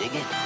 Dig it?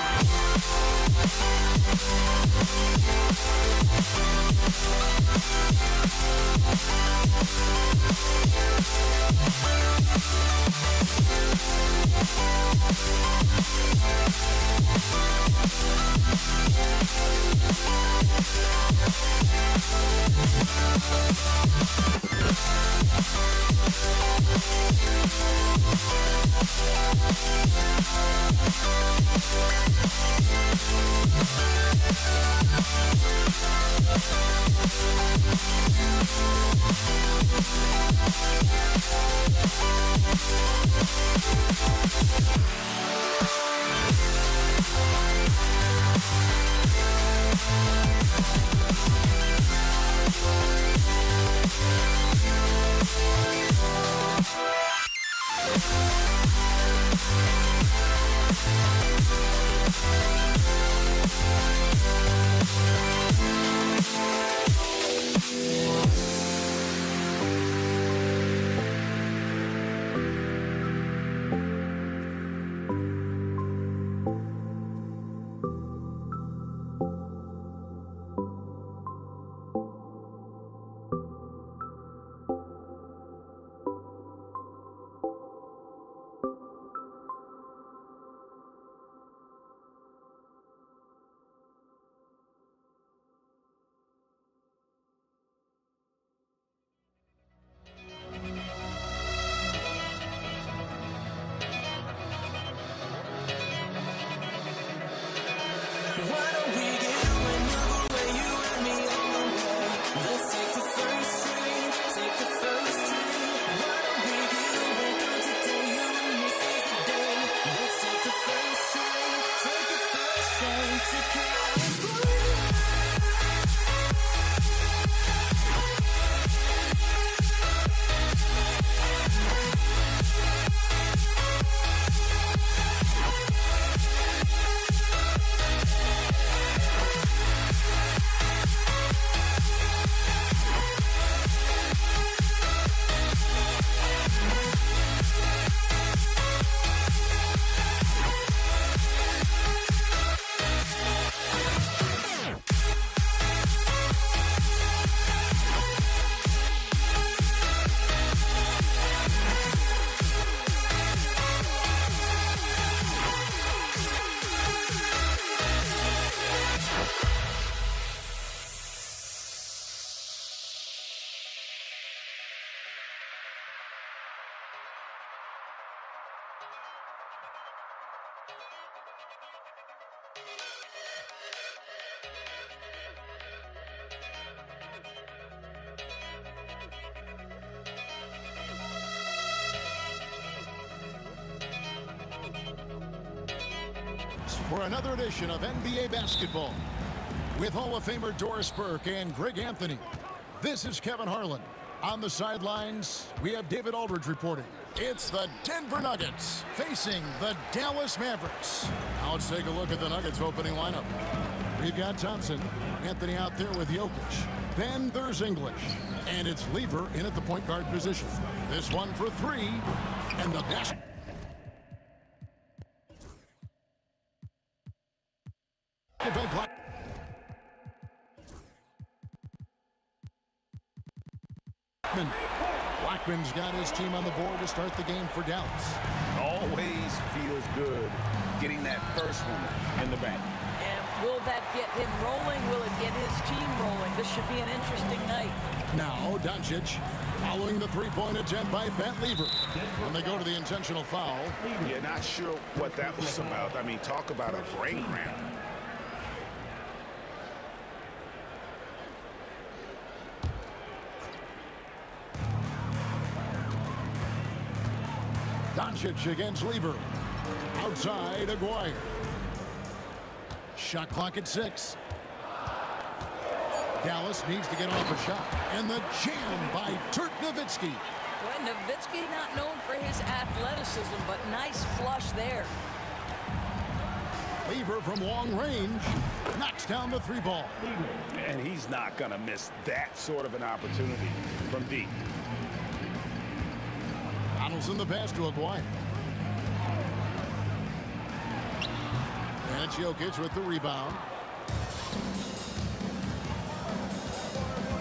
For another edition of NBA basketball with Hall of Famer Doris Burke and Greg Anthony. This is Kevin Harlan. On the sidelines, we have David Aldridge reporting. It's the Denver Nuggets facing the Dallas Mavericks. Now let's take a look at the Nuggets opening lineup. We've got Thompson, Anthony out there with Jokic. Then there's English, and it's Lever in at the point guard position. This one for three, and the basket. Blackman's got his team on the board to start the game for Dallas. Always feels good getting that first one in the bank. And will that get him rolling? Will it get his team rolling? This should be an interesting night. Now, Doncic following the three-point attempt by Pat Lever. When they go to the intentional foul. Yeah, not sure what that was about. I mean, talk about a brain cramp. Doncic against Lever. Outside, Aguirre. Shot clock at 6. Dallas needs to get off a shot. And the jam by Dirk Nowitzki. Well, Nowitzki not known for his athleticism, but nice flush there. Lever from long range knocks down the three ball. And he's not going to miss that sort of an opportunity from deep. Donaldson the pass to Aguirre. That's Jokic with the rebound.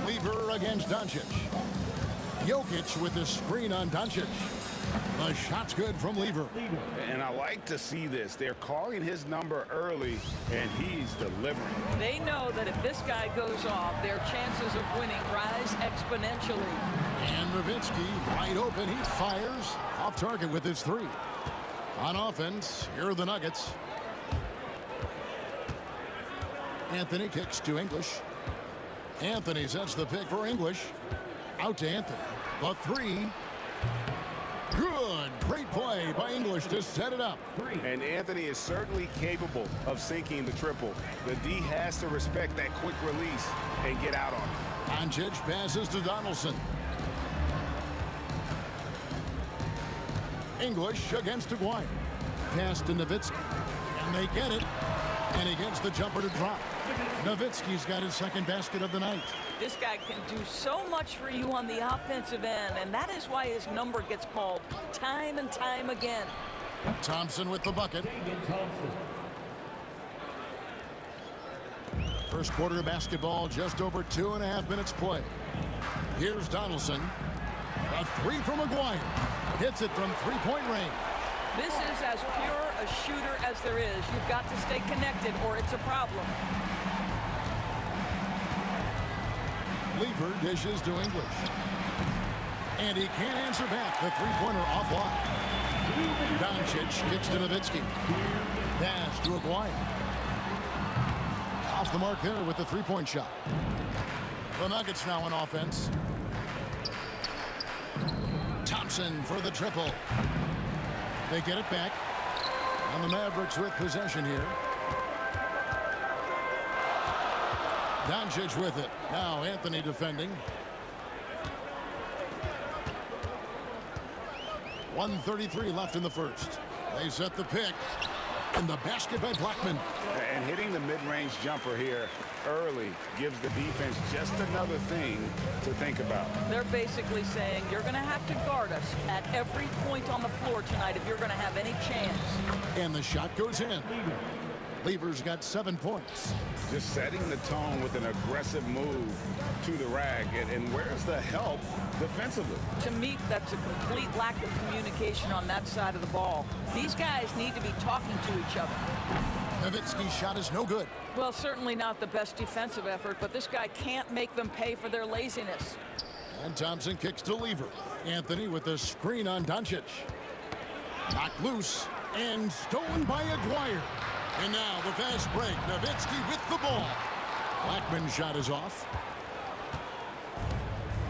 Lever against Doncic. Jokic with the screen on Doncic. The shot's good from Lever. And I like to see this. They're calling his number early, and he's delivering. They know that if this guy goes off, their chances of winning rise exponentially. And Nowitzki wide open. He fires off target with his three. On offense, here are the Nuggets. Anthony kicks to English. Anthony sets the pick for English. Out to Anthony. The three. Good. Great play by English to set it up. And Anthony is certainly capable of sinking the triple. The D has to respect that quick release and get out on it. Doncic passes to Donaldson. English against Aguirre. Pass to Nowitzki. And they get it. And he gets the jumper to drop. Nowitzki's got his second basket of the night. This guy can do so much for you on the offensive end, and that is why his number gets called time and time again. Thompson with the bucket. First quarter of basketball, just over 2.5 minutes play. Here's Donaldson. A three from Aguirre. Hits it from three-point range. This is as pure a shooter as there is. You've got to stay connected or it's a problem. Lever dishes to English. And he can't answer back. The three-pointer offline. Doncic kicks to Nowitzki. Pass to Aguirre. Off the mark there with the three-point shot. The Nuggets now on offense. Thompson for the triple. They get it back. And the Mavericks with possession here. Doncic with it. Now Anthony defending. 1:33 left in the first. They set the pick. And the basket by Blackman. And hitting the mid-range jumper here early gives the defense just another thing to think about. They're basically saying you're going to have to guard us at every point on the floor tonight if you're going to have any chance. And the shot goes in. Lever's got 7 points. Just setting the tone with an aggressive move to the rack. And where's the help defensively? To me, that's a complete lack of communication on that side of the ball. These guys need to be talking to each other. Nowitzki's shot is no good. Well, certainly not the best defensive effort, but this guy can't make them pay for their laziness. And Thompson kicks to Lever. Anthony with the screen on Doncic. Knocked loose and stolen by Aguirre. And now the fast break. Nowitzki with the ball. Blackman's shot is off.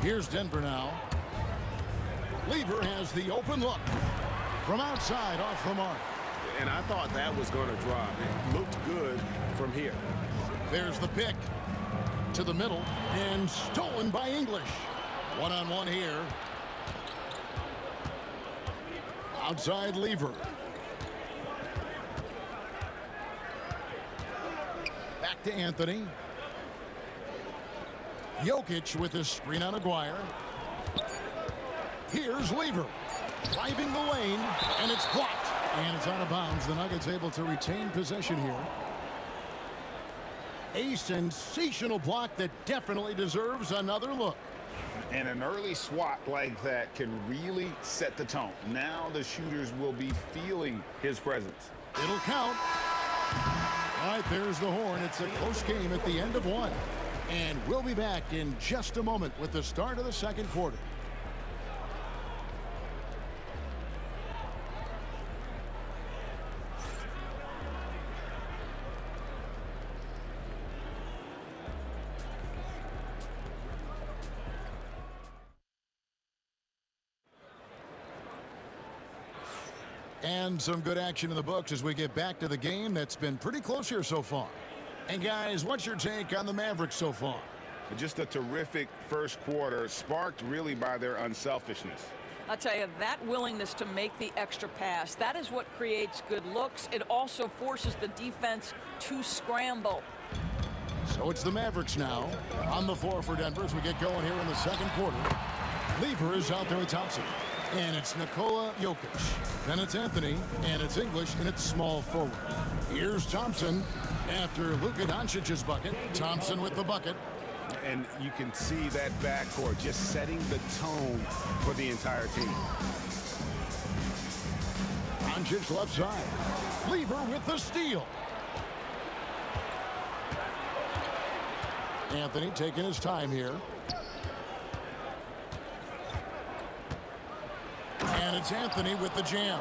Here's Denver now. Lever has the open look. From outside, off the mark. And I thought that was going to drop. It looked good from here. There's the pick. To the middle. And stolen by English. One-on-one here. Outside Lever. Back to Anthony. Jokic with his screen on Aguirre. Here's Lever. Driving the lane. And it's blocked. And it's out of bounds. The Nuggets able to retain possession here. A sensational block that definitely deserves another look. And an early swat like that can really set the tone. Now the shooters will be feeling his presence. It'll count. All right, there's the horn. It's a close game at the end of one. And we'll be back in just a moment with the start of the second quarter. And some good action in the books as we get back to the game that's been pretty close here so far. And guys, what's your take on the Mavericks so far? Just a terrific first quarter, sparked really by their unselfishness. I'll tell you, that willingness to make the extra pass, that is what creates good looks. It also forces the defense to scramble. So it's the Mavericks now on the floor for Denver as we get going here in the second quarter. Lever is out there with Thompson. And it's Nikola Jokic. Then it's Anthony, and it's English, and it's small forward. Here's Thompson after Luka Doncic's bucket. Thompson with the bucket. And you can see that backcourt just setting the tone for the entire team. Doncic left side. Lever with the steal. Anthony taking his time here. And it's Anthony with the jam.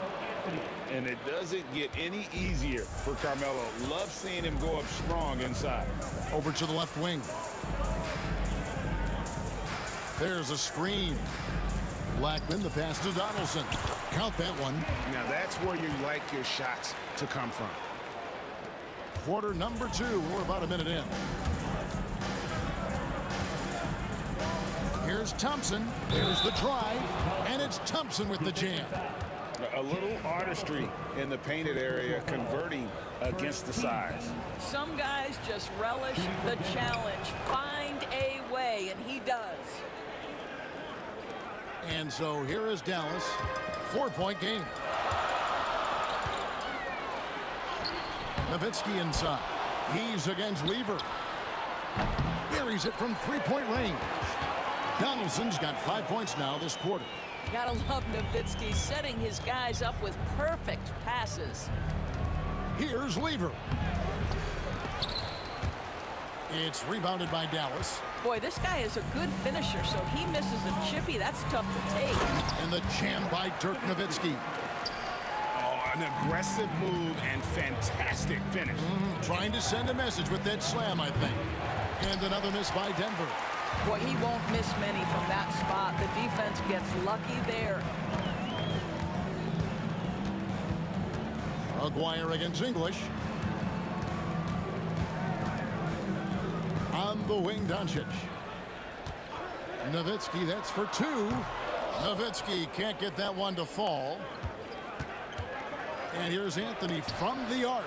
And it doesn't get any easier for Carmelo. Love seeing him go up strong inside. Over to the left wing. There's a screen. Blackman, the pass to Donaldson. Count that one. Now that's where you like your shots to come from. Quarter number 2. We're about a minute in. Here's Thompson. There's the drive. And it's Thompson with the jam. A little artistry in the painted area, converting against the size. Some guys just relish the challenge. Find a way, and he does. And so here is Dallas. 4-point game. Nowitzki inside. He's against Lever. Buries it from 3-point range. Donaldson's got 5 points now this quarter. Gotta love Nowitzki setting his guys up with perfect passes. Here's Lever. It's rebounded by Dallas. Boy, this guy is a good finisher, so he misses a chippy. That's tough to take. And the jam by Dirk Nowitzki. Oh, an aggressive move and fantastic finish. Trying to send a message with that slam, I think. And another miss by Denver. Boy, he won't miss many from that spot. The defense gets lucky there. Aguirre against English. On the wing, Doncic. Nowitzki, that's for 2. Nowitzki can't get that one to fall. And here's Anthony from the arc.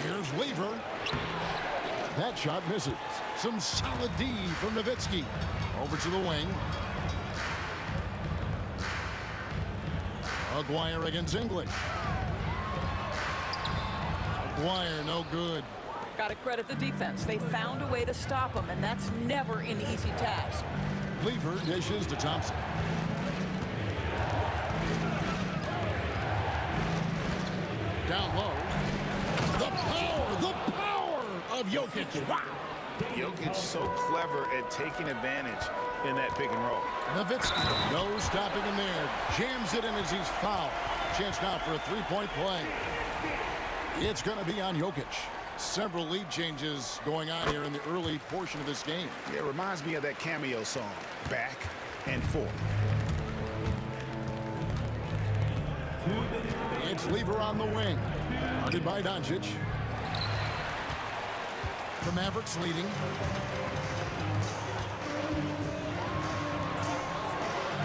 Here's Lever. That shot misses. Some solid D from Nowitzki. Over to the wing. Aguirre against English. Aguirre, no good. Got to credit the defense. They found a way to stop him, and that's never an easy task. Lever dishes to Thompson. Down low. The power of Jokic. Wow. Jokic so clever at taking advantage in that pick and roll. Nowitzki, no stopping him there. Jams it in as he's fouled. Chance now for a 3-point play. It's going to be on Jokic. Several lead changes going on here in the early portion of this game. It reminds me of that cameo song, Back and Forth. It's Lever on the wing. Guarded by Doncic. The Mavericks leading.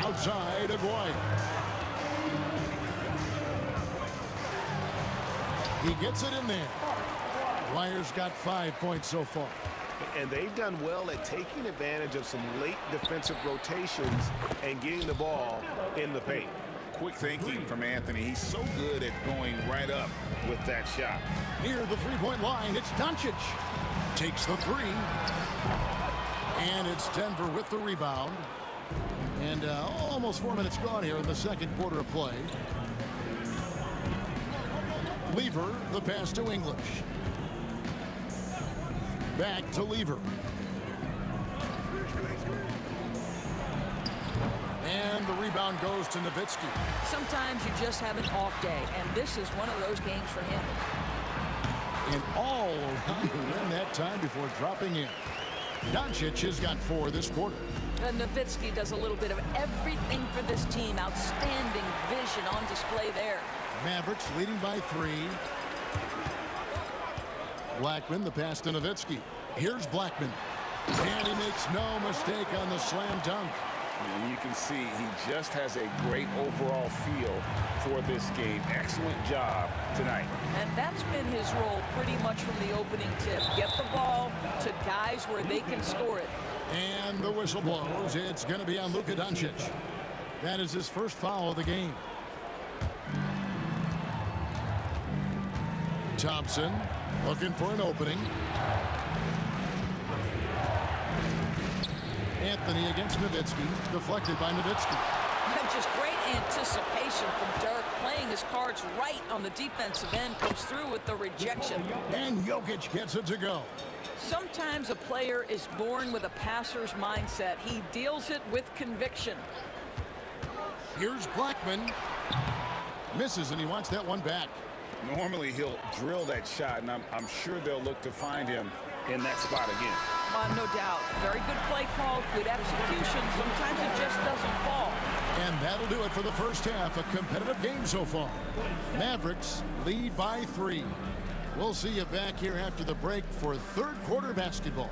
Outside, Aguirre. He gets it in there. Aguirre's got 5 points so far. And they've done well at taking advantage of some late defensive rotations and getting the ball in the paint. Quick thinking from Anthony. He's so good at going right up with that shot. Near the 3-point line, it's Doncic. Takes the 3. And it's Denver with the rebound. And almost 4 minutes gone here in the second quarter of play. Lever, the pass to English. Back to Lever. And the rebound goes to Nowitzki. Sometimes you just have an off day, and this is one of those games for him. And all around the rim that time before dropping in. Doncic has got 4 this quarter. And Nowitzki does a little bit of everything for this team. Outstanding vision on display there. Mavericks leading by 3. Blackman, the pass to Nowitzki. Here's Blackman. And he makes no mistake on the slam dunk. And you can see he just has a great overall feel for this game. Excellent job tonight. And that's been his role pretty much from the opening tip. Get the ball to guys where they can score it. And the whistle blows. It's going to be on Luka Doncic. That is his first foul of the game. Thompson looking for an opening. Anthony against Nowitzki. Deflected by Nowitzki. And just great anticipation from Dirk, playing his cards right on the defensive end, comes through with the rejection. And Jokic gets it to go. Sometimes a player is born with a passer's mindset. He deals it with conviction. Here's Blackman. Misses, and he wants that one back. Normally he'll drill that shot, and I'm sure they'll look to find him in that spot again. No doubt. Very good play call, good execution. Sometimes it just doesn't fall. And that'll do it for the first half. A competitive game so far. Mavericks lead by 3. We'll see you back here after the break for third quarter basketball.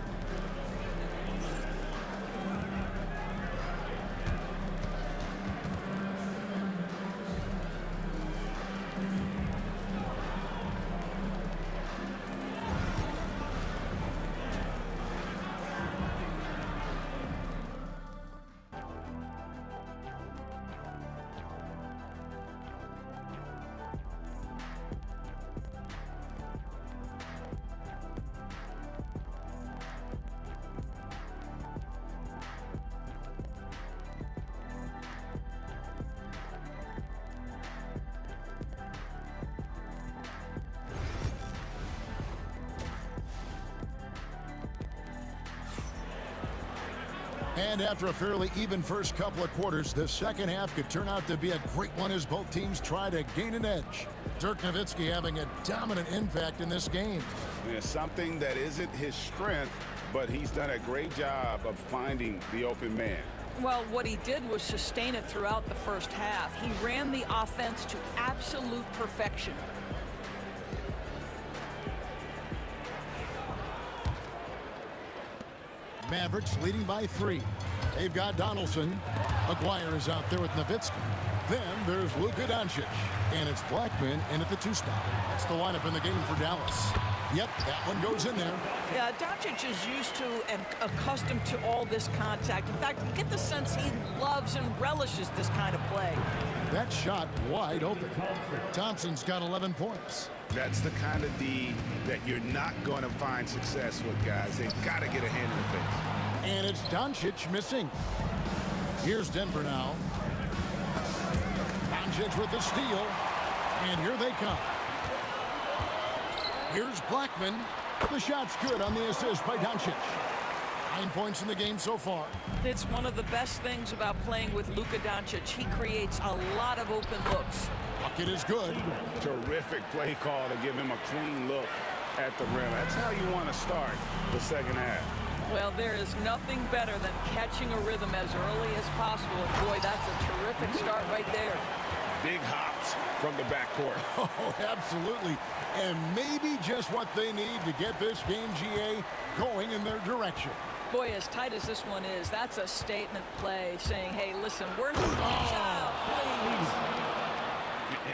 And after a fairly even first couple of quarters, the second half could turn out to be a great one as both teams try to gain an edge. Dirk Nowitzki having a dominant impact in this game. Yeah, something that isn't his strength, but he's done a great job of finding the open man. Well, what he did was sustain it throughout the first half. He ran the offense to absolute perfection. Mavericks leading by 3. They've got Donaldson. Aguirre is out there with Nowitzki. Then there's Luka Doncic. And it's Blackman in at the 2 spot. That's the lineup in the game for Dallas. Yep, that one goes in there. Yeah, Doncic is used to and accustomed to all this contact. In fact, you get the sense he loves and relishes this kind of play. That shot wide open. Thompson's got 11 points. That's the kind of D that you're not going to find success with, guys. They've got to get a hand in the face. And it's Doncic missing. Here's Denver now. Doncic with the steal. And here they come. Here's Blackman. The shot's good on the assist by Doncic. 9 points in the game so far. It's one of the best things about playing with Luka Doncic. He creates a lot of open looks. Bucket is good. Terrific play call to give him a clean look at the rim. That's how you want to start the second half. Well, there is nothing better than catching a rhythm as early as possible. And boy, that's a terrific start right there. Big hops from the backcourt. Oh, absolutely. And maybe just what they need to get this game, GA, going in their direction. Boy, as tight as this one is, that's a statement play saying, hey, listen, where's the child, please?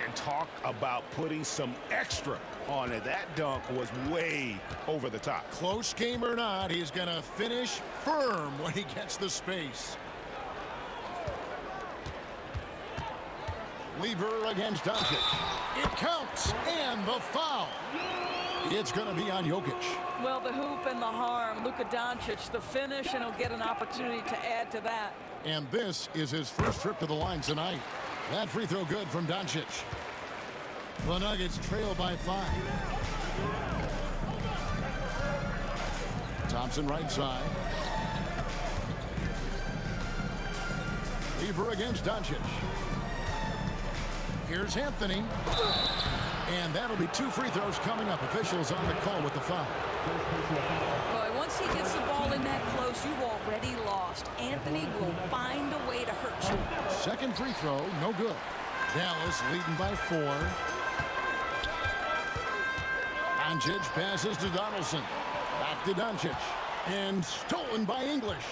And talk about putting some extra on it. That dunk was way over the top. Close game or not, he's going to finish firm when he gets the space. Lever against Doncic. It counts, and the foul. It's going to be on Jokic. Well, the hoop and the harm. Luka Doncic, the finish, and he'll get an opportunity to add to that. And this is his first trip to the line tonight. That free throw good from Doncic. The Nuggets trail by 5. Thompson right side. Lever against Doncic. Here's Anthony. And that'll be 2 free throws coming up. Officials on the call with the foul. Boy, once he gets the ball in that close, you've already lost. Anthony will find a way to hurt you. Second free throw, no good. Dallas leading by 4. Doncic passes to Donaldson. Back to Doncic. And stolen by English.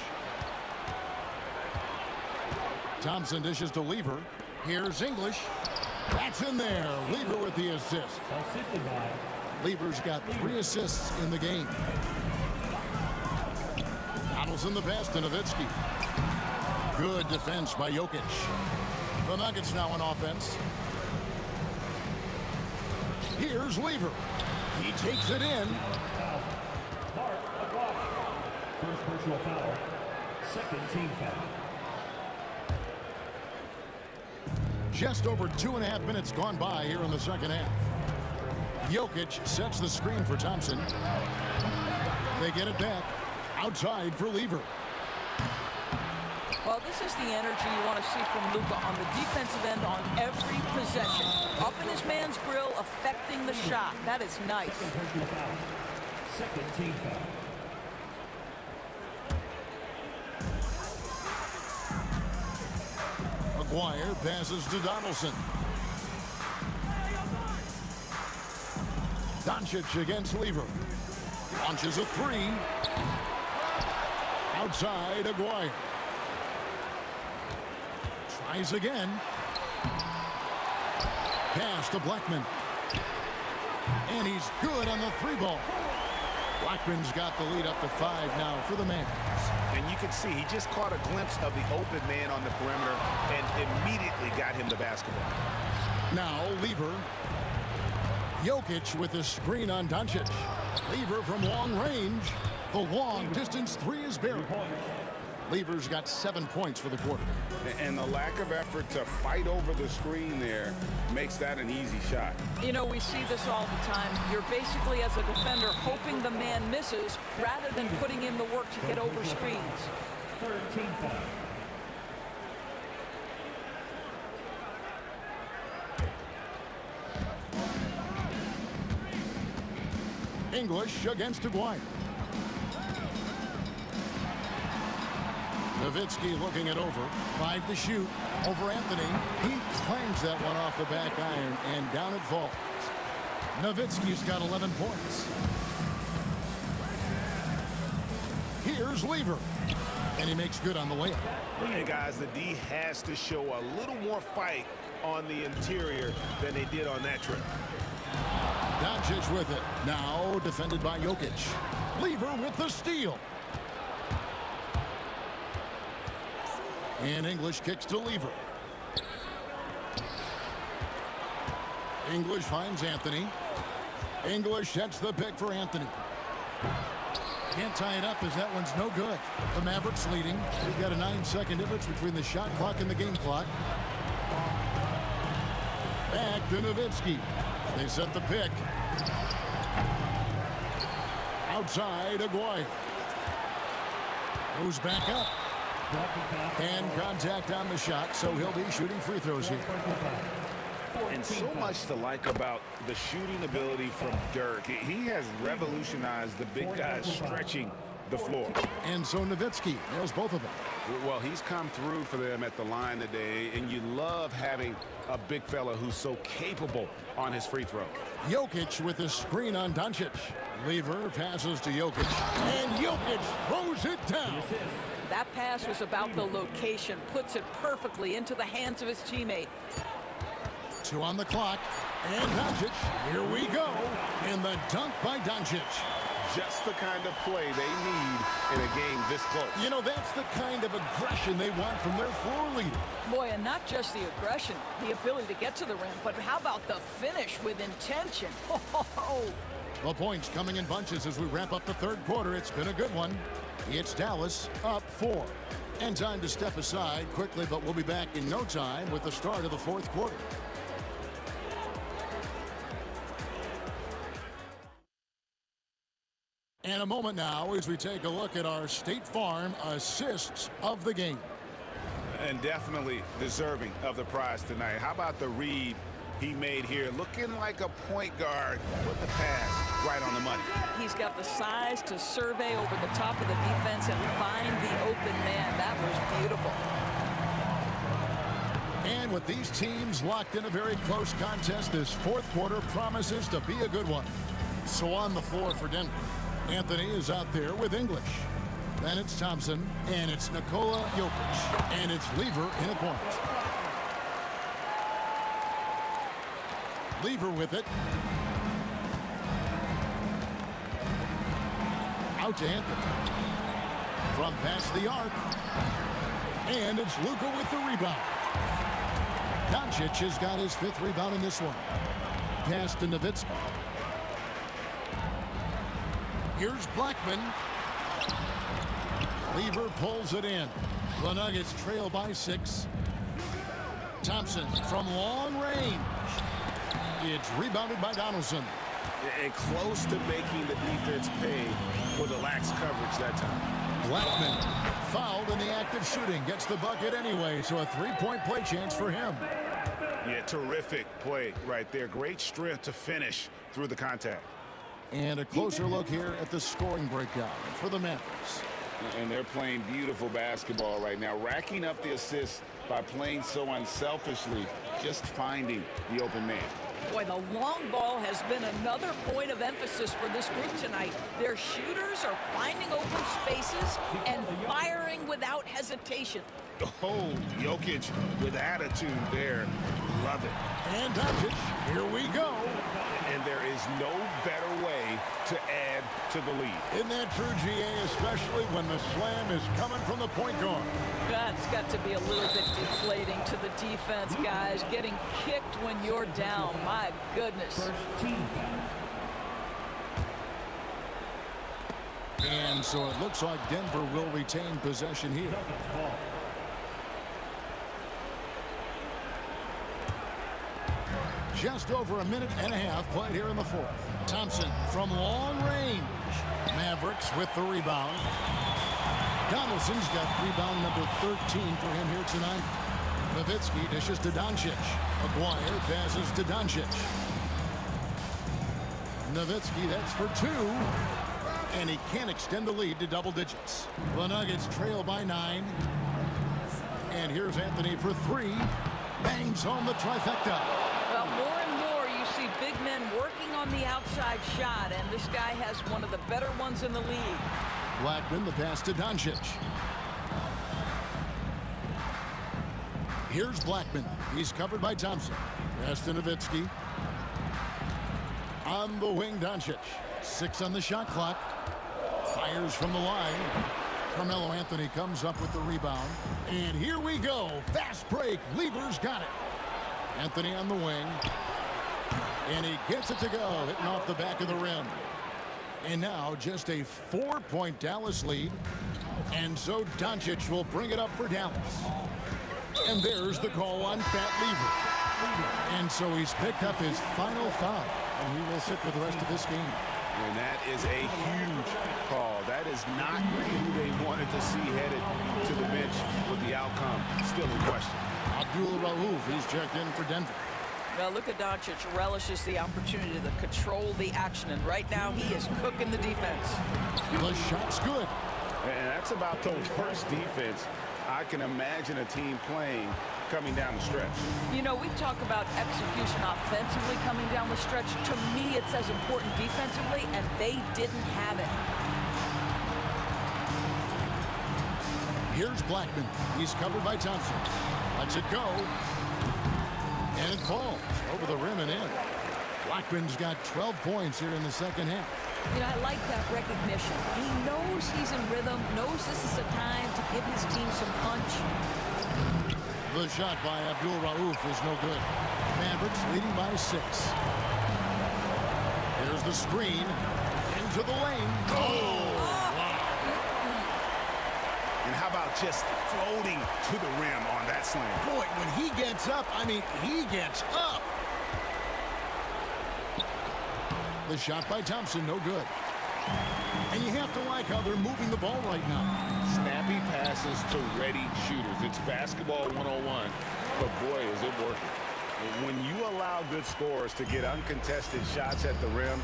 Thompson dishes to Lever. Here's English. That's in there. Lever with the assist. Lever's got 3 assists in the game. Dials in the pass to Nowitzki. Good defense by Jokic. The Nuggets now on offense. Here's Lever. He takes it in. First personal foul. Second team foul. Just over 2.5 minutes gone by here in the second half. Jokic sets the screen for Thompson. They get it back. Outside for Lever. Well, this is the energy you want to see from Luka on the defensive end on every possession. Up in his man's grill, affecting the shot. That is nice. Second team foul. Maguire passes to Donaldson. Doncic against Lever. Launches a three. Outside, Aguirre. Tries again. Pass to Blackman. And he's good on the three ball. Blackman's got the lead up to 5 now for the Mavs. And you can see he just caught a glimpse of the open man on the perimeter and immediately got him the basketball. Now Lever. Jokic with the screen on Doncic. Lever from long range. The long distance three is buried. Lever's got 7 points for the quarter. And the lack of effort to fight over the screen there makes that an easy shot. You know, we see this all the time. You're basically, as a defender, hoping the man misses rather than putting in the work to get over screens. Third team foul. English against Aguirre. Nowitzki looking it over. 5 to shoot. Over Anthony. He clangs that one off the back iron, and down it falls. Nowitzki's got 11 points. Here's Lever. And he makes good on the layup. Hey, guys, the D has to show a little more fight on the interior than they did on that trip. Doncic with it. Now defended by Jokic. Lever with the steal. And English kicks to Lever. English finds Anthony. English sets the pick for Anthony. Can't tie it up as that one's no good. The Mavericks leading. They've got a 9-second difference between the shot clock and the game clock. Back to Nowitzki. They set the pick. Outside, Aguirre. Goes back up. And contact on the shot, so he'll be shooting free throws here. And so much to like about the shooting ability from Dirk. He has revolutionized the big guys stretching the floor. And so Nowitzki nails both of them. Well, he's come through for them at the line today, and you love having a big fella who's so capable on his free throw. Jokic with a screen on Doncic. Lever passes to Jokic, and Jokic throws it down. That pass was about the location, puts it perfectly into the hands of his teammate. 2 on the clock, and Doncic, here we go, and the dunk by Doncic. Just the kind of play they need in a game this close. You know, that's the kind of aggression they want from their floor leader. Boy, and not just the aggression, the ability to get to the rim, but how about the finish with intention? The points coming in bunches as we wrap up the third quarter. It's been a good one. It's Dallas up 4. And time to step aside quickly, but we'll be back in no time with the start of the fourth quarter. And a moment now as we take a look at our State Farm assists of the game. And definitely deserving of the prize tonight. How about the read he made here? Looking like a point guard with the pass right on the money. He's got the size to survey over the top of the defense and find the open man. That was beautiful. And with these teams locked in a very close contest, this fourth quarter promises to be a good one. So on the floor for Denver, Anthony is out there with English. Then it's Thompson, and it's Nikola Jokic, and it's Lever in a point. Lever with it. Out to Anthony. from past the arc. And it's Luka with the rebound. Doncic has got his 5th rebound in this one. Pass to Nowitzki. Here's Blackman. Lever pulls it in. The Nuggets trail by 6. Thompson from long range. It's rebounded by Donaldson. And close to making the defense pay for the lax coverage that time. Blackman fouled in the act of shooting. Gets the bucket anyway, so a 3-point play chance for him. Yeah, terrific play right there. Great strength to finish through the contact. And a closer look here at the scoring breakdown for the Mavericks. And they're playing beautiful basketball right now, racking up the assists by playing so unselfishly, just finding the open man. Boy, the long ball has been another point of emphasis for this group tonight. Their shooters are finding open spaces and firing without hesitation. Oh, Jokic with attitude there. Love it. And Doncic, here we go. And there is no better way to add to the lead. Isn't that true, GA, especially when the slam is coming from the point guard? That's got to be a little bit deflating to the defense, guys. Getting kicked when you're down. My goodness. First team foul. And so it looks like Denver will retain possession here. Nuggets ball. Just over a minute and a half played here in the 4th. Thompson from long range. Mavericks with the rebound. Donaldson's got rebound number 13 for him here tonight. Nowitzki dishes to Doncic. Aguirre passes to Doncic. Nowitzki, that's for 2. And he can't extend the lead to double digits. The Nuggets trail by 9. And here's Anthony for 3. Bangs home the trifecta. Well, more and more you see big men working on the outside shot, and this guy has one of the better ones in the league. Blackman, the pass to Doncic. Here's Blackman. He's covered by Thompson. Pass to Nowitzki. On the wing, Doncic. 6 on the shot clock. Fires from the line. Carmelo Anthony comes up with the rebound. And here we go. Fast break. Lever's got it. Anthony on the wing. And he gets it to go. Hitting off the back of the rim. And now just a 4-point Dallas lead. And so Doncic will bring it up for Dallas. And there's the call on Fat Lever. And so he's picked up his final foul. And he will sit for the rest of this game. And that is a huge call. That is not who they wanted to see headed to the bench with the outcome still in question. Abdul Rauf, he's checked in for Denver. Well, Luka Doncic relishes the opportunity to control the action, and right now he is cooking the defense. The shot's good. And that's about the worst defense I can imagine a team playing coming down the stretch. You know, we talk about execution offensively coming down the stretch. To me, it's as important defensively, and they didn't have it. Here's Blackman. He's covered by Thompson. Lets it go. And it falls over the rim and in. Blackman's got 12 points here in the second half. You know, I like that recognition. He knows he's in rhythm, knows this is the time to give his team some punch. The shot by Abdul Rauf is no good. Mavericks leading by 6. Here's the screen. Into the lane. Oh! And how about just floating to the rim on that slam? Boy, when he gets up, I mean, he gets up. The shot by Thompson, no good. And you have to like how they're moving the ball right now. Snappy passes to ready shooters. It's basketball 101, but boy, is it working. When you allow good scorers to get uncontested shots at the rim,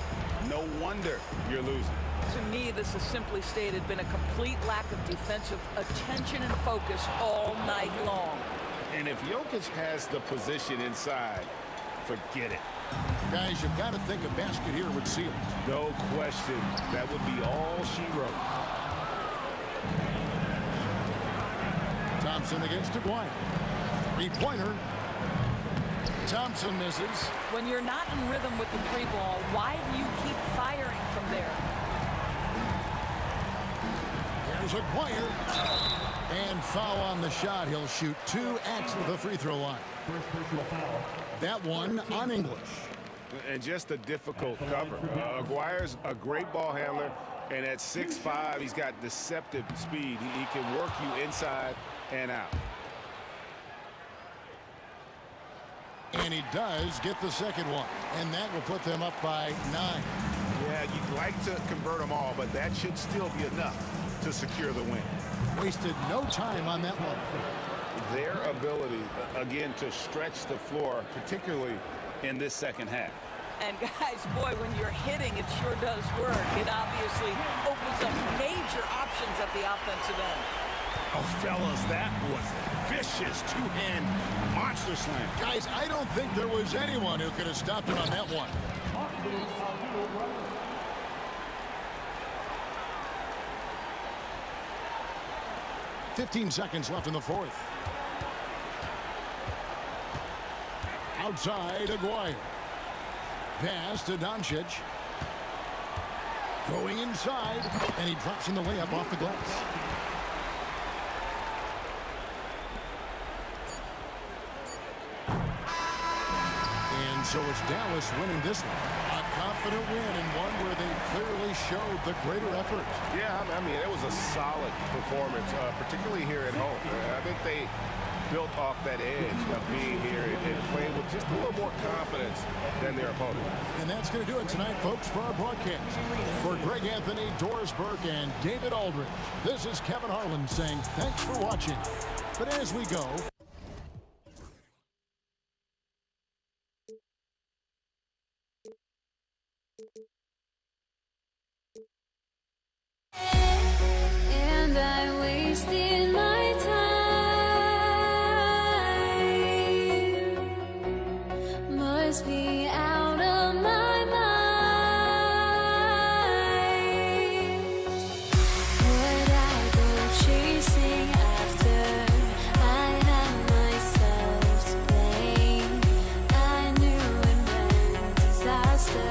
no wonder you're losing. To me, this has simply stated been a complete lack of defensive attention and focus all night long. And if Jokic has the position inside, forget it. Guys, you've got to think a basket here would seal it. No question. That would be all she wrote. Thompson against Aguirre. Three-pointer. Thompson misses. When you're not in rhythm with the three ball, why do you keep firing from there? Here's Aguirre. And foul on the shot. He'll shoot 2 at the free throw line. First personal foul. That one on English. And just a difficult cover. Aguirre's a great ball handler, and at 6'5", he's got deceptive speed. He can work you inside and out. And he does get the second one. And that will put them up by 9. Yeah, you'd like to convert them all, but that should still be enough to secure the win. Wasted no time on that one. Their ability, again, to stretch the floor, particularly in this second half. And guys, boy, when you're hitting, it sure does work. It obviously opens up major options at the offensive end. Oh, fellas, that was vicious two-hand monster slam. Guys, I don't think there was anyone who could have stopped him on that one. 15 seconds left in the fourth. Outside, Aguirre. Pass to Doncic. Going inside, and he drops in the layup off the glass. And so it's Dallas winning this one. A confident win and one where they clearly showed the greater effort. Yeah, I mean, it was a solid performance, particularly here at home. I think they built off that edge of being here and playing with just a little more confidence than their opponent. And that's going to do it tonight, folks, for our broadcast. For Greg Anthony, Doris Burke, and David Aldridge, this is Kevin Harlan saying thanks for watching. But as we go, and I wasted my time. Must be out of my mind. Would I go chasing after? I had myself to blame. I knew it meant disaster.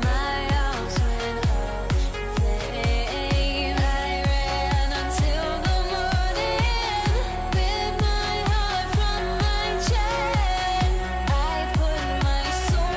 My house went up in flames. I ran until the morning with my heart from my chest. I put my soul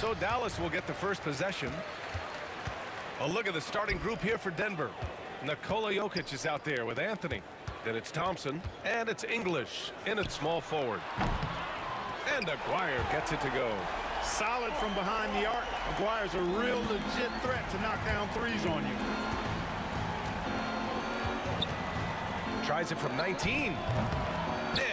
so Dallas will get the first possession. A look at the starting group here for Denver. Nikola Jokic is out there with Anthony. Then it's Thompson, and it's English in at small forward. And Aguirre gets it to go. Solid from behind the arc. Aguirre's a real legit threat to knock down threes on you. Tries it from 19.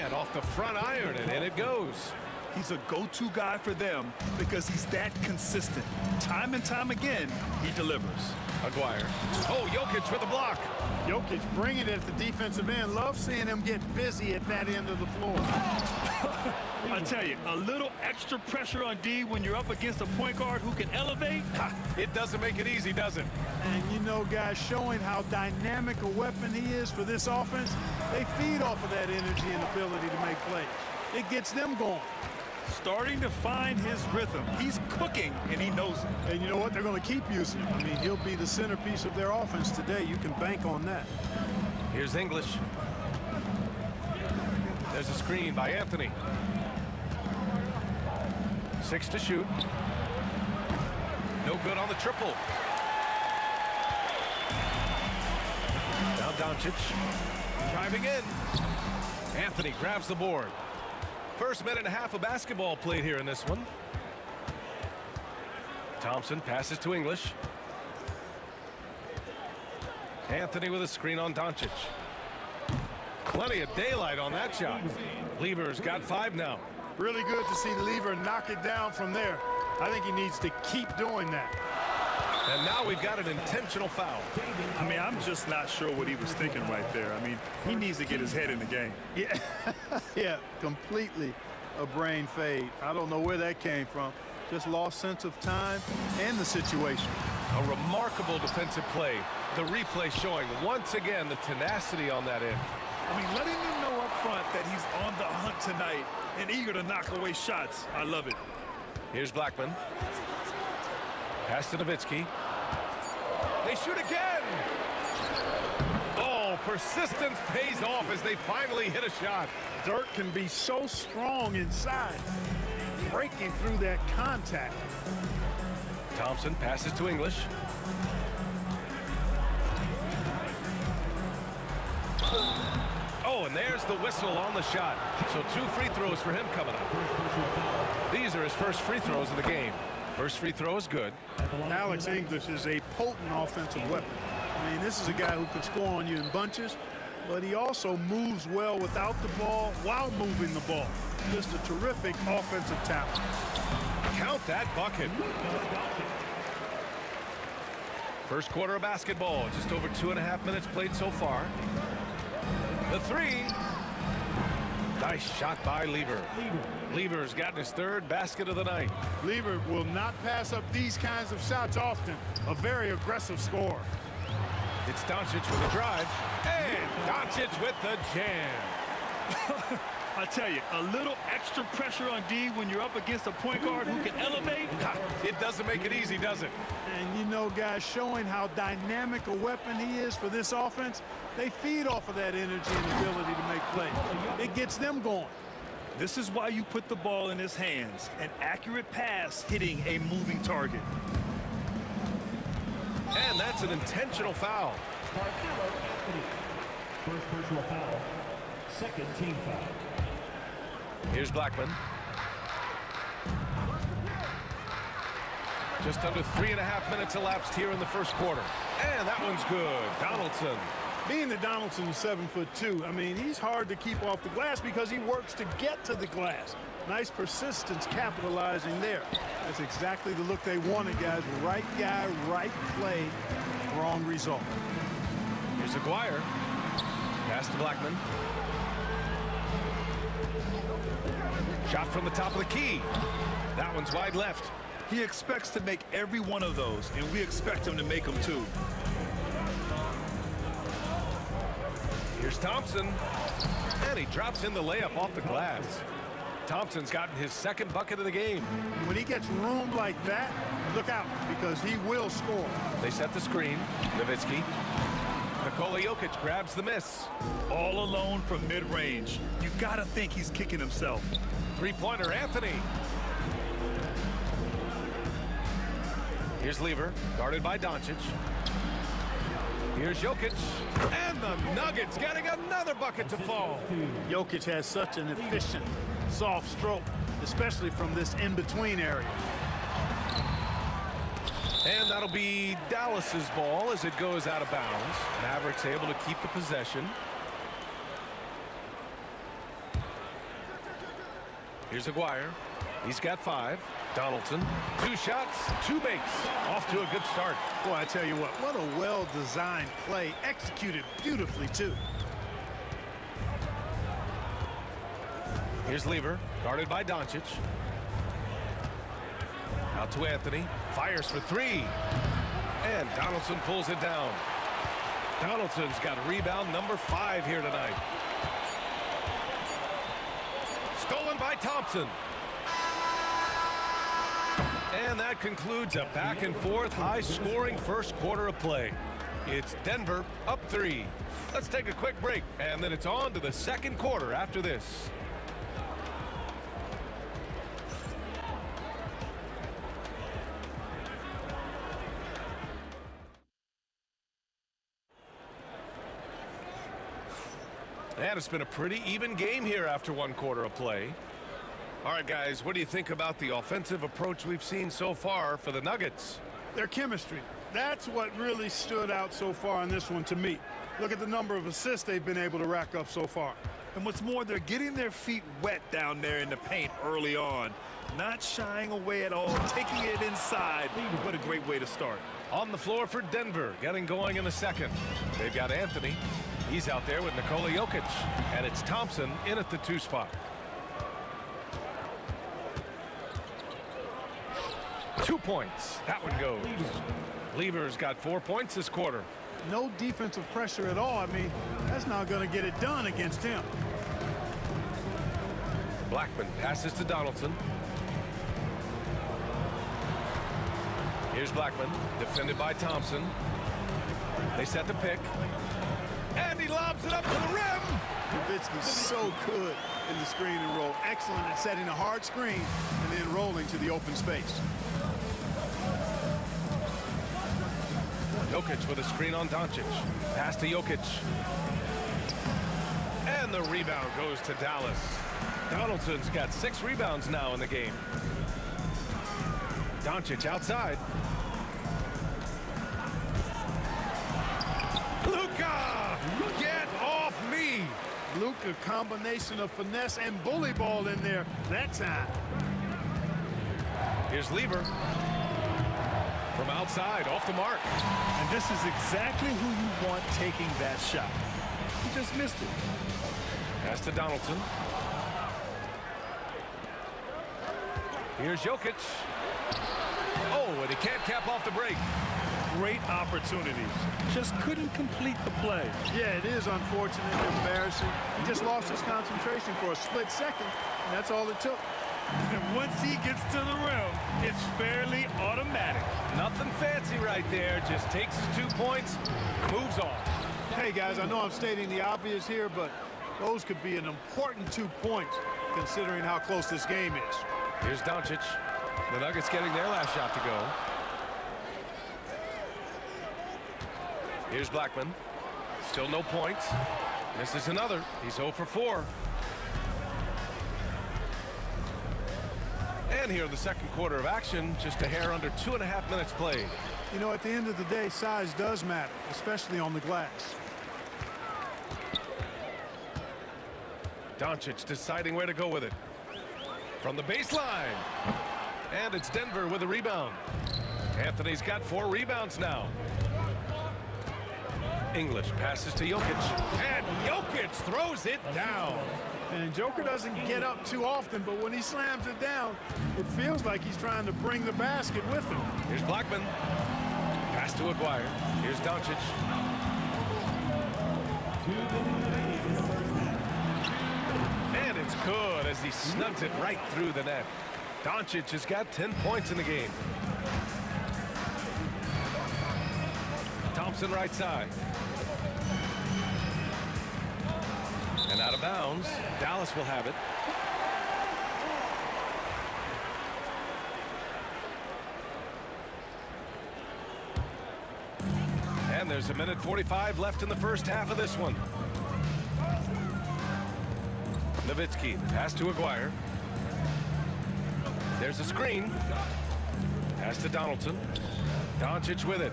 And off the front iron, and in it goes. He's a go-to guy for them because he's that consistent. Time and time again, he delivers. Aguirre. Oh, Jokic with the block. Jokic bringing it at the defensive end. Love seeing him get busy at that end of the floor. I tell you, a little extra pressure on D when you're up against a point guard who can elevate. It doesn't make it easy, does it? And you know, guys, showing how dynamic a weapon he is for this offense, they feed off of that energy and ability to make plays. It gets them going. Starting to find his rhythm. He's cooking, and he knows it. And you know what? They're going to keep using him. I mean, he'll be the centerpiece of their offense today. You can bank on that. Here's English. There's a screen by Anthony. 6 to shoot. No good on the triple. Now Doncic. Driving in. Anthony grabs the board. First minute and a half of basketball played here in this one. Thompson passes to English. Anthony with a screen on Doncic. Plenty of daylight on that shot. Lever's got 5 now. Really good to see Lever knock it down from there. I think he needs to keep doing that. And now we've got an intentional foul. I mean, I'm just not sure what he was thinking right there. I mean, he needs to get his head in the game. Yeah, yeah, completely a brain fade. I don't know where that came from. Just lost sense of time and the situation. A remarkable defensive play. The replay showing once again the tenacity on that end. I mean, letting them know up front that he's on the hunt tonight and eager to knock away shots. I love it. Here's Blackman. Pass to Nowitzki. They shoot again. Oh, persistence pays off as they finally hit a shot. Dirk can be so strong inside, breaking through that contact. Thompson passes to English. Oh, and there's the whistle on the shot. So 2 free throws for him coming up. These are his first free throws of the game. First free throw is good. Alex English is a potent offensive weapon. I mean, this is a guy who can score on you in bunches, but he also moves well without the ball while moving the ball. Just a terrific offensive talent. Count that bucket. First quarter of basketball, just over 2.5 minutes played so far. The 3. Nice shot by Lever. Lever's gotten his 3rd basket of the night. Lever will not pass up these kinds of shots often. A very aggressive scorer. It's Doncic with a drive. And Doncic with the jam. I tell you, a little extra pressure on D when you're up against a point guard who can elevate. It doesn't make it easy, does it? And you know, guys, showing how dynamic a weapon he is for this offense, they feed off of that energy and ability to make plays. It gets them going. This is why you put the ball in his hands. An accurate pass hitting a moving target. And that's an intentional foul. First personal foul. Second team foul. Here's Blackman. Just under 3.5 minutes elapsed here in the first quarter. And that one's good. Donaldson. Being that Donaldson's 7'2", I mean, he's hard to keep off the glass because he works to get to the glass. Nice persistence capitalizing there. That's exactly the look they wanted, guys. Right guy, right play, wrong result. Here's Aguirre. Pass to Blackman. Shot from the top of the key. That one's wide left. He expects to make every one of those, and we expect him to make them too. Here's Thompson. And he drops in the layup off the glass. Thompson's gotten his 2nd bucket of the game. When he gets room like that, look out, because he will score. They set the screen. Nowitzki. Nikola Jokic grabs the miss. All alone from mid-range. You gotta think he's kicking himself. 3-pointer Anthony. Here's Lever, guarded by Doncic. Here's Jokic, and the Nuggets getting another bucket to fall. Jokic has such an efficient, soft stroke, especially from this in-between area. And that'll be Dallas's ball as it goes out of bounds. Mavericks able to keep the possession. Here's Aguirre. He's got 5. Donaldson, 2 shots, 2 makes. Off to a good start. Boy, I tell you what a well-designed play, executed beautifully, too. Here's Lever, guarded by Doncic. Out to Anthony, fires for 3. And Donaldson pulls it down. Donaldson's got rebound number 5 here tonight. Stolen by Thompson. And that concludes a back-and-forth, high-scoring first quarter of play. It's Denver up 3. Let's take a quick break, and then it's on to the second quarter after this. And it's been a pretty even game here after 1 quarter of play. All right, guys, what do you think about the offensive approach we've seen so far for the Nuggets? Their chemistry. That's what really stood out so far in this one to me. Look at the number of assists they've been able to rack up so far. And what's more, they're getting their feet wet down there in the paint early on. Not shying away at all, taking it inside. What a great way to start. On the floor for Denver, getting going in the second. They've got Anthony. He's out there with Nikola Jokic. And it's Thompson in at the 2 spot. 2 points. That one goes. Lever's got 4 points this quarter. No defensive pressure at all. I mean, that's not going to get it done against him. Blackman passes to Donaldson. Here's Blackman, defended by Thompson. They set the pick. And he lobs it up to the rim. Nowitzki's so good in the screen and roll. Excellent at setting a hard screen and then rolling to the open space. Jokic with a screen on Doncic. Pass to Jokic. And the rebound goes to Dallas. Donaldson's got 6 rebounds now in the game. Doncic outside. Luka! Get off me! Luka, combination of finesse and bully ball in there that time. Here's Lever. From outside, off the mark. And this is exactly who you want taking that shot. He just missed it. Pass to Donaldson. Here's Jokic. Oh, and he can't cap off the break. Great opportunities. Just couldn't complete the play. Yeah, it is unfortunate and embarrassing. He just lost his concentration for a split second, and that's all it took. And once he gets to the rim, it's fairly automatic. Nothing fancy right there. Just takes his 2 points, moves on. Hey, guys, I know I'm stating the obvious here, but those could be an important 2 points considering how close this game is. Here's Doncic. The Nuggets getting their last shot to go. Here's Blackman. Still no points. Misses another. He's 0 for 4. And here in the second quarter of action, just a hair under 2.5 minutes played. You know, at the end of the day, size does matter, especially on the glass. Doncic deciding where to go with it. From the baseline. And it's Denver with a rebound. Anthony's got 4 rebounds now. English passes to Jokic. And Jokic throws it down. And Joker doesn't get up too often, but when he slams it down, it feels like he's trying to bring the basket with him. Here's Blackman. Pass to Aguirre. Here's Doncic. And it's good as he snugs it right through the net. Doncic has got 10 points in the game. Thompson right side. And out of bounds. Dallas will have it. there's a minute 45 left in the first half of this one. Nowitzki, pass to Aguirre. There's a screen. Pass to Donaldson. Doncic with it.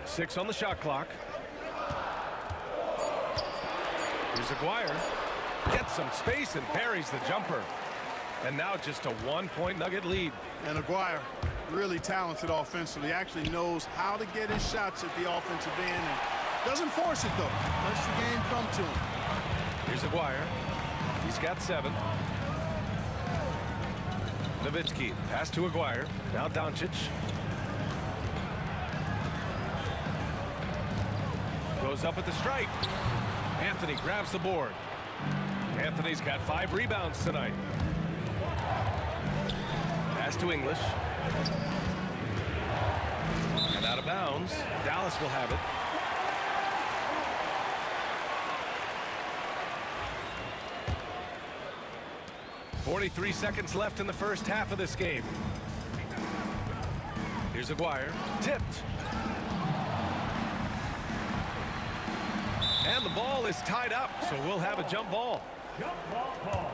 6 on the shot clock. Here's Aguirre. Gets some space and buries the jumper. And now just a 1-point Nugget lead. And Aguirre, really talented offensively, actually knows how to get his shots at the offensive end and doesn't force it though. Lets the game come to him. Here's Aguirre. He's got 7. Nowitzki, pass to Aguirre. Now Doncic. Goes up at the stripe. Anthony grabs the board. Anthony's got 5 rebounds tonight. Pass to English. And out of bounds. Dallas will have it. .43 seconds left in the first half of this game. Here's Aguirre. Tipped. And the ball is tied up, so we'll have a jump ball. Jump ball call.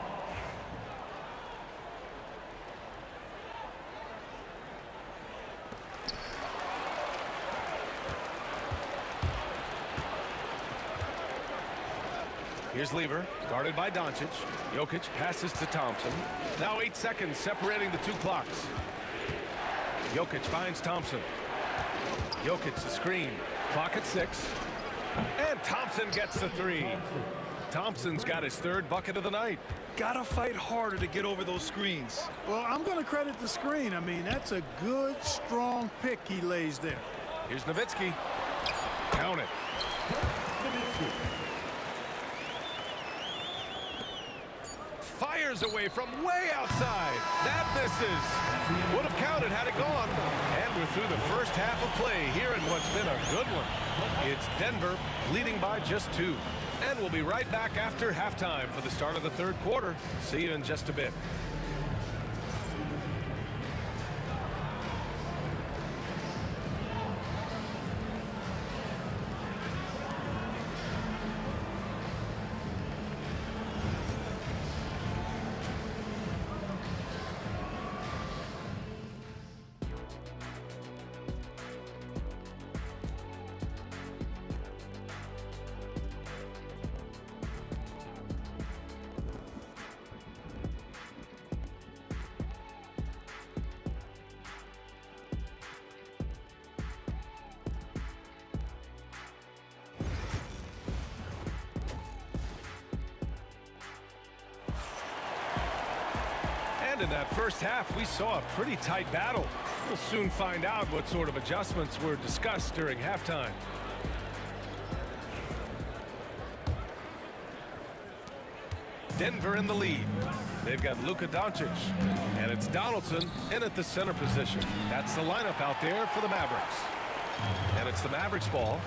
Here's Lever, guarded by Doncic. Jokic passes to Thompson. Now 8 seconds separating the 2 clocks. Jokic finds Thompson. Jokic the screen. Clock at 6. And Thompson gets the 3. Thompson's got his 3rd bucket of the night. Gotta fight harder to get over those screens. Well, I'm going to credit the screen. I mean, that's a good, strong pick he lays there. Here's Nowitzki. Count it. Fires away from way outside. That misses. Would have counted had it gone. And we're through the first half of play here in what's been a good one. It's Denver leading by just 2. And we'll be right back after halftime for the start of the 3rd quarter. See you in just a bit. In that first half, we saw a pretty tight battle. We'll soon find out what sort of adjustments were discussed during halftime. Denver in the lead. They've got Luka Doncic, and it's Donaldson in at the center position. That's the lineup out there for the Mavericks. And it's the Mavericks ball,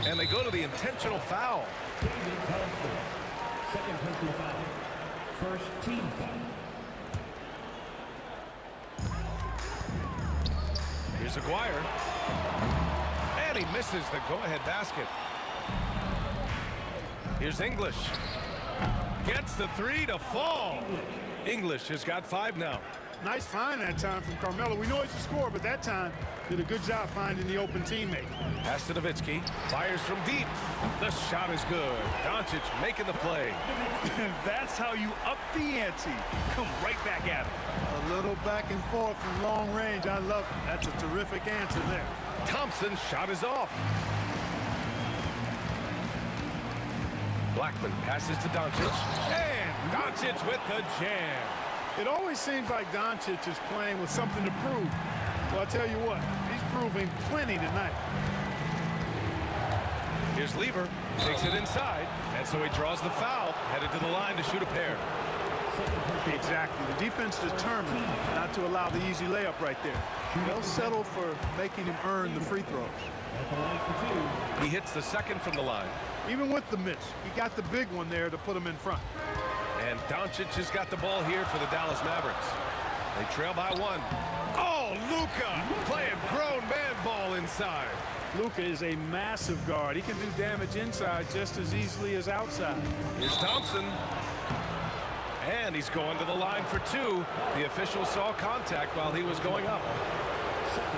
and they go to the intentional foul. Second personal foul. First team foul. Here's Aguirre. And he misses the go-ahead basket. Here's English. Gets the 3 to fall. English has got 5 now. Nice find that time from Carmelo. We know he's a scorer, but that time did a good job finding the open teammate. Pass to Nowitzki. Fires from deep. The shot is good. Doncic making the play. That's how you up the ante. Come right back at him. A little back and forth from long range. I love it. That's a terrific answer there. Thompson's shot is off. Blackman passes to Doncic. And Doncic with the jam. It always seems like Doncic is playing with something to prove. Well, I'll tell you what, he's proving plenty tonight. Here's Lever, takes it inside, and so he draws the foul, headed to the line to shoot a pair. Exactly. The defense determined not to allow the easy layup right there. They'll settle for making him earn the free throws. He hits the second from the line. Even with the miss, he got the big one there to put him in front. And Doncic has got the ball here for the Dallas Mavericks. They trail by 1. Oh, Oh, Luka playing grown man ball inside. Luka is a massive guard. He can do damage inside just as easily as outside. Here's Thompson. And he's going to the line for two. The official saw contact while he was going up.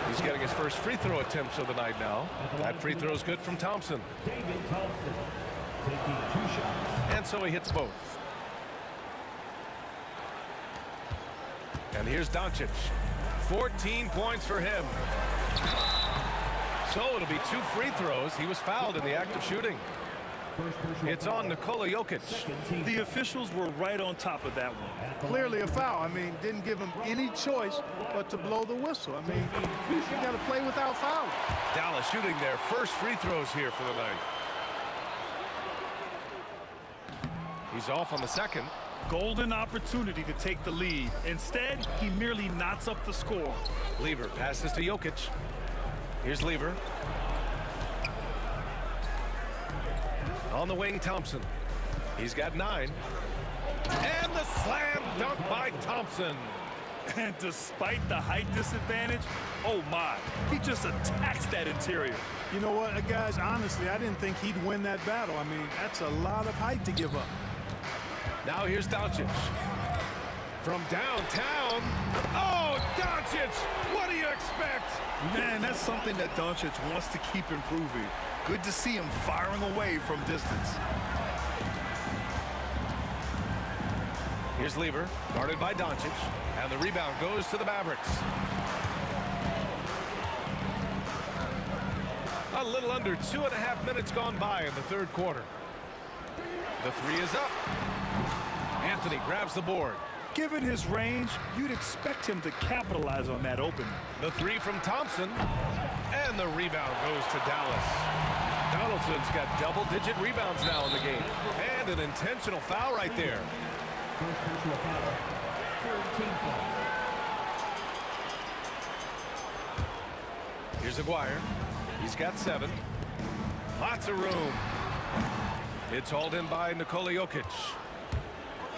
He's getting his first free throw attempts of the night now. That free throw is good from Thompson. David Thompson taking 2 shots. And so he hits both. And here's Doncic. 14 points for him. So it'll be 2 free throws. He was fouled in the act of shooting. It's on Nikola Jokic. The officials were right on top of that one. Clearly a foul. I mean, didn't give him any choice but to blow the whistle. I mean, you got to play without fouling. Dallas shooting their first free throws here for the night. He's off on the second. Golden opportunity to take the lead. Instead, he merely knots up the score. Lever passes to Jokic. Here's Lever. On the wing, Thompson. He's got 9. And the slam dunk by Thompson. And despite the height disadvantage, oh my, he just attacks that interior. You know what, guys, honestly, I didn't think he'd win that battle. I mean, that's a lot of height to give up. Now here's Doncic. From downtown. Oh, Doncic! What do you expect? Man, that's something that Doncic wants to keep improving. Good to see him firing away from distance. Here's Lever, guarded by Doncic, and the rebound goes to the Mavericks. A little under 2.5 minutes gone by in the third quarter. The three is up. Anthony grabs the board. Given his range, you'd expect him to capitalize on that opening. The three from Thompson, and the rebound goes to Dallas. Donaldson's got double-digit rebounds now in the game, and an intentional foul right there. First personal foul. 13 foul. Here's Aguirre. He's got 7. Lots of room. It's hauled in by Nikola Jokic.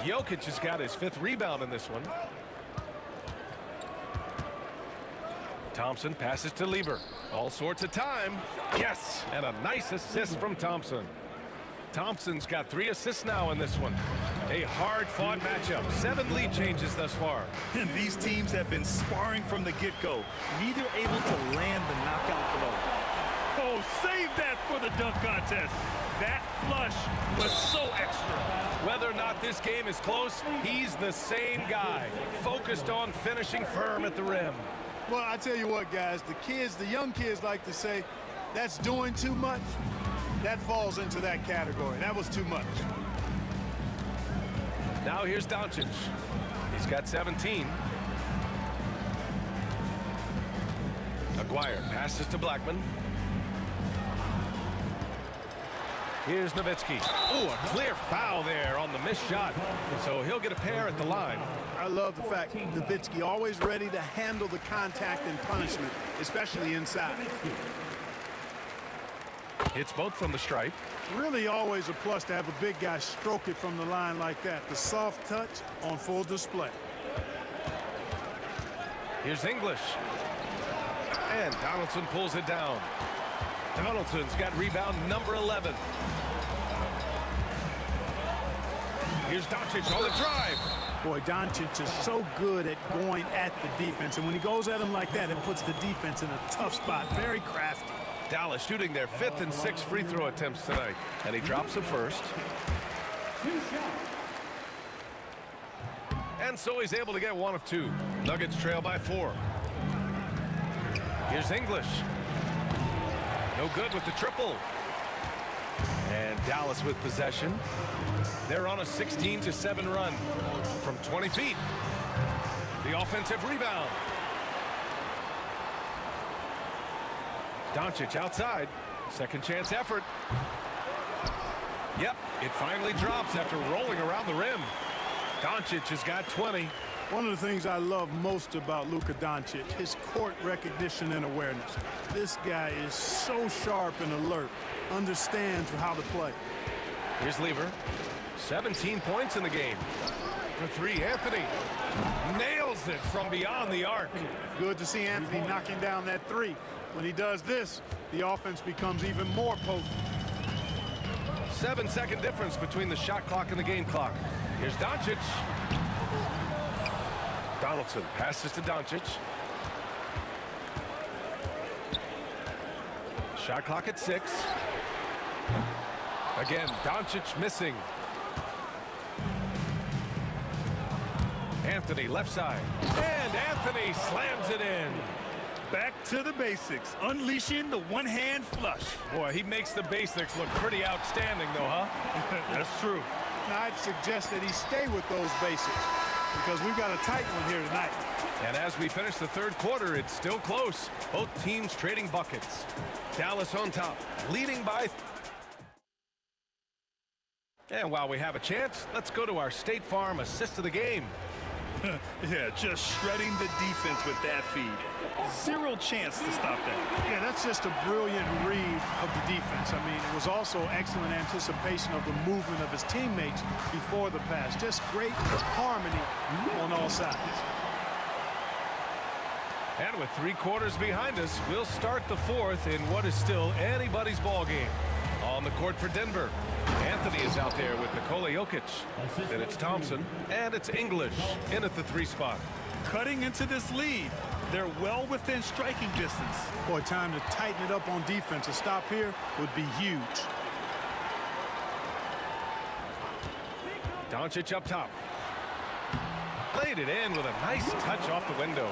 Jokic has got his 5th rebound in this one. Thompson passes to Lever. All sorts of time. Yes, and a nice assist from Thompson. Thompson's got 3 assists now in this one. A hard-fought matchup. 7 lead changes thus far. And these teams have been sparring from the get-go, neither able to land the knockout blow. Oh, save that for the dunk contest. That flush was so extra. Whether or not this game is close, he's the same guy, focused on finishing firm at the rim. Well, I tell you what, guys, the young kids like to say, that's doing too much. That falls into that category. That was too much. Now here's Doncic. He's got 17. Aguirre passes to Blackman. Here's Nowitzki. Oh, a clear foul there on the missed shot. So he'll get a pair at the line. I love the fact Nowitzki always ready to handle the contact and punishment, especially inside. Hits both from the stripe. Really always a plus to have a big guy stroke it from the line like that. The soft touch on full display. Here's English. And Donaldson pulls it down. Donaldson's got rebound number 11. Here's Doncic on the drive. Boy, Doncic is so good at going at the defense. And when he goes at him like that, it puts the defense in a tough spot. Very crafty. Dallas shooting their 5th and 6th free throw attempts tonight. And he drops the first. 2 shots. And so he's able to get 1 of 2. Nuggets trail by 4. Here's English. No good with the triple. And Dallas with possession. They're on a 16-7 run from 20 feet. The offensive rebound. Doncic outside. Second chance effort. Yep, it finally drops after rolling around the rim. Doncic has got 20. One of the things I love most about Luka Doncic, his court recognition and awareness. This guy is so sharp and alert, understands how to play. Here's Lever. 17 points in the game. for three. Anthony nails it from beyond the arc. Good to see Anthony knocking down that three. When he does this, the offense becomes even more potent. 7-second difference between the shot clock and the game clock. Here's Doncic. Donaldson passes to Doncic. Shot clock at 6. Again, Doncic missing. Anthony left side. And Anthony slams it in. Back to the basics, unleashing the one-hand flush. Boy, he makes the basics look pretty outstanding, though, huh? That's true. Now, I'd suggest that he stay with those basics because we've got a tight one here tonight. And as we finish the third quarter, it's still close. Both teams trading buckets. Dallas on top, leading by... And while we have a chance, let's go to our State Farm assist of the game. Yeah, just shredding the defense with that feed. Zero chance to stop that. Yeah, that's just a brilliant read of the defense. I mean, it was also excellent anticipation of the movement of his teammates before the pass. Just great harmony on all sides. And with 3 quarters behind us, we'll start the fourth in what is still anybody's ball game. On the court for Denver, Anthony is out there with Nikola Jokic. Then it's Thompson, and it's English in at the 3 spot. Cutting into this lead, they're well within striking distance. Boy, time to tighten it up on defense. A stop here would be huge. Doncic up top. Played it in with a nice touch off the window.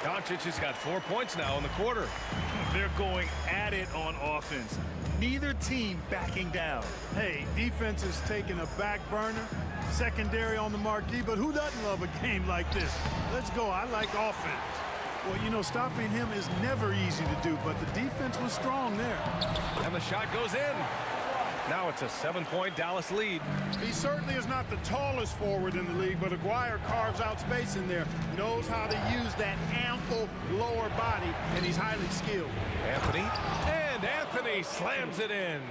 Doncic has got 4 points now in the quarter. They're going at it on offense. Neither team backing down. Hey, defense is taking a back burner, secondary on the marquee, but who doesn't love a game like this? Let's go. I like offense. Well, you know, stopping him is never easy to do, but the defense was strong there. And the shot goes in. Now it's a 7-point Dallas lead. He certainly is not the tallest forward in the league, but Aguirre carves out space in there, knows how to use that ample lower body, and he's highly skilled. Anthony, and Anthony slams it in.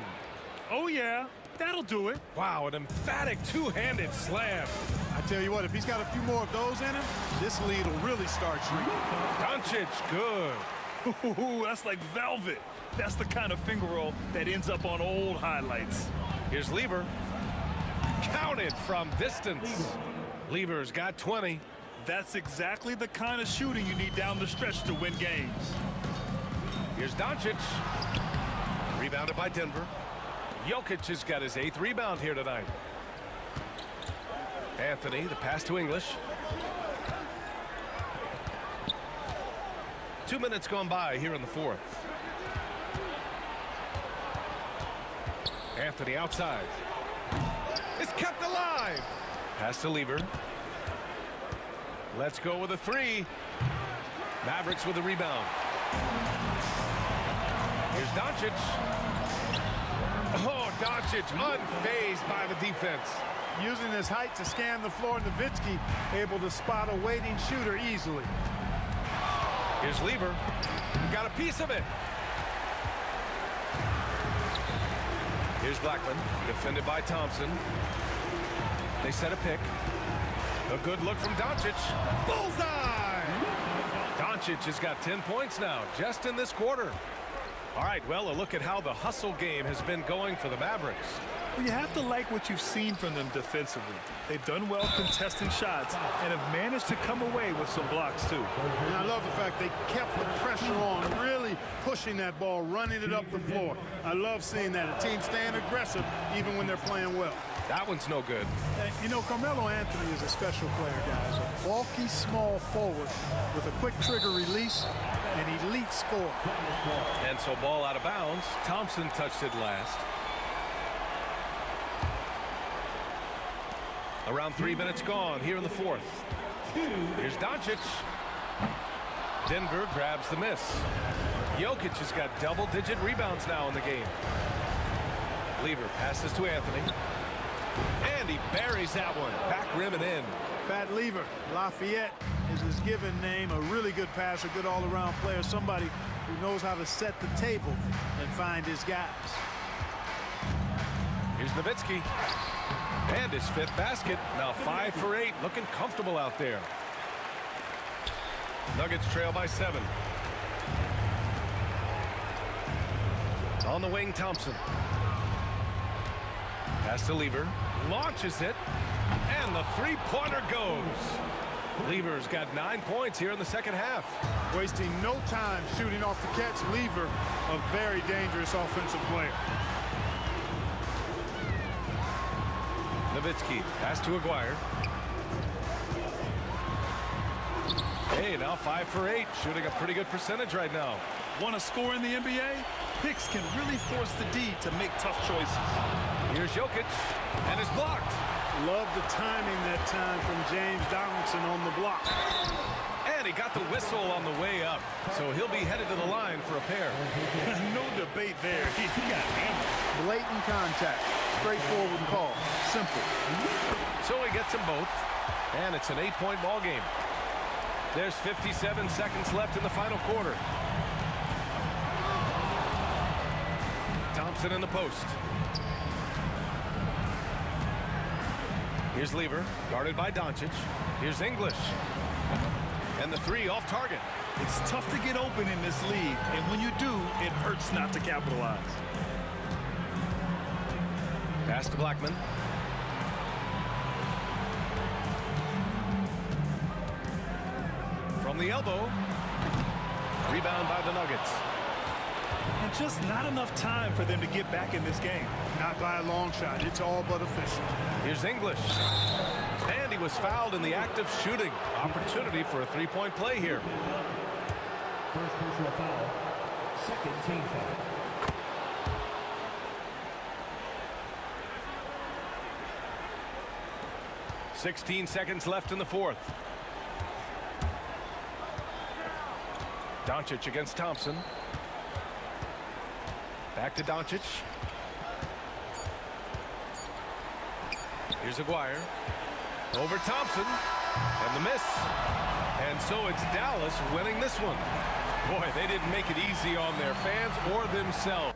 Oh, yeah, that'll do it. Wow, an emphatic two-handed slam. I tell you what, if he's got a few more of those in him, this lead will really start shrinking. Doncic, good. Ooh, that's like velvet. That's the kind of finger roll that ends up on old highlights. Here's Lever. Counted from distance. Lever's got 20. That's exactly the kind of shooting you need down the stretch to win games. Here's Doncic. Rebounded by Denver. Jokic has got his 8th rebound here tonight. Anthony, the pass to English. 2 minutes gone by here in the fourth. Anthony outside. It's kept alive. Pass to Lever. Let's go with a 3. Mavericks with a rebound. Here's Doncic. Oh, Doncic unfazed by the defense. Using his height to scan the floor, Nowitzki able to spot a waiting shooter easily. Here's Lever. He got a piece of it. Here's Blackman, defended by Thompson. They set a pick. A good look from Doncic. Bullseye! Doncic has got 10 points now, just in this quarter. All right, well, a look at how the hustle game has been going for the Mavericks. You have to like what you've seen from them defensively. They've done well contesting shots and have managed to come away with some blocks, too. And I love the fact they kept the pressure on, really pushing that ball, running it up the floor. I love seeing that. A team staying aggressive even when they're playing well. That one's no good. You know, Carmelo Anthony is a special player, guys. A bulky, small forward with a quick trigger release and elite score. And so ball out of bounds. Thompson touched it last. Around 3 minutes gone here in the fourth. Here's Doncic. Denver grabs the miss. Jokic has got double-digit rebounds now in the game. Lever passes to Anthony. And he buries that one. Back rim and in. Fat Lever, Lafayette is his given name. A really good passer, good all-around player. Somebody who knows how to set the table and find his guys. Here's Nowitzki. And his fifth basket. Now 5 for 8. Looking comfortable out there. Nuggets trail by 7. On the wing, Thompson. Pass to Lever. Launches it. And the three-pointer goes. Lever's got 9 points here in the second half. Wasting no time shooting off the catch. Lever, a very dangerous offensive player. Nowitzki, pass to Aguirre. Hey, now 5 for 8, shooting a pretty good percentage right now. Want to score in the NBA? Picks can really force the D to make tough choices. Here's Jokic, and it's blocked. Love the timing that time from James Donaldson on the block. And he got the whistle on the way up, so he'll be headed to the line for a pair. No debate there. He got hammered. Blatant contact. Straightforward call. Simple. So he gets them both, and it's an 8-point ball game. There's 57 seconds left in the final quarter. Thompson in the post. Here's Lever, guarded by Doncic. Here's English. And the three off target. It's tough to get open in this league, and when you do, it hurts not to capitalize. Pass to Blackman. From the elbow. Rebound by the Nuggets. And just not enough time for them to get back in this game. Not by a long shot. It's all but official. Here's English. And he was fouled in the act of shooting. Opportunity for a three-point play here. First personal foul. Second team foul. .16 seconds left in the fourth. Doncic against Thompson. Back to Doncic. Here's Aguirre. Over Thompson. And the miss. And so it's Dallas winning this one. Boy, they didn't make it easy on their fans or themselves.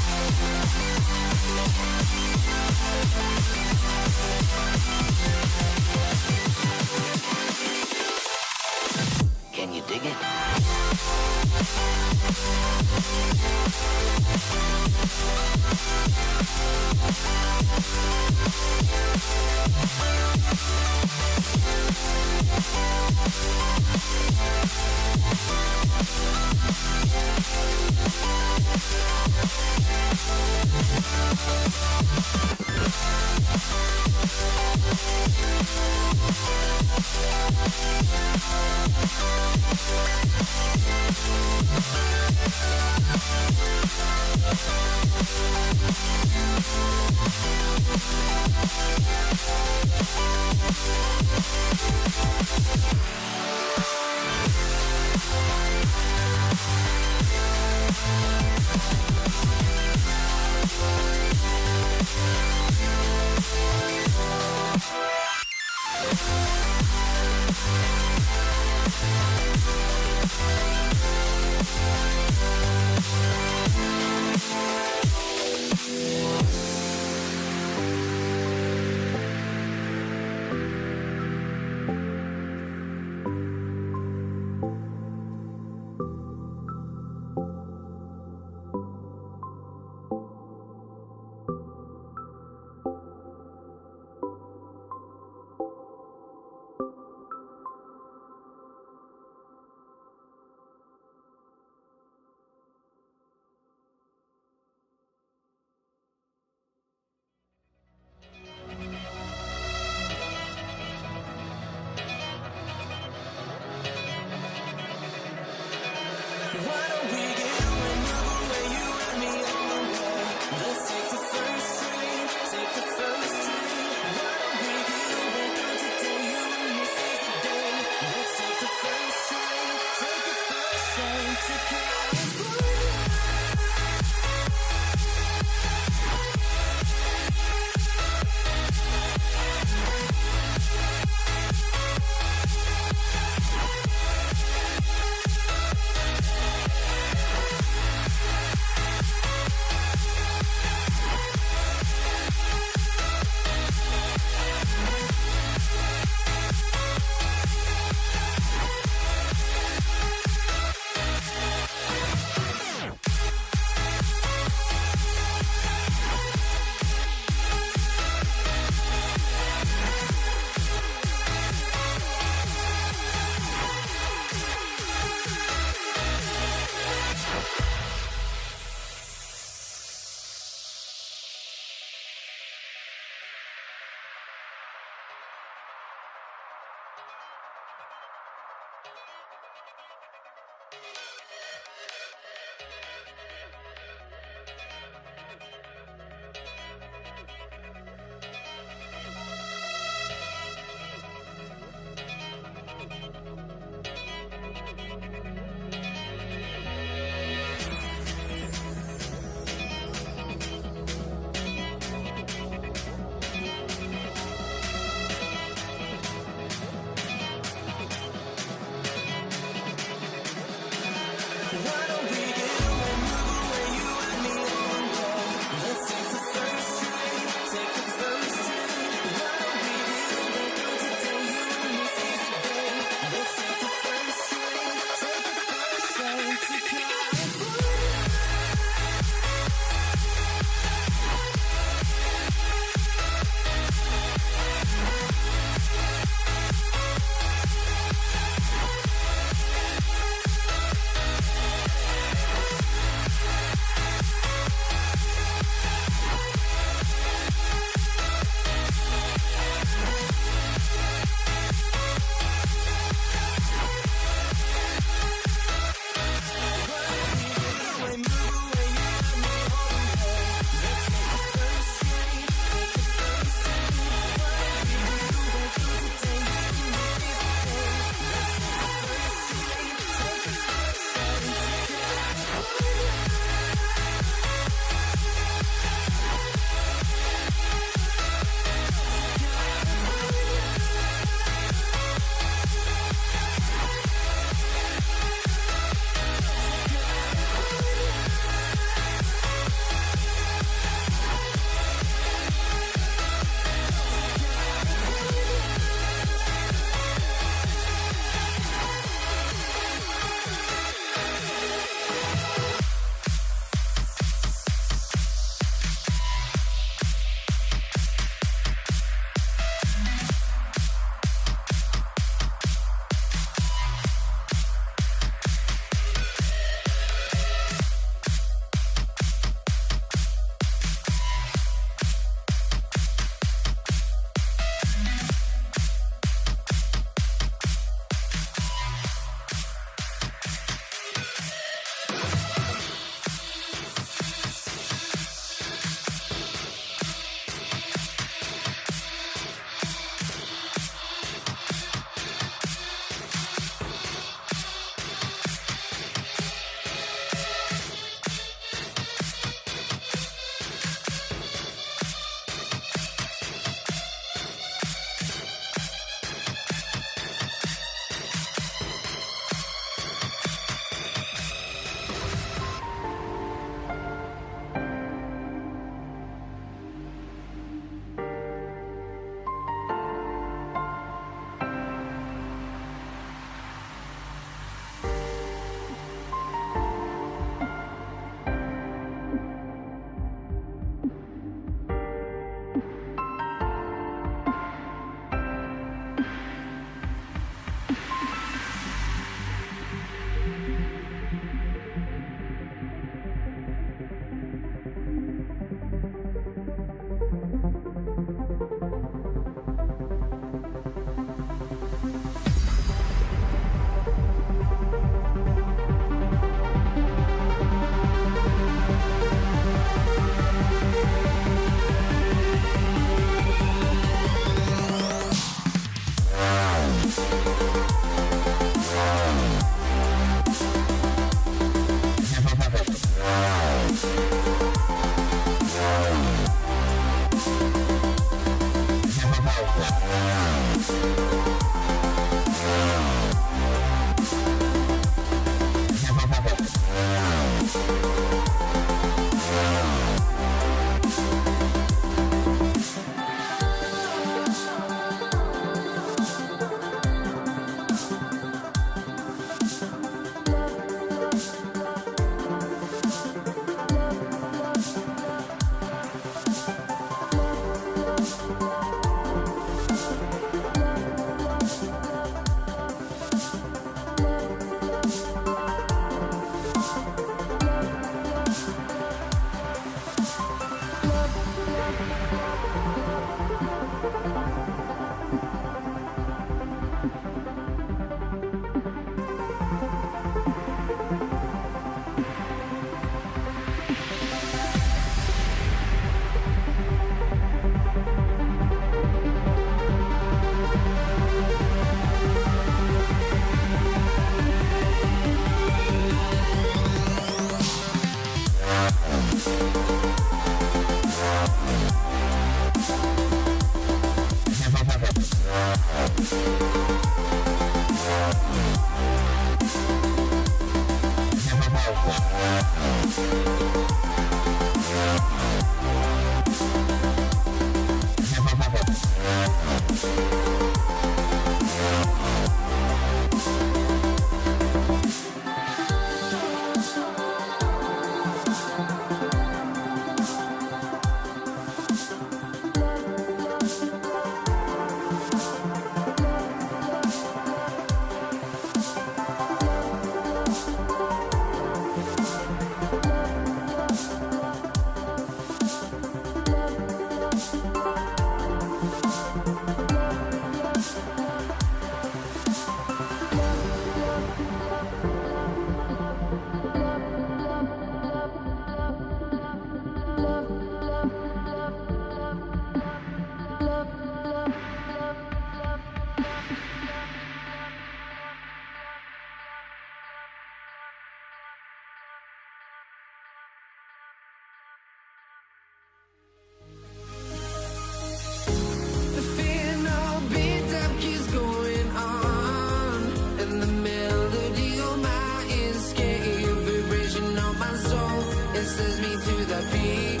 sends me to the peak.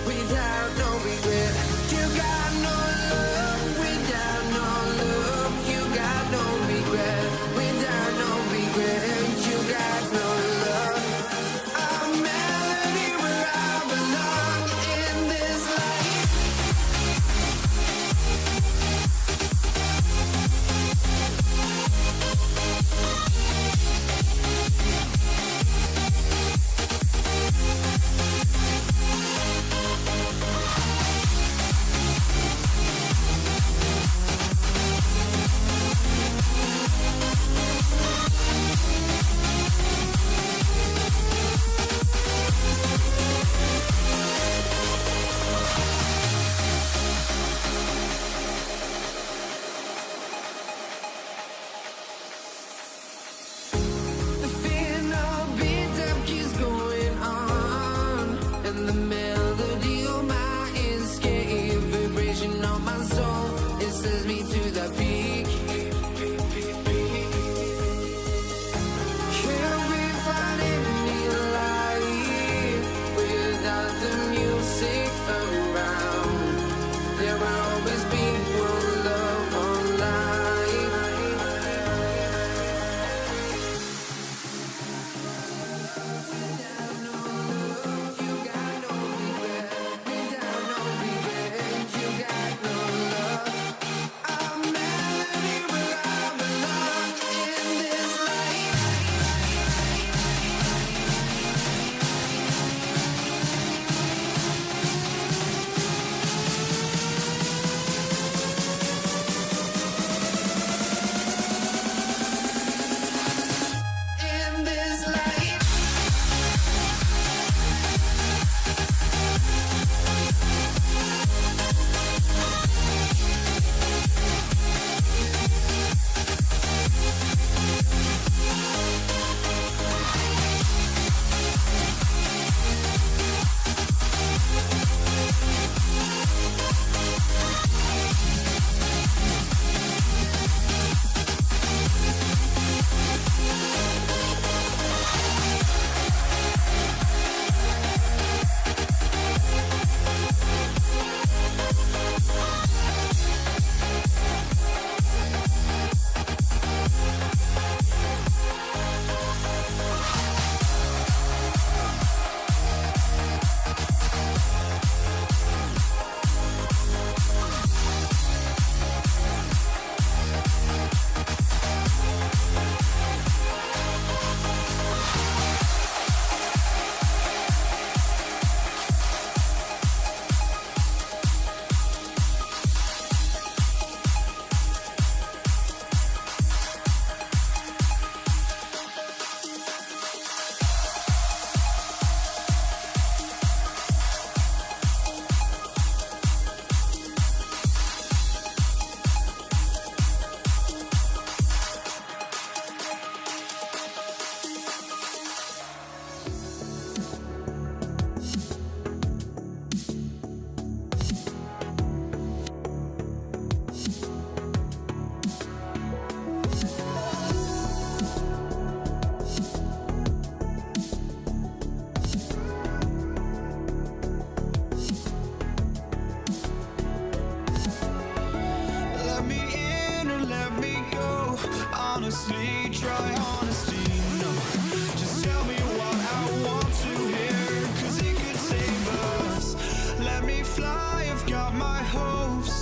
Without no regret, you got no love. Without no love, you got no regret. Without no regret, you got no love. A melody where I belong in this life. The final beat up keeps going on, and the melody on my escape, vibration on my soul, it sends me to the peak. Can't we find any light without the music around? There will always be one love, one life. Without no love, you got no regret. Without no regret, you got no love. A melody where I belong in this life. In this life. Let me in or let me go. Honestly, try honesty, no. Just tell me what I want to hear, 'cause it could save us. Let me fly, I've got my hopes,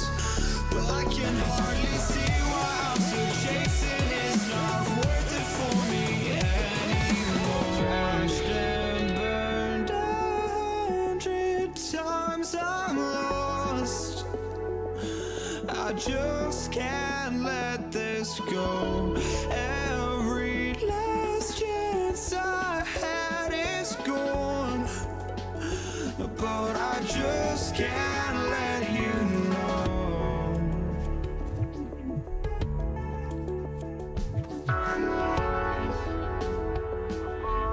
but I can hardly see why I'm still chasing. It's not worth it for me anymore. Crashed and burned 100 times, I'm lost. I just can't let this go. Every last chance I had is gone, but I just can't let you know.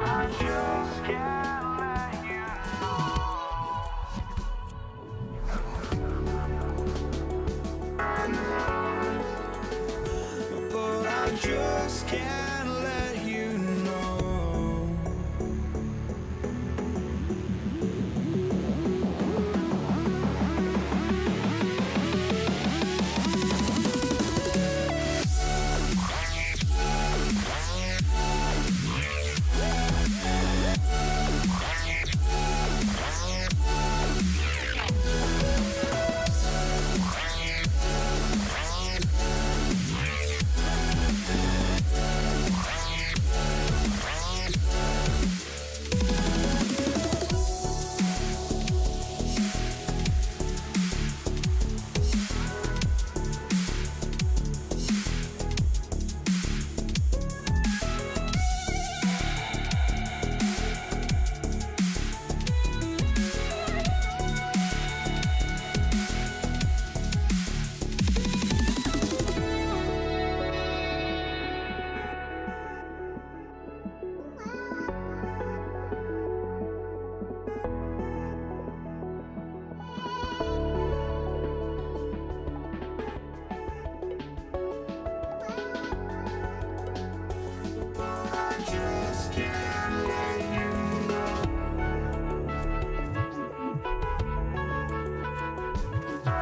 I just can't let you but I just can't let you know.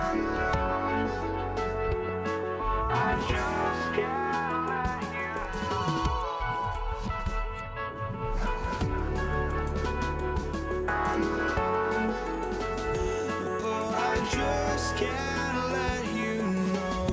Oh, I just can't let you know. I just can't let you know.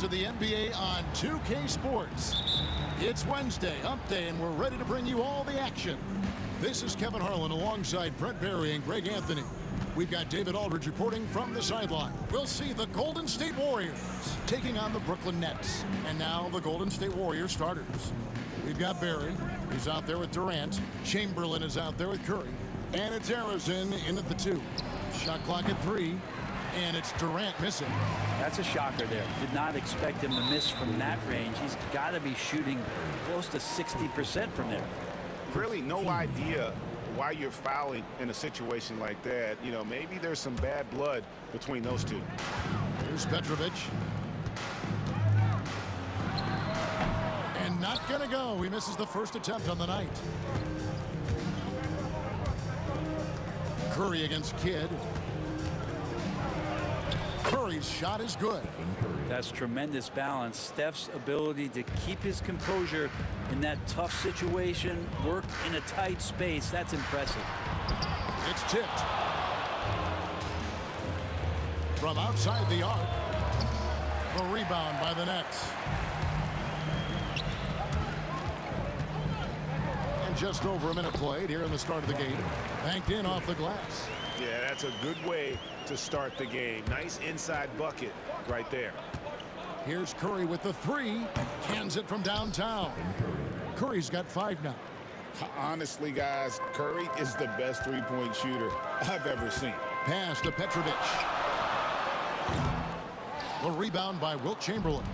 To the NBA on 2K Sports. It's Wednesday, Hump Day, and we're ready to bring you all the action. This is Kevin Harlan alongside Brett Barry and Greg Anthony. We've got David Aldridge reporting from the sideline. We'll see the Golden State Warriors taking on the Brooklyn Nets. And now the Golden State Warriors starters. We've got Barry, who's out there with Durant. Chamberlain is out there with Curry. And it's Harrison in at the 2. Shot clock at 3. And it's Durant missing. That's a shocker there. Did not expect him to miss from that range. He's got to be shooting close to 60% from there. Really no idea why you're fouling in a situation like that. You know, maybe there's some bad blood between those two. Here's Petrovic. And not going to go. He misses the first attempt on the night. Curry against Kidd. Curry's shot is good. That's tremendous balance. Steph's ability to keep his composure in that tough situation, work in a tight space, that's impressive. It's tipped. From outside the arc. The rebound by the Nets. And just over a minute played here in the start of the game. Banked in off the glass. Yeah, that's a good way to start the game. Nice inside bucket right there. Here's Curry with the 3. Cans it from downtown. Curry's got 5 now. Honestly, guys, Curry is the best three-point shooter I've ever seen. Pass to Petrovic. The rebound by Wilt Chamberlain.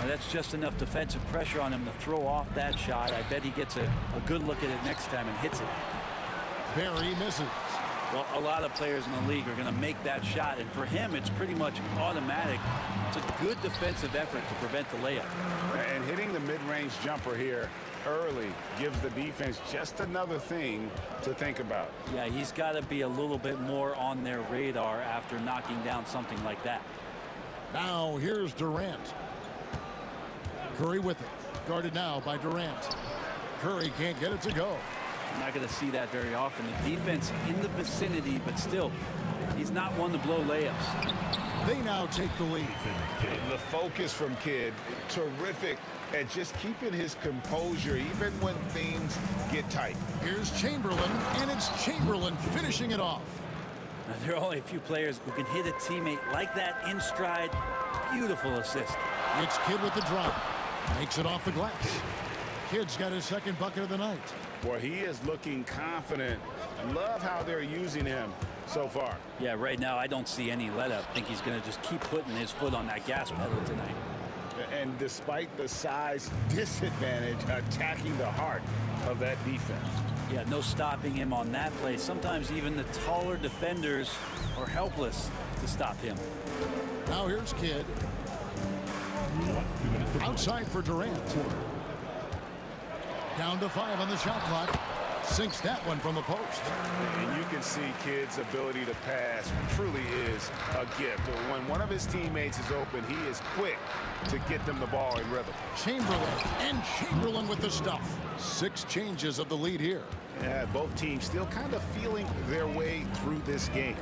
Now that's just enough defensive pressure on him to throw off that shot. I bet he gets a good look at it next time and hits it. Barry misses. Well, a lot of players in the league are going to make that shot, and for him, it's pretty much automatic. It's a good defensive effort to prevent the layup. And hitting the mid-range jumper here early gives the defense just another thing to think about. Yeah, he's got to be a little bit more on their radar after knocking down something like that. Now here's Durant. Curry with it. Guarded now by Durant. Curry can't get it to go. I'm not going to see that very often. The defense in the vicinity, but still, he's not one to blow layups. They now take the lead. The focus from Kidd, terrific at just keeping his composure even when things get tight. Here's Chamberlain, and it's Chamberlain finishing it off. Now, there are only a few players who can hit a teammate like that in stride. Beautiful assist. It's Kidd with the drop. Makes it off the glass. Kidd's got his second bucket of the night. Boy, he is looking confident. Love how they're using him so far. Yeah, right now I don't see any let up. I think he's going to just keep putting his foot on that gas pedal tonight. And despite the size disadvantage, attacking the heart of that defense. Yeah, no stopping him on that play. Sometimes even the taller defenders are helpless to stop him. Now here's Kidd. Outside for Durant. Down to 5 on the shot clock. Sinks that one from the post. And you can see Kidd's ability to pass truly is a gift. When one of his teammates is open, he is quick to get them the ball in rhythm. Chamberlain with the stuff. 6 changes of the lead here. Yeah, both teams still kind of feeling their way through this game.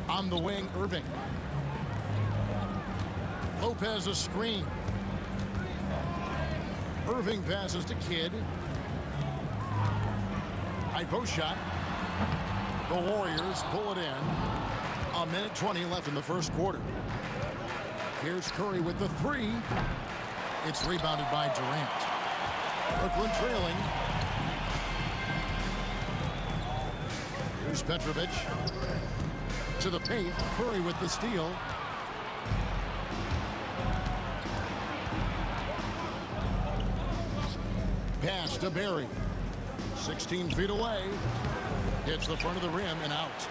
On the wing, Irving. Lopez a screen. Irving passes to Kidd. High post shot. The Warriors pull it in. 1:20 left in the first quarter. Here's Curry with the 3. It's rebounded by Durant. Brooklyn trailing. Here's Petrovic. To the paint. Curry with the steal. Pass to Barry. 16 feet away. Hits the front of the rim and out.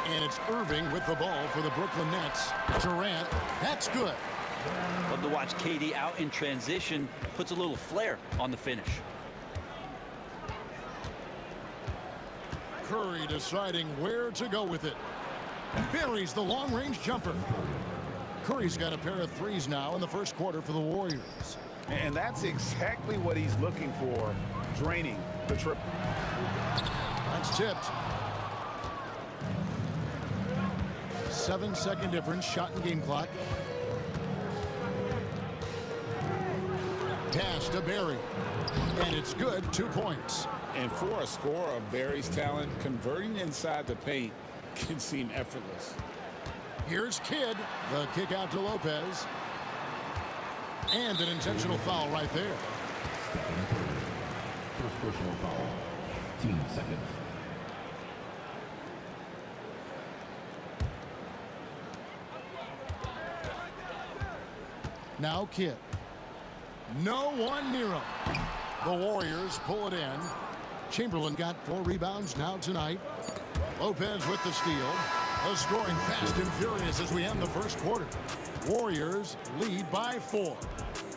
And it's Irving with the ball for the Brooklyn Nets. Durant, that's good. Love to watch KD out in transition. Puts a little flair on the finish. Curry deciding where to go with it. Buries the long-range jumper. Curry's got a pair of 3s now in the first quarter for the Warriors. And that's exactly what he's looking for, draining the triple. That's tipped. 7-second difference, shot and game clock. Pass to Barry. And it's good, 2 points. And for a scorer of Barry's talent, converting inside the paint can seem effortless. Here's Kidd. The kick out to Lopez. And an intentional foul right there. First personal foul. 15 seconds. Now Kidd. No one near him. The Warriors pull it in. Chamberlain got 4 rebounds now tonight. Lopez with the steal. The scoring fast and furious as we end the first quarter. Warriors lead by 4.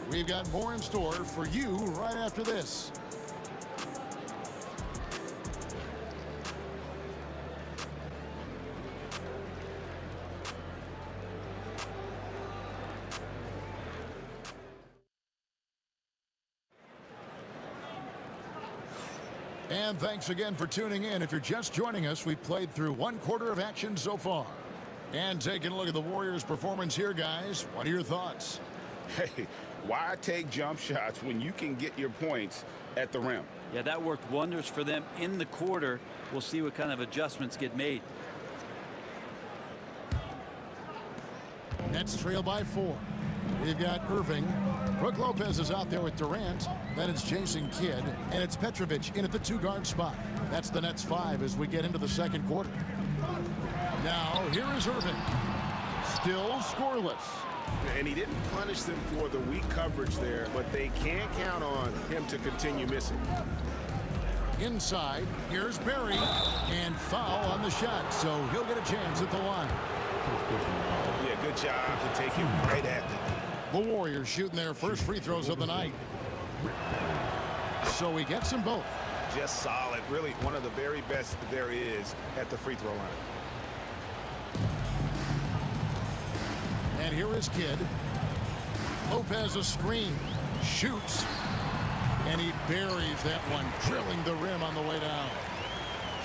We've got more in store for you right after this. And thanks again for tuning in. If you're just joining us, we've played through 1 quarter of action so far. And taking a look at the Warriors' performance here, guys. What are your thoughts? Hey, why take jump shots when you can get your points at the rim? Yeah, that worked wonders for them in the quarter. We'll see what kind of adjustments get made. Nets trail by 4. We've got Irving. Brook Lopez is out there with Durant. Then it's Jason Kidd. And it's Petrovic in at the 2-guard spot. That's the Nets 5 as we get into the second quarter. Now, here is Irving. Still scoreless. And he didn't punish them for the weak coverage there, but they can't count on him to continue missing. Inside, here's Barry. And foul on the shot, so he'll get a chance at the line. Yeah, good job to take him right at it. The Warriors shooting their first free throws of the night. So he gets them both. Just solid. Really one of the very best there is at the free throw line. And here is Kidd. Lopez a screen. Shoots. And he buries that one, drilling the rim on the way down.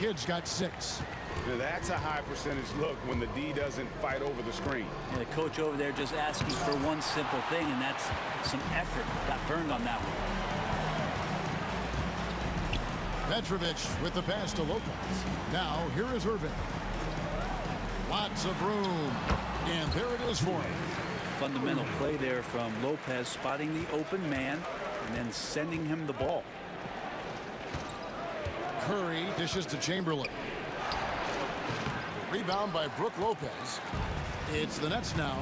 Kidd's got 6. Now that's a high percentage look when the D doesn't fight over the screen. Yeah, the coach over there just asking for one simple thing, and that's some effort. Got burned on that one. Petrovic with the pass to Lopez. Now, here is Irving. Lots of room. And there it is for him. Fundamental play there from Lopez, spotting the open man and then sending him the ball. Curry dishes to Chamberlain. Rebound by Brook Lopez. It's the Nets now,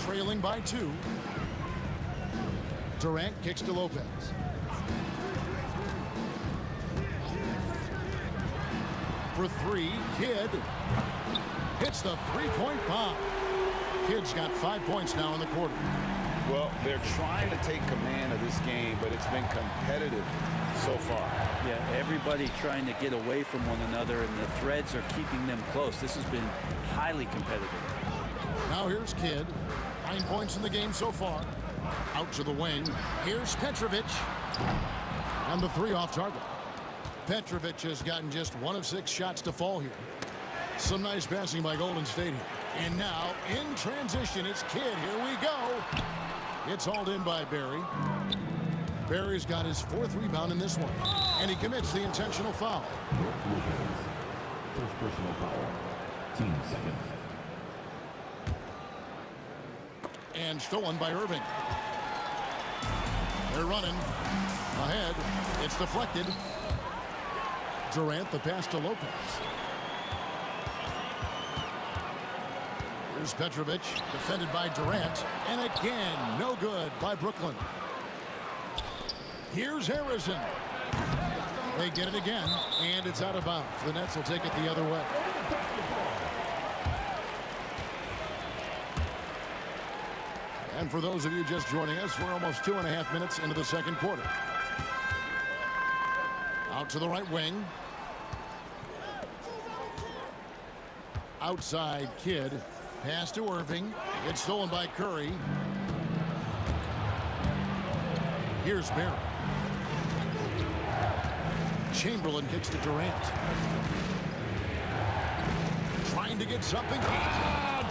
trailing by 2. Durant kicks to Lopez. For 3, Kidd. hits the three-point bomb. Kid's got 5 points now in the quarter. Well, they're trying to take command of this game, but it's been competitive so far. Yeah, everybody trying to get away from one another, and the threads are keeping them close. This has been highly competitive. Now here's Kidd. 9 points in the game so far. Out to the wing. Here's Petrovic. And the three off target. Petrovic has gotten just 1 of 6 shots to fall here. Some nice passing by Golden State here. And now, in transition, it's Kidd. Here we go. It's hauled in by Barry. Barry's got his 4th rebound in this one. And he commits the intentional foul. First personal foul. Team second. And stolen by Irving. They're running. Ahead. It's deflected. Durant, the pass to Lopez. Here's Petrovic, defended by Durant. And again, no good by Brooklyn. Here's Harrison. They get it again, and it's out of bounds. The Nets will take it the other way. And for those of you just joining us, we're almost 2.5 minutes into the second quarter. Out to the right wing. Outside Kidd. Pass to Irving. It's stolen by Curry. Here's Barry. Chamberlain kicks to Durant. Trying to get something.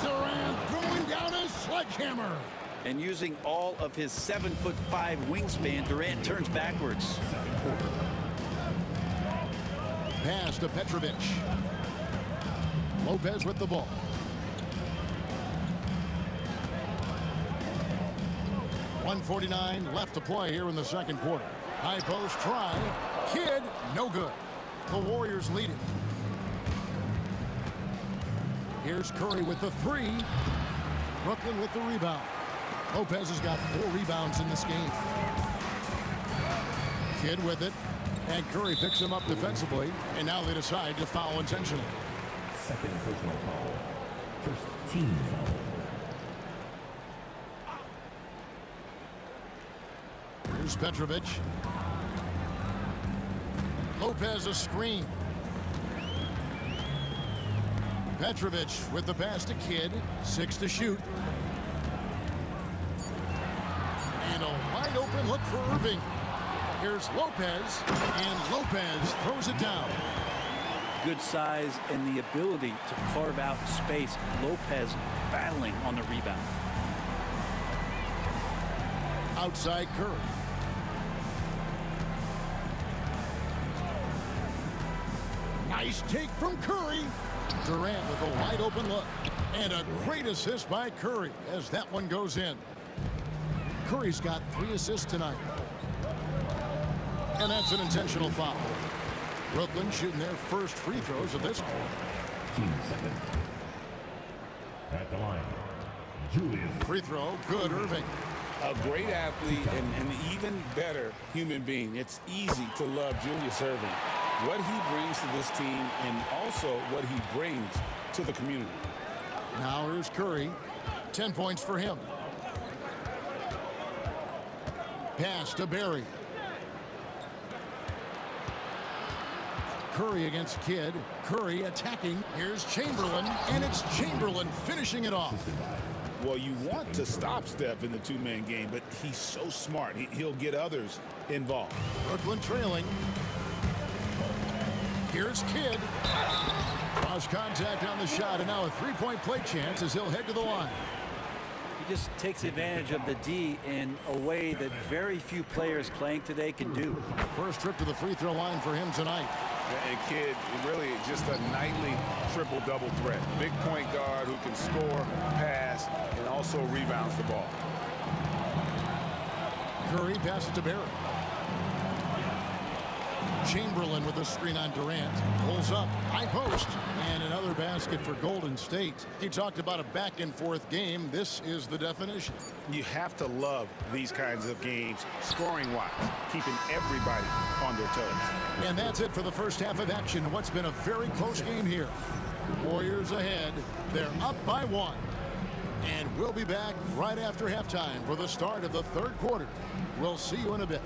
Durant throwing down a sledgehammer. And using all of his 7'5" wingspan, Durant turns backwards. Pass to Petrovic. Lopez with the ball. .149 left to play here in the second quarter. High post try. Kidd, no good. The Warriors lead it. Here's Curry with the 3. Brooklyn with the rebound. Lopez has got 4 rebounds in this game. Kidd with it. And Curry picks him up defensively. And now they decide to foul intentionally. Second personal foul. First team foul. Here's Petrovic. Lopez a screen. Petrovic with the pass to Kidd. 6 to shoot. And a wide open look for Irving. Here's Lopez. And Lopez throws it down. Good size and the ability to carve out space. Lopez battling on the rebound. Outside Curry. Nice take from Curry. Durant with a wide open look. And a great assist by Curry as that one goes in. Curry's got 3 assists tonight. And that's an intentional foul. Brooklyn shooting their first free throws of this one. Team second. At the line, Julius. Free throw, good, Irving. A great athlete and an even better human being. It's easy to love Julius Irving. What he brings to this team and also what he brings to the community. Now here's Curry. 10 points for him. Pass to Barry. Curry against Kidd. Curry attacking. Here's Chamberlain, and it's Chamberlain finishing it off. Well, you want to stop Steph in the 2-man game, but he's so smart. He'll get others involved. Brooklyn trailing. Here's Kidd. Lost contact on the shot, and now a 3-point play chance as he'll head to the line. He just takes advantage of the D in a way that very few players playing today can do. First trip to the free throw line for him tonight. And Kidd, really just a nightly triple-double threat. Big point guard who can score, pass, and also rebounds the ball. Curry passes to Barry. Chamberlain with a screen on Durant. Pulls up, high post, and another basket for Golden State. He talked about a back-and-forth game. This is the definition. You have to love these kinds of games, scoring-wise, keeping everybody on their toes. And that's it for the first half of action. What's been a very close game here. Warriors ahead. They're up by 1. And we'll be back right after halftime for the start of the third quarter. We'll see you in a bit.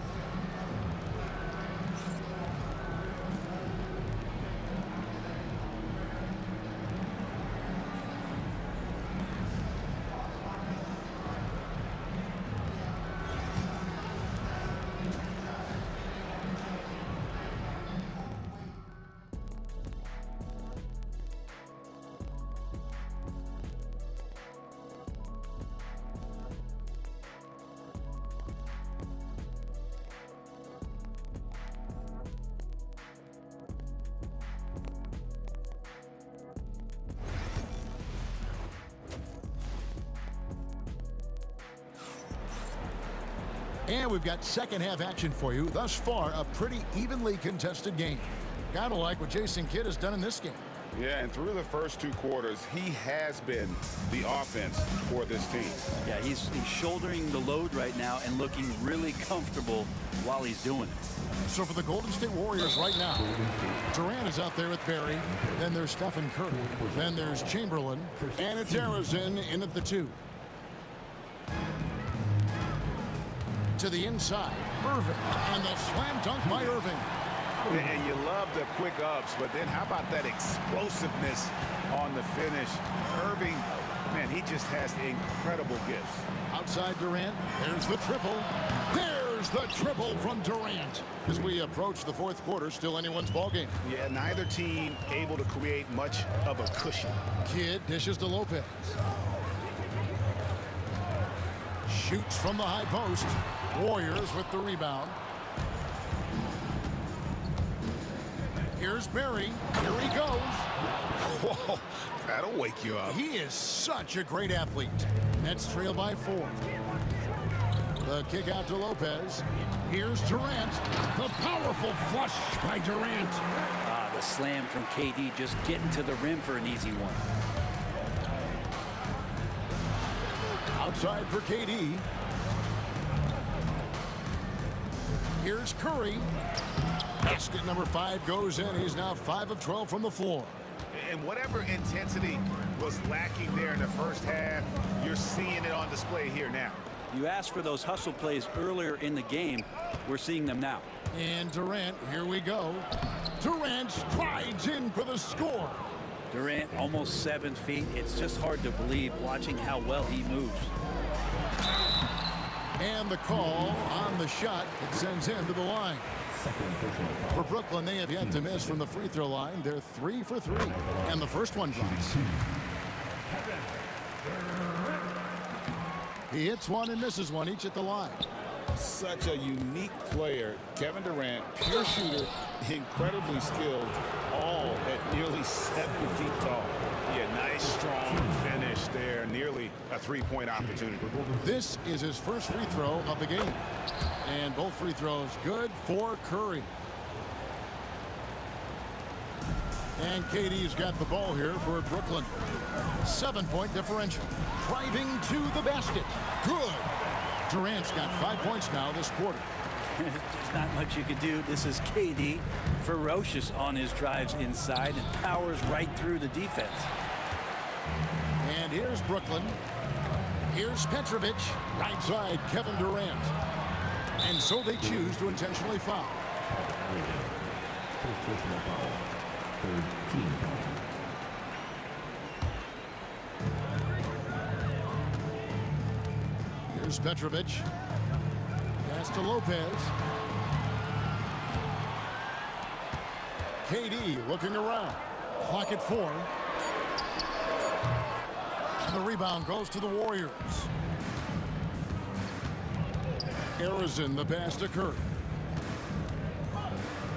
And we've got second half action for you. Thus far, a pretty evenly contested game. Gotta like what Jason Kidd has done in this game. Yeah, and through the first 2 quarters, he has been the offense for this team. Yeah, he's shouldering the load right now and looking really comfortable while he's doing it. So for the Golden State Warriors right now, Durant is out there with Barry. Then there's Stephen Curry. Then there's Chamberlain. And it's Harrison in at the 2. To the inside, Irving, and the slam dunk by Irving. And you love the quick ups, but then how about that explosiveness on the finish? Irving, man, he just has incredible gifts. Outside Durant, there's the triple. There's the triple from Durant. As we approach the fourth quarter, still anyone's ballgame. Yeah, neither team able to create much of a cushion. Kidd dishes to Lopez. Shoots from the high post. Warriors with the rebound. Here's Barry. Here he goes. Whoa, that'll wake you up. He is such a great athlete. Nets trail by 4. The kick out to Lopez. Here's Durant. The powerful flush by Durant. The slam from KD, just getting to the rim for an easy one. Outside for KD. Here's Curry. Basket number 5 goes in. He's now 5 of 12 from the floor. And whatever intensity was lacking there in the first half, you're seeing it on display here now. You asked for those hustle plays earlier in the game. We're seeing them now. And Durant, here we go. Durant strides in for the score. Durant almost 7 feet. It's just hard to believe watching how well he moves. And the call on the shot that sends him to the line. For Brooklyn, they have yet to miss from the free throw line. They're 3 for 3. And the first one drops. He hits one and misses one, each at the line. Such a unique player. Kevin Durant, pure shooter, incredibly skilled, all at nearly 7 feet tall. Yeah, nice, strong finish there. Nearly a 3-point opportunity. This is his first free throw of the game. And both free throws good for Curry. And KD's got the ball here for Brooklyn. 7-point differential. Driving to the basket. Good. Durant's got 5 points now this quarter. There's not much you can do. This is KD, ferocious on his drives inside and powers right through the defense. And here's Brooklyn. Here's Petrovic. Right side, Kevin Durant. And so they choose to intentionally foul. Here's Petrovic. Pass to Lopez. KD looking around. Clock at 4. And the rebound goes to the Warriors. Harrison, the pass to Curry.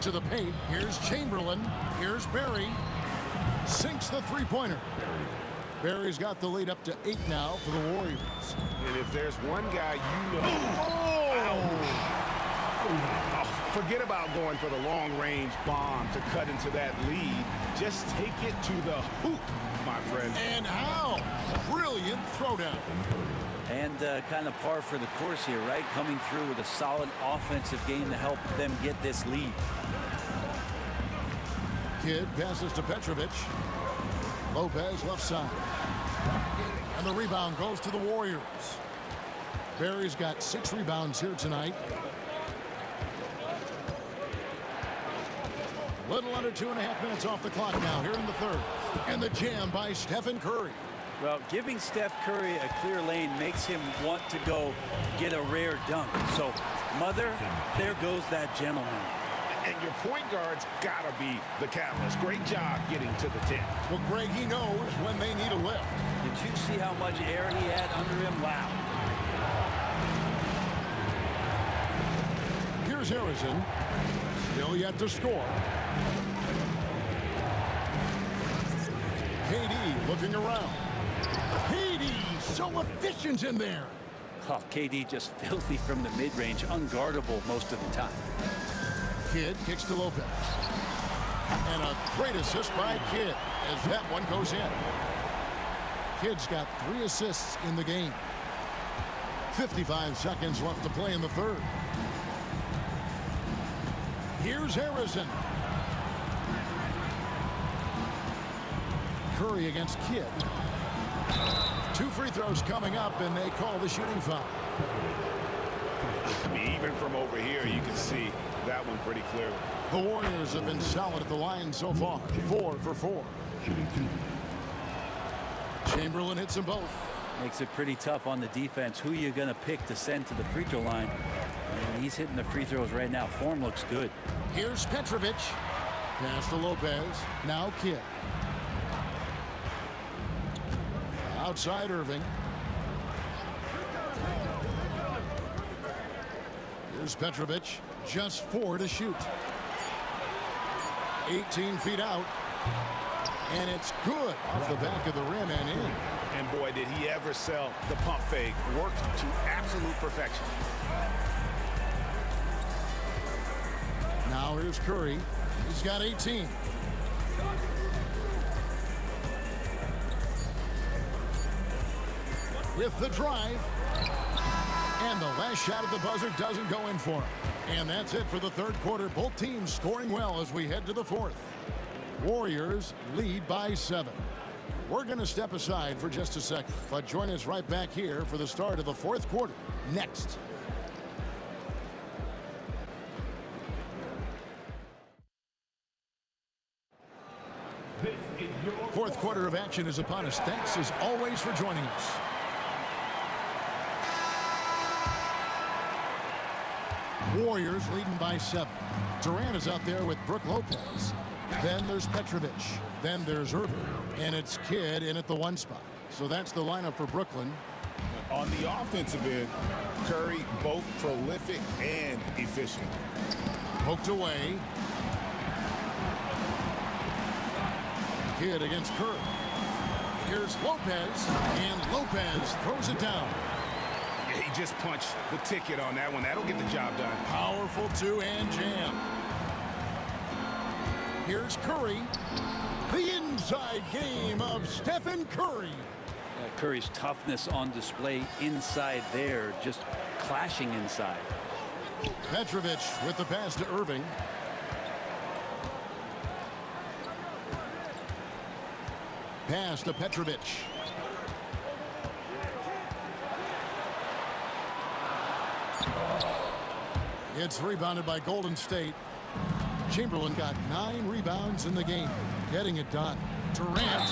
To the paint. Here's Chamberlain. Here's Barry. Sinks the three-pointer. Barry's got the lead up to 8 now for the Warriors. And if there's one guy you know... forget about going for the long-range bomb to cut into that lead. Just take it to the hoop, my friend. And how? Brilliant throwdown. And kind of par for the course here, right? Coming through with a solid offensive game to help them get this lead. Kidd passes to Petrovic. Lopez left side. And the rebound goes to the Warriors. Barry's got 6 rebounds here tonight. A little under 2.5 minutes off the clock now here in the third. And the jam by Stephen Curry. Well, giving Steph Curry a clear lane makes him want to go get a rare dunk. So, mother, there goes that gentleman. And your point guard's got to be the catalyst. Great job getting to the 10. Well, Greg, he knows when they need a lift. Did you see how much air he had under him? Wow. Here's Harrison. Still yet to score. KD looking around. KD so efficient in there. Oh, KD just filthy from the mid-range, unguardable most of the time. Kidd kicks to Lopez. And a great assist by Kidd as that one goes in. Kidd's got 3 assists in the game. 55 seconds left to play in the third. Here's Harrison. Curry against Kidd. 2 free throws coming up, and they call the shooting foul. I mean, even from over here, you can see that one pretty clearly. The Warriors have been solid at the line so far. 4 for 4. Chamberlain hits them both. Makes it pretty tough on the defense. Who you going to pick to send to the free throw line? And he's hitting the free throws right now. Form looks good. Here's Petrovic. Pass to Lopez. Now Kidd. Outside Irving. Here's Petrovic. Just 4 to shoot. 18 feet out. And it's good off the back of the rim and in. And boy, did he ever sell the pump fake. Worked to absolute perfection. Now here's Curry. He's got 18. With the drive. And the last shot at the buzzer doesn't go in for him. And that's it for the third quarter. Both teams scoring well as we head to the fourth. Warriors lead by 7. We're going to step aside for just a second, but join us right back here for the start of the fourth quarter next. Fourth quarter of action is upon us. Thanks as always for joining us. Warriors leading by 7. Durant is out there with Brook Lopez. Then there's Petrovic. Then there's Irving. And it's Kidd in at the 1 spot. So that's the lineup for Brooklyn. On the offensive end, Curry both prolific and efficient. Poked away. Kidd against Curry. Here's Lopez. And Lopez throws it down. He just punched the ticket on that one. That'll get the job done. Powerful 2-hand jam. Here's Curry. The inside game of Stephen Curry. Curry's toughness on display inside there, just clashing inside. Petrovic with the pass to Irving. Pass to Petrovic. It's rebounded by Golden State. Chamberlain got 9 rebounds in the game, getting it done. Durant,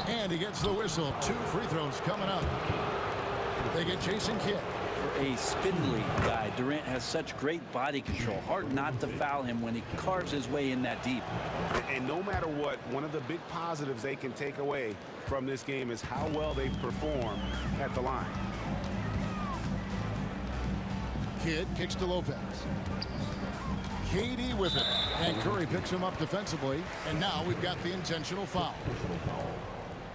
and he gets the whistle. 2 free throws coming up. They get Jason Kidd. For a spindly guy, Durant has such great body control. Hard not to foul him when he carves his way in that deep. And no matter what, one of the big positives they can take away from this game is how well they perform at the line. Kidd kicks to Lopez. KD with it. And Curry picks him up defensively. And now we've got the intentional foul.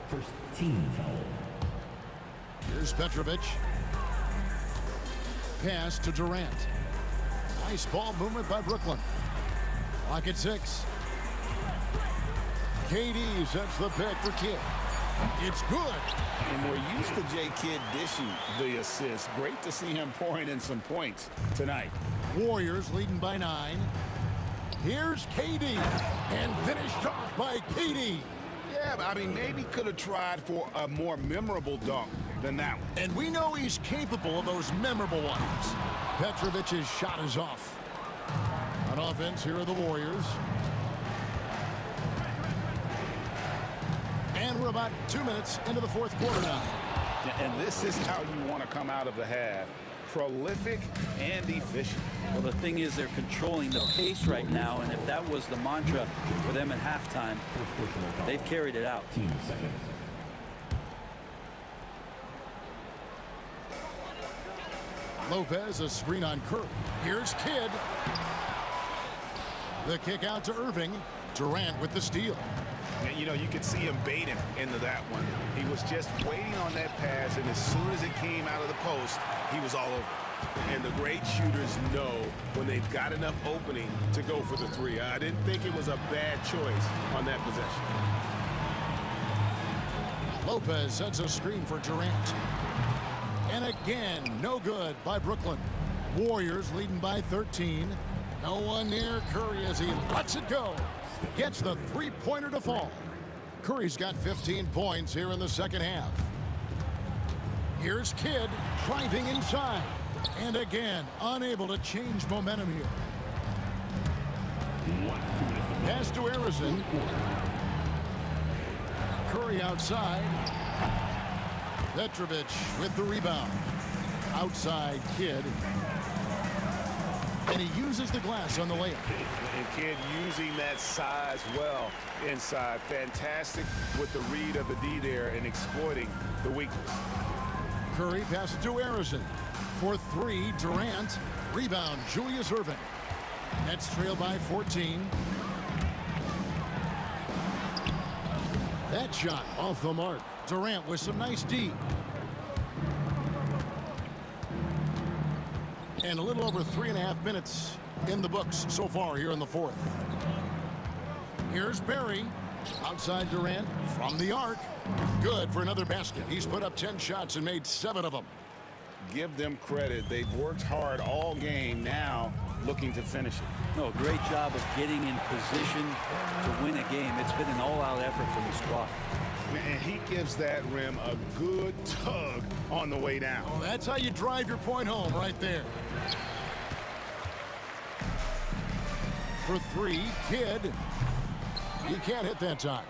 First team foul. Here's Petrovic. Pass to Durant. Nice ball movement by Brooklyn. Clock at 6. KD sets the pick for Kidd. It's good. And we're used to J. Kidd dishing the assist. Great to see him pouring in some points tonight. Warriors leading by 9. Here's KD. And finished off by KD. Yeah, but I mean, maybe could have tried for a more memorable dunk than that one. And we know he's capable of those memorable ones. Petrovic's shot is off. On offense, here are the Warriors. And we're about 2 minutes into the fourth quarter now. And this is how you want to come out of the half. Prolific and efficient. Well, the thing is they're controlling the pace right now, and if that was the mantra for them at halftime, they've carried it out. Lopez, a screen on Curry. Here's Kidd. The kick out to Irving. Durant with the steal. And, you know, you could see him baiting into that one. He was just waiting on that pass, and as soon as it came out of the post, he was all over. And the great shooters know when they've got enough opening to go for the three. I didn't think it was a bad choice on that possession. Lopez sets a screen for Durant. And again, no good by Brooklyn. Warriors leading by 13. No one near Curry as he lets it go. Gets the three-pointer to fall. Curry's got 15 points here in the second half. Here's Kidd driving inside. And again, unable to change momentum here. Pass to Harrison. Curry outside. Petrovic with the rebound. Outside Kidd. And he uses the glass on the layup. And Kidd using that size well inside. Fantastic with the read of the D there and exploiting the weakness. Curry passes to Harrison. For three, Durant. Rebound, Julius Irving. Nets trail by 14. That shot off the mark. Durant with some nice D. And a little over 3.5 minutes in the books so far here in the fourth. Here's Barry. Outside Durant from the arc. Good for another basket. He's put up 10 shots and made 7 of them. Give them credit. They've worked hard all game, now looking to finish it. No, great job of getting in position to win a game. It's been an all-out effort from the squad. And he gives that rim a good tug on the way down. Oh, that's how you drive your point home right there. For three, Kidd. He can't hit that time.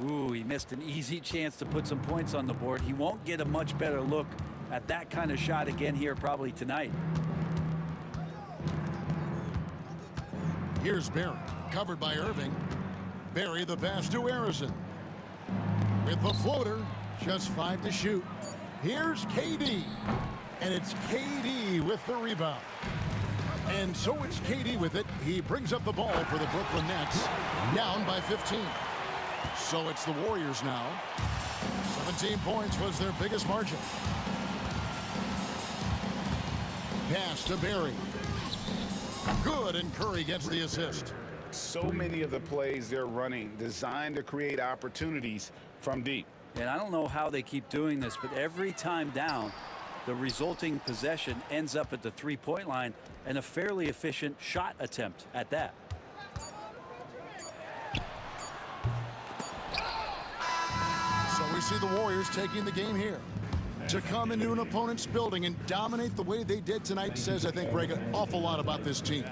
Ooh, he missed an easy chance to put some points on the board. He won't get a much better look at that kind of shot again here probably tonight. Here's Barry, covered by Irving. Barry the pass to Harrison. With the floater, just 5 to shoot. Here's KD. And it's KD with the rebound. And so it's KD with it. He brings up the ball for the Brooklyn Nets. Down by 15. So it's the Warriors now. 17 points was their biggest margin. Pass to Barry. Good, and Curry gets the assist. So many of the plays they're running designed to create opportunities from deep. And I don't know how they keep doing this, but every time down, the resulting possession ends up at the three-point line and a fairly efficient shot attempt at that. So we see the Warriors taking the game here. To come into an opponent's building and dominate the way they did tonight says, I think, Greg, an awful lot about this team.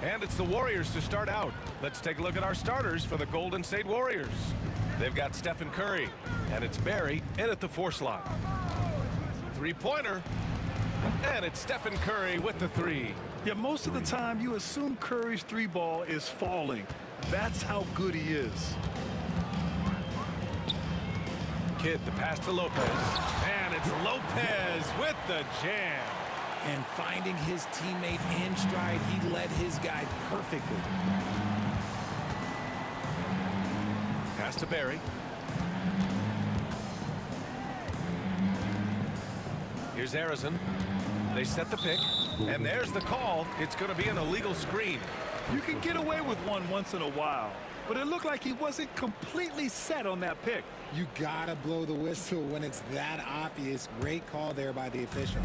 And it's the Warriors to start out. Let's take a look at our starters for the Golden State Warriors. They've got Stephen Curry, and it's Barry in at the 4 slot. Three-pointer, and it's Stephen Curry with the 3. Yeah, most of the time you assume Curry's 3 ball is falling. That's how good he is. Kidd, the pass to Lopez, and it's Lopez with the jam. And finding his teammate in stride, he led his guy perfectly. Pass to Barry. Here's Harrison. They set the pick, and there's the call. It's going to be an illegal screen. You can get away with one once in a while, but it looked like he wasn't completely set on that pick. You gotta blow the whistle when it's that obvious. Great call there by the official.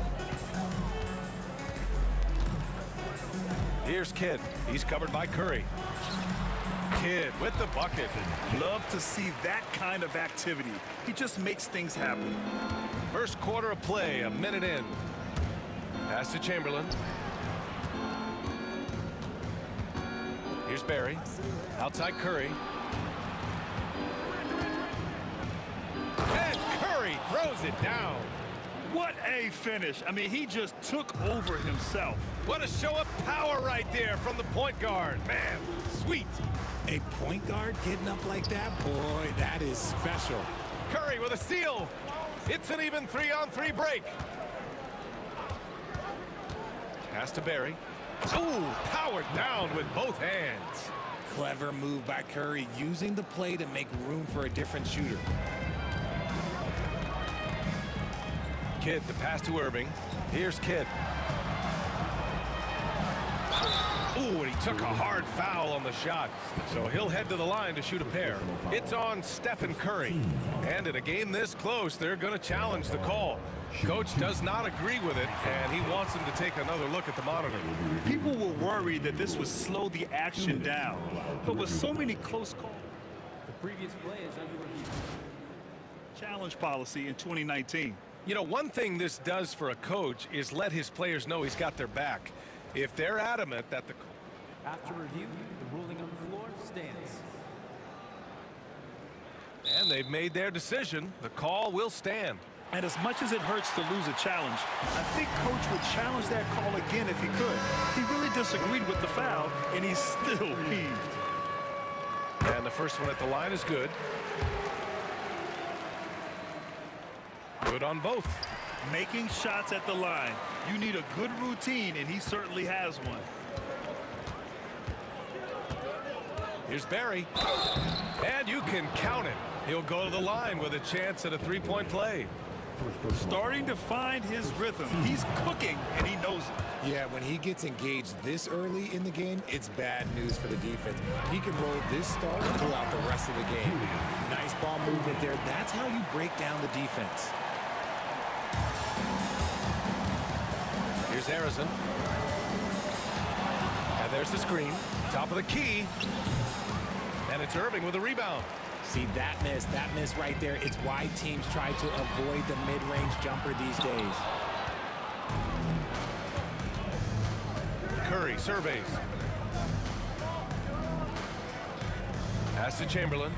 Here's Kidd. He's covered by Curry. Kidd with the bucket. Love to see that kind of activity. He just makes things happen. First quarter of play, a minute in. Pass to Chamberlain. Here's Barry. Outside Curry. And Curry throws it down. What a finish. I mean, he just took over himself. What a show of power right there from the point guard. Man, sweet. A point guard getting up like that? Boy, that is special. Curry with a steal. It's an even 3-on-3 break. Pass to Barry. Ooh, powered down with both hands. Clever move by Curry, using the play to make room for a different shooter. Kidd, the pass to Irving. Here's Kidd. Ooh, and he took a hard foul on the shot. So he'll head to the line to shoot a pair. It's on Stephen Curry. And in a game this close, they're going to challenge the call. Coach does not agree with it, and he wants him to take another look at the monitor. People were worried that this would slow the action down. But with so many close calls, The previous play is under review. challenge policy in 2019. You know, one thing this does for a coach is let his players know he's got their back. If they're adamant that the... After review, the ruling on the floor stands. And they've made their decision. The call will stand. And as much as it hurts to lose a challenge, I think Coach would challenge that call again if he could. He really disagreed with the foul, and he's still peeved. And the first one at the line is good. Good on both. Making shots at the line. You need a good routine, and he certainly has one. Here's Barry. And you can count it. He'll go to the line with a chance at a three-point play. Starting to find his rhythm. He's cooking, and he knows it. Yeah, when he gets engaged this early in the game, it's bad news for the defense. He can roll this start throughout the rest of the game. Nice ball movement there. That's how you break down the defense. Here's Harrison. And there's the screen. Top of the key. And it's Irving with a rebound. See, that miss right there. It's why teams try to avoid the mid-range jumper these days. Curry surveys. Pass to Chamberlain.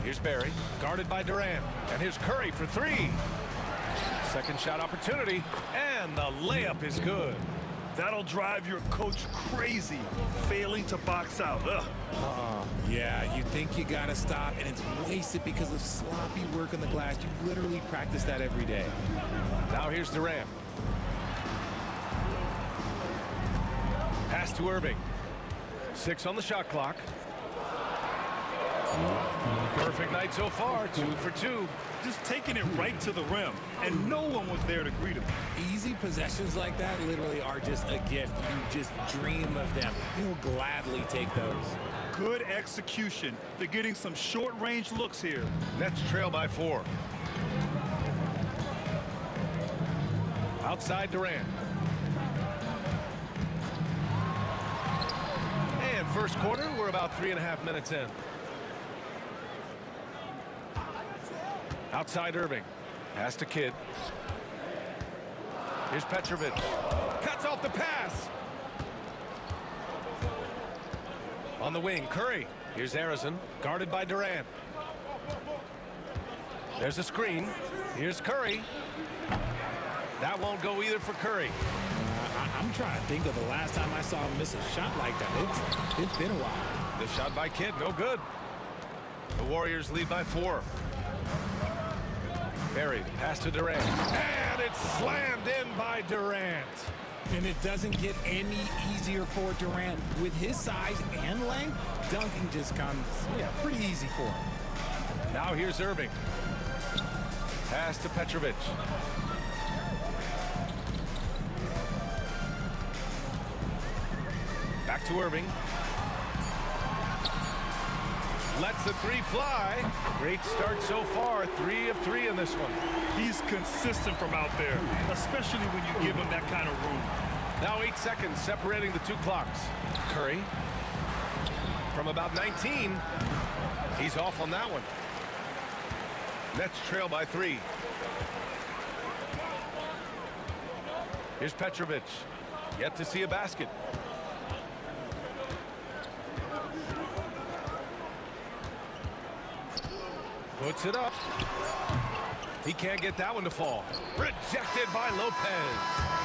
Here's Barry, guarded by Durant. And here's Curry for 3. Second shot opportunity, and the layup is good. That'll drive your coach crazy, failing to box out. Yeah, you think you gotta stop, and it's wasted because of sloppy work on the glass. You literally practice that every day. Now here's Durant. Pass to Irving. 6 on the shot clock. Perfect night so far, 2 for 2. Just taking it right to the rim, and no one was there to greet him. Easy possessions like that literally are just a gift. You just dream of them. He'll gladly take those. Good execution. They're getting some short-range looks here. Nets trail by 4. Outside Durant. And first quarter, we're about 3.5 minutes in. Outside Irving. Pass to Kidd. Here's Petrovic. Cuts the pass. On the wing, Curry. Here's Harrison, guarded by Durant. There's a screen. Here's Curry. That won't go either for Curry. I'm trying to think of the last time I saw him miss a shot like that. It's been a while. The shot by Kidd, no good. The Warriors lead by 4. Barry, pass to Durant. And it's slammed in by Durant. And it doesn't get any easier for Durant. With his size and length, dunking just comes, pretty easy for him. Now here's Irving. Pass to Petrovic. Back to Irving. Lets the 3 fly. Great start so far. 3 of 3 in this one. He's consistent from out there, especially when you give him that kind of room. Now 8 seconds separating the 2 clocks. Curry from about 19. He's off on that one. Nets trail by 3. Here's Petrovic. Yet to see a basket. Puts it up. He can't get that one to fall. Rejected by Lopez.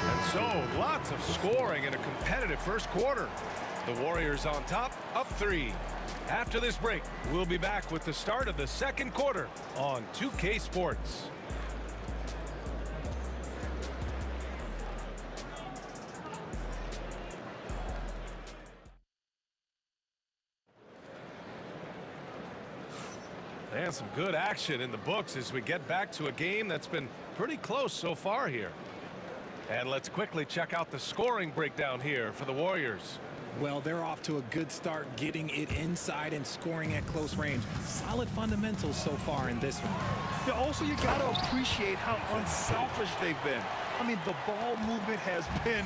And so, lots of scoring in a competitive first quarter. The Warriors on top, up 3. After this break, we'll be back with the start of the second quarter on 2K Sports. And some good action in the books as we get back to a game that's been pretty close so far here. And let's quickly check out the scoring breakdown here for the Warriors. Well, they're off to a good start getting it inside and scoring at close range. Solid fundamentals so far in this one. Yeah, also, you got to appreciate how unselfish they've been. I mean, the ball movement has been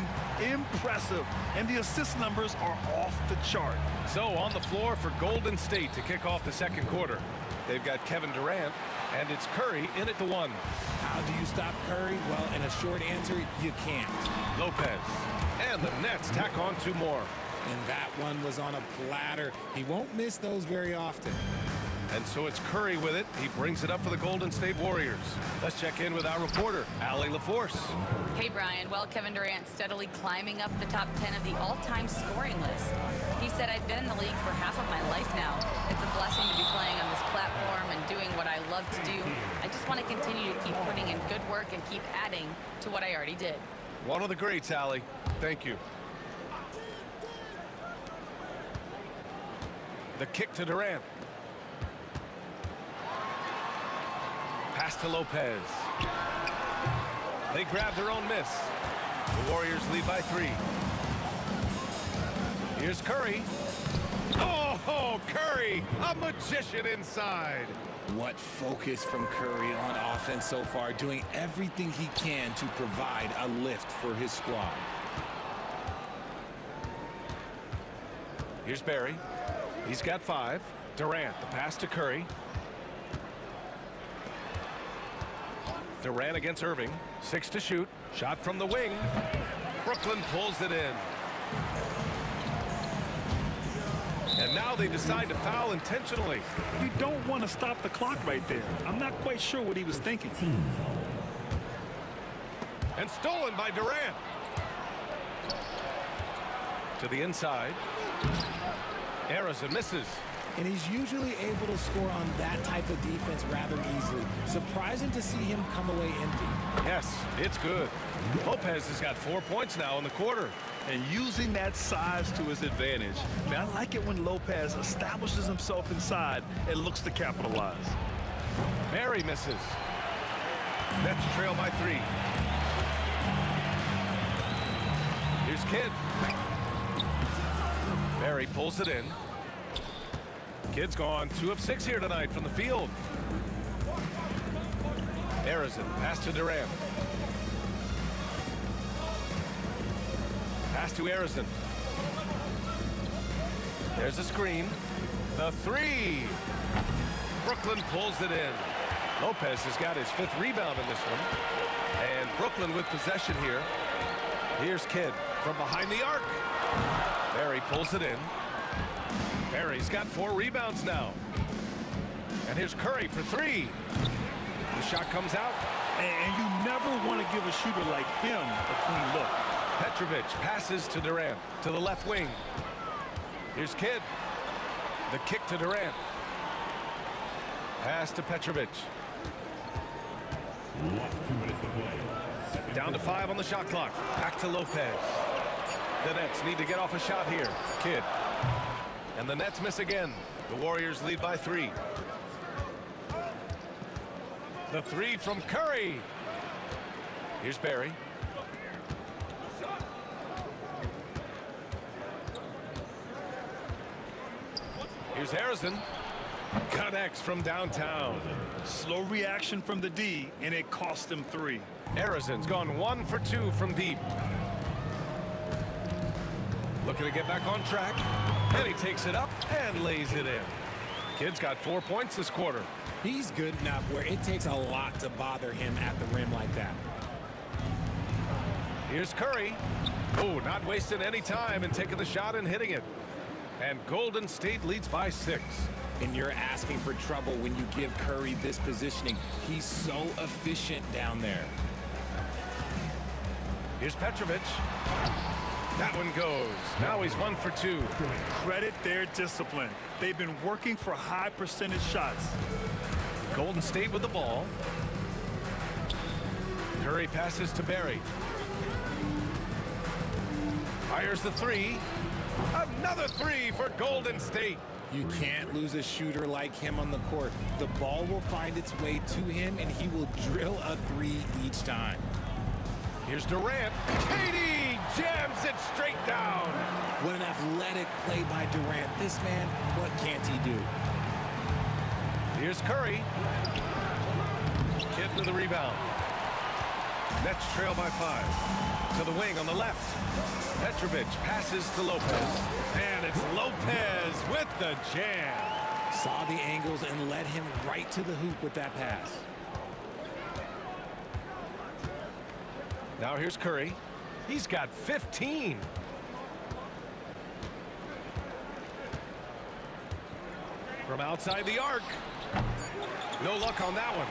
impressive, and the assist numbers are off the chart. So on the floor for Golden State to kick off the second quarter. They've got Kevin Durant, and it's Curry in at the 1. How do you stop Curry? Well, in a short answer, you can't. Lopez, and the Nets tack on 2 more. And that one was on a platter. He won't miss those very often. And so it's Curry with it. He brings it up for the Golden State Warriors. Let's check in with our reporter, Allie LaForce. Hey, Brian. Well, Kevin Durant steadily climbing up the top 10 of the all-time scoring list. He said, I've been in the league for half of my life now. It's a blessing to be playing on this platform and doing what I love to do. I just want to continue to keep putting in good work and keep adding to what I already did. One of the greats, Allie. Thank you. The kick to Durant. Pass to Lopez. They grab their own miss. The Warriors lead by 3. Here's Curry. Oh, Curry, a magician inside. What focus from Curry on offense so far, doing everything he can to provide a lift for his squad. Here's Barry. He's got 5. Durant, the pass to Curry. Durant against Irving. 6 to shoot. Shot from the wing. Brooklyn pulls it in. And now they decide to foul intentionally. You don't want to stop the clock right there. I'm not quite sure what he was thinking. And stolen by Durant. To the inside. Harrison misses. And he's usually able to score on that type of defense rather easily. Surprising to see him come away empty. Yes, it's good. Lopez has got 4 points now in the quarter. And using that size to his advantage. I mean, I like it when Lopez establishes himself inside and looks to capitalize. Barry misses. Nets trail by 3. Here's Kidd. Barry pulls it in. Kidd's gone 2 of 6 here tonight from the field. Harrison, pass to Durant. Pass to Harrison. There's a screen. The 3. Brooklyn pulls it in. Lopez has got his 5th rebound in this one. And Brooklyn with possession here. Here's Kidd. from behind the arc. Barry pulls it in. Barry's got 4 rebounds now. And here's Curry for 3. The shot comes out. And you never want to give a shooter like him a clean look. Petrovic passes to Durant to the left wing. Here's Kidd. The kick to Durant. Pass to Petrovic. Down to 5 on the shot clock. Back to Lopez. The Nets need to get off a shot here. Kidd. And the Nets miss again. The Warriors lead by 3. The 3 from Curry. Here's Barry. Here's Harrison. Connects from downtown. Slow reaction from the D, and it cost him 3. Harrison's gone 1 for 2 from deep. Looking to get back on track. And he takes it up and lays it in. Kidd's got 4 points this quarter. He's good enough where it takes a lot to bother him at the rim like that. Here's Curry. Oh, not wasting any time and taking the shot and hitting it. And Golden State leads by 6. And you're asking for trouble when you give Curry this positioning. He's so efficient down there. Here's Petrovic. That one goes. Now he's 1 for 2. Credit their discipline. They've been working for high percentage shots. Golden State with the ball. Curry passes to Barry. Fires the 3. Another 3 for Golden State. You can't lose a shooter like him on the court. The ball will find its way to him, and he will drill a 3 each time. Here's Durant. KD jams it straight down. What an athletic play by Durant. This man, what can't he do? Here's Curry. Kidd with the rebound. Nets trail by 5. To the wing on the left. Petrovic passes to Lopez. And it's Lopez with the jam. Saw the angles and led him right to the hoop with that pass. Now here's Curry. He's got 15. From outside the arc. No luck on that one.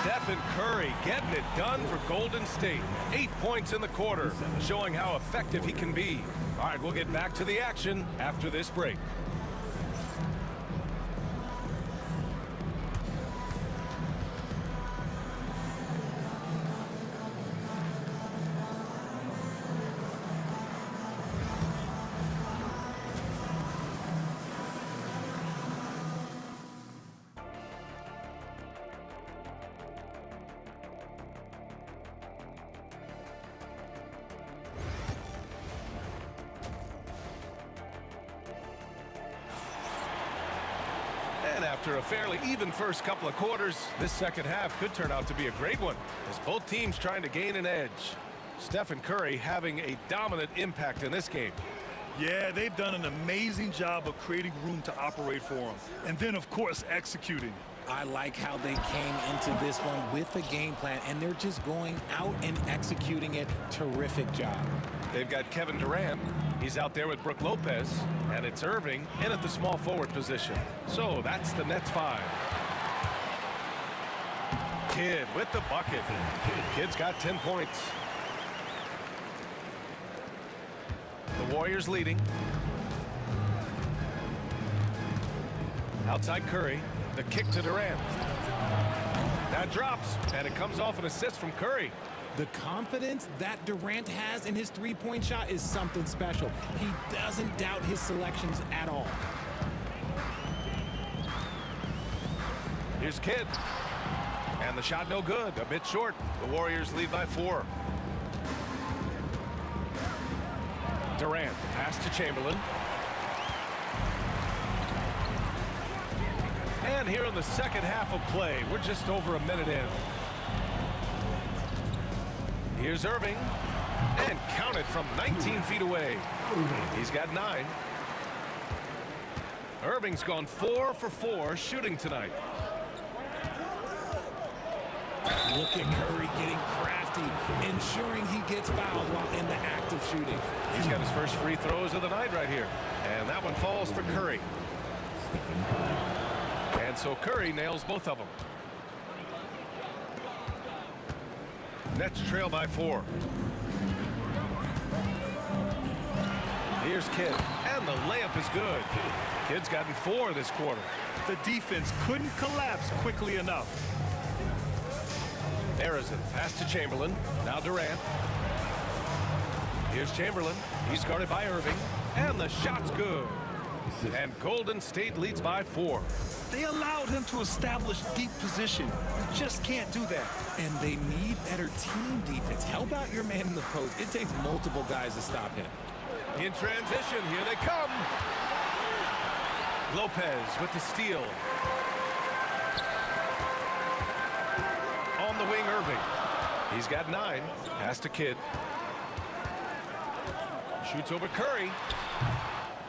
Stephen Curry getting it done for Golden State. 8 points in the quarter, showing how effective he can be. All right, we'll get back to the action after this break. And after a fairly even first couple of quarters, this second half could turn out to be a great one, as both teams trying to gain an edge. Stephen Curry having a dominant impact in this game. Yeah, they've done an amazing job of creating room to operate for him. And then, of course, executing. I like how they came into this one with a game plan, and they're just going out and executing it. Terrific job. They've got Kevin Durant. He's out there with Brook Lopez, and it's Irving in at the small forward position. So that's the Nets 5. Kidd with the bucket. Kidd's got 10 points. The Warriors leading. Outside Curry. The kick to Durant. That drops, and it comes off an assist from Curry. The confidence that Durant has in his three-point shot is something special. He doesn't doubt his selections at all. Here's Kidd. And the shot no good, a bit short. The Warriors lead by 4. Durant, pass to Chamberlain. And here in the second half of play, we're just over a minute in. Here's Irving, and counted from 19 feet away. He's got 9. Irving's gone 4 for 4 shooting tonight. Look at Curry getting crafty safety, ensuring he gets fouled while in the act of shooting. He's got his first free throws of the night right here. And that one falls for Curry. And so Curry nails both of them. Nets trail by 4. Here's Kidd, and the layup is good. Kidd's gotten 4 this quarter. The defense couldn't collapse quickly enough. Arizin, pass to Chamberlain. Now Durant. Here's Chamberlain. He's guarded by Irving. And the shot's good. And Golden State leads by 4. They allowed him to establish deep position. You just can't do that. And they need better team defense. Help out your man in the post. It takes multiple guys to stop him. In transition, here they come. Lopez with the steal. On the wing, Irving. He's got 9. Pass to Kidd. Shoots over Curry.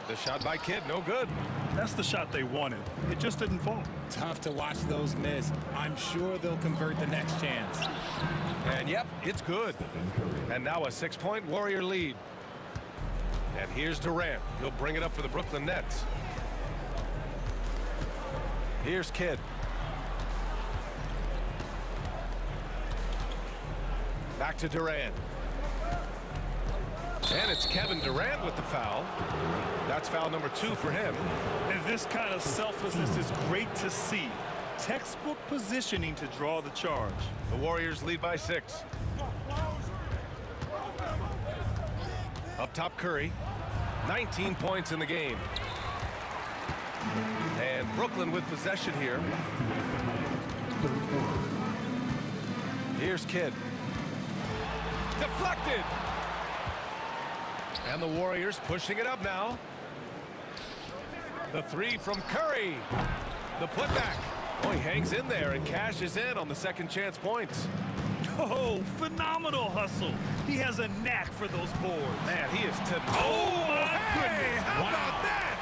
The shot by Kidd, no good. That's the shot they wanted. It just didn't fall. Tough to watch those miss. I'm sure they'll convert the next chance. And yep, it's good. And now a 6-point Warrior lead. And here's Durant. He'll bring it up for the Brooklyn Nets. Here's Kidd. Back to Durant. And it's Kevin Durant with the foul. That's foul number 2 for him. And this kind of selflessness is great to see. Textbook positioning to draw the charge. The Warriors lead by 6. Up top, Curry. 19 points in the game. And Brooklyn with possession here. Here's Kidd. Deflected. And the Warriors pushing it up now. The 3 from Curry. The putback. Oh, he hangs in there and cashes in on the second chance points. Oh, phenomenal hustle. He has a knack for those boards. Man, he is to... Oh, my goodness. How about that?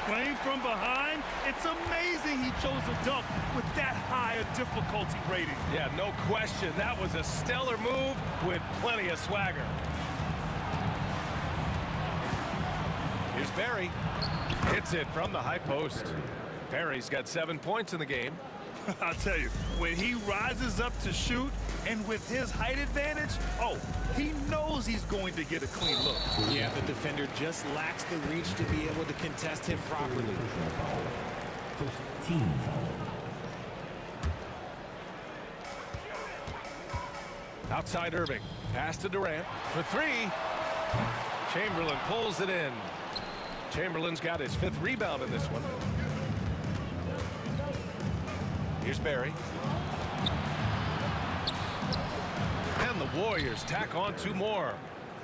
Playing from behind, it's amazing he chose a dunk with that high a difficulty rating. Yeah, no question. That was a stellar move with plenty of swagger. Here's Barry. Hits it from the high post. Barry's got 7 points in the game. I'll tell you, when he rises up to shoot, and with his height advantage, oh, he knows he's going to get a clean look. Yeah, the defender just lacks the reach to be able to contest him properly. Team Outside Irving. Pass to Durant for 3. Chamberlain pulls it in. Chamberlain's got his 5th rebound in this one. Here's Barry. And the Warriors tack on 2 more.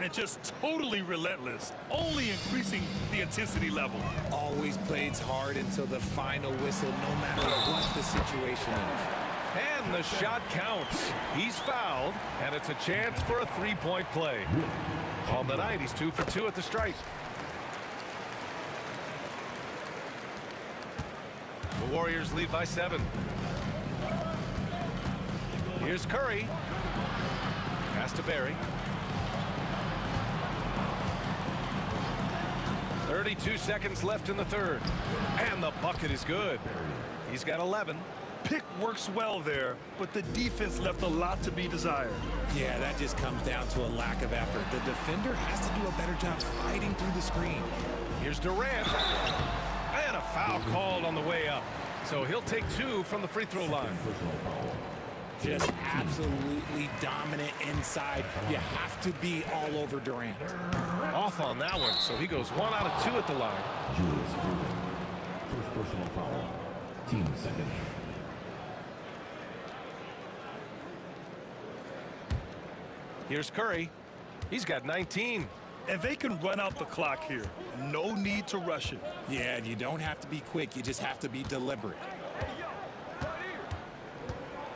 And just totally relentless, only increasing the intensity level. Always plays hard until the final whistle, no matter what the situation is. And the shot counts. He's fouled, and it's a chance for a 3-point play. On the night, he's 2 for 2 at the stripe. The Warriors lead by 7. Here's Curry. Pass to Barry. 32 seconds left in the third. And the bucket is good. He's got 11. Pick works well there, but the defense left a lot to be desired. Yeah, that just comes down to a lack of effort. The defender has to do a better job fighting through the screen. Here's Durant. And a foul called on the way up. So he'll take 2 from the free throw line. Just absolutely dominant inside. You have to be all over Durant. Off on that one, so he goes 1 out of 2 at the line. First personal foul. Team second. Here's Curry. He's got 19. And they can run out the clock here. No need to rush it. Yeah, you don't have to be quick. You just have to be deliberate.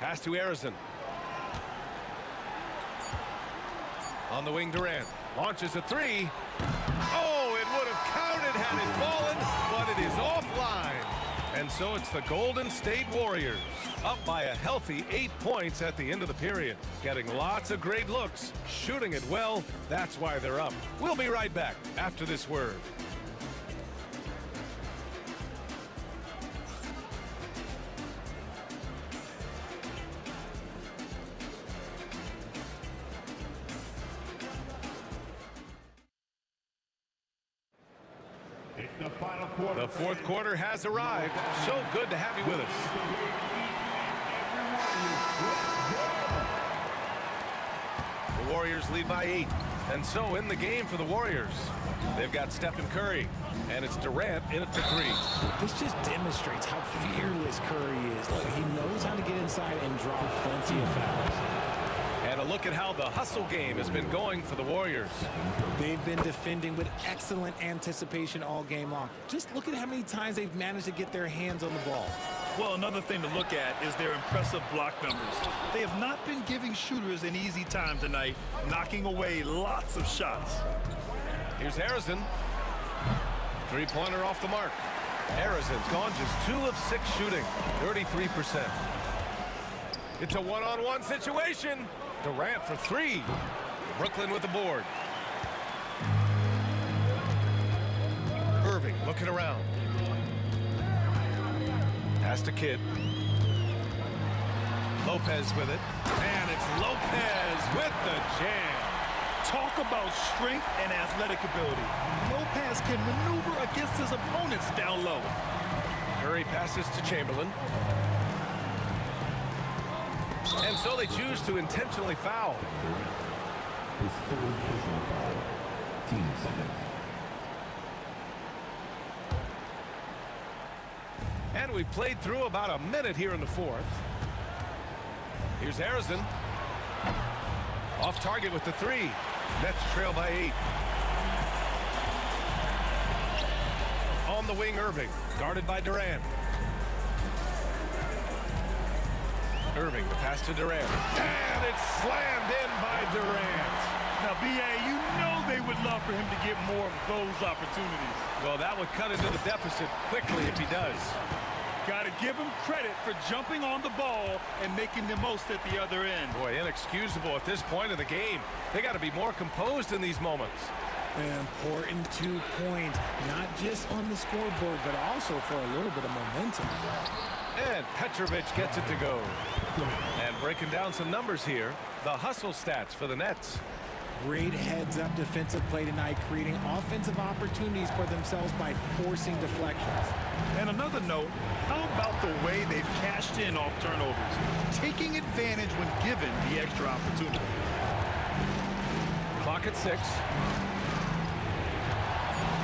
Pass to Arizin. On the wing, Durant launches a 3. Oh, it would have counted had it fallen, but it is offline. And so it's the Golden State Warriors, up by a healthy 8 points at the end of the period. Getting lots of great looks, shooting it well. That's why they're up. We'll be right back after this word. The final quarter. The fourth quarter has arrived. So good to have you with us. The Warriors lead by 8. And so in the game for the Warriors, they've got Stephen Curry. And it's Durant in at the 3. This just demonstrates how fearless Curry is. Look, he knows how to get inside and draw plenty of fouls. And a look at how the hustle game has been going for the Warriors. They've been defending with excellent anticipation all game long. Just look at how many times they've managed to get their hands on the ball. Well, another thing to look at is their impressive block numbers. They have not been giving shooters an easy time tonight, knocking away lots of shots. Here's Harrison. Three-pointer off the mark. Harrison's gone just 2 of 6 shooting, 33%. It's a one-on-one situation. Durant for 3. Brooklyn with the board. Irving looking around. Pass to Kidd. Lopez with it. And it's Lopez with the jam. Talk about strength and athletic ability. Lopez can maneuver against his opponents down low. Curry passes to Chamberlain. And so they choose to intentionally foul. His third personal foul. Team second. And we've played through about a minute here in the fourth. Here's Harrison. Off target with the 3. Nets trail by 8. On the wing, Irving. Guarded by Durant. Irving, the pass to Durant. And it's slammed in by Durant. Now, B.A., you know they would love for him to get more of those opportunities. Well, that would cut into the deficit quickly if he does. Got to give him credit for jumping on the ball and making the most at the other end. Boy, inexcusable at this point of the game. They got to be more composed in these moments. An important 2 points, not just on the scoreboard, but also for a little bit of momentum. And Petrovic gets it to go. And breaking down some numbers here, the hustle stats for the Nets. Great heads-up defensive play tonight, creating offensive opportunities for themselves by forcing deflections. And another note, how about the way they've cashed in off turnovers, taking advantage when given the extra opportunity. Clock at 6.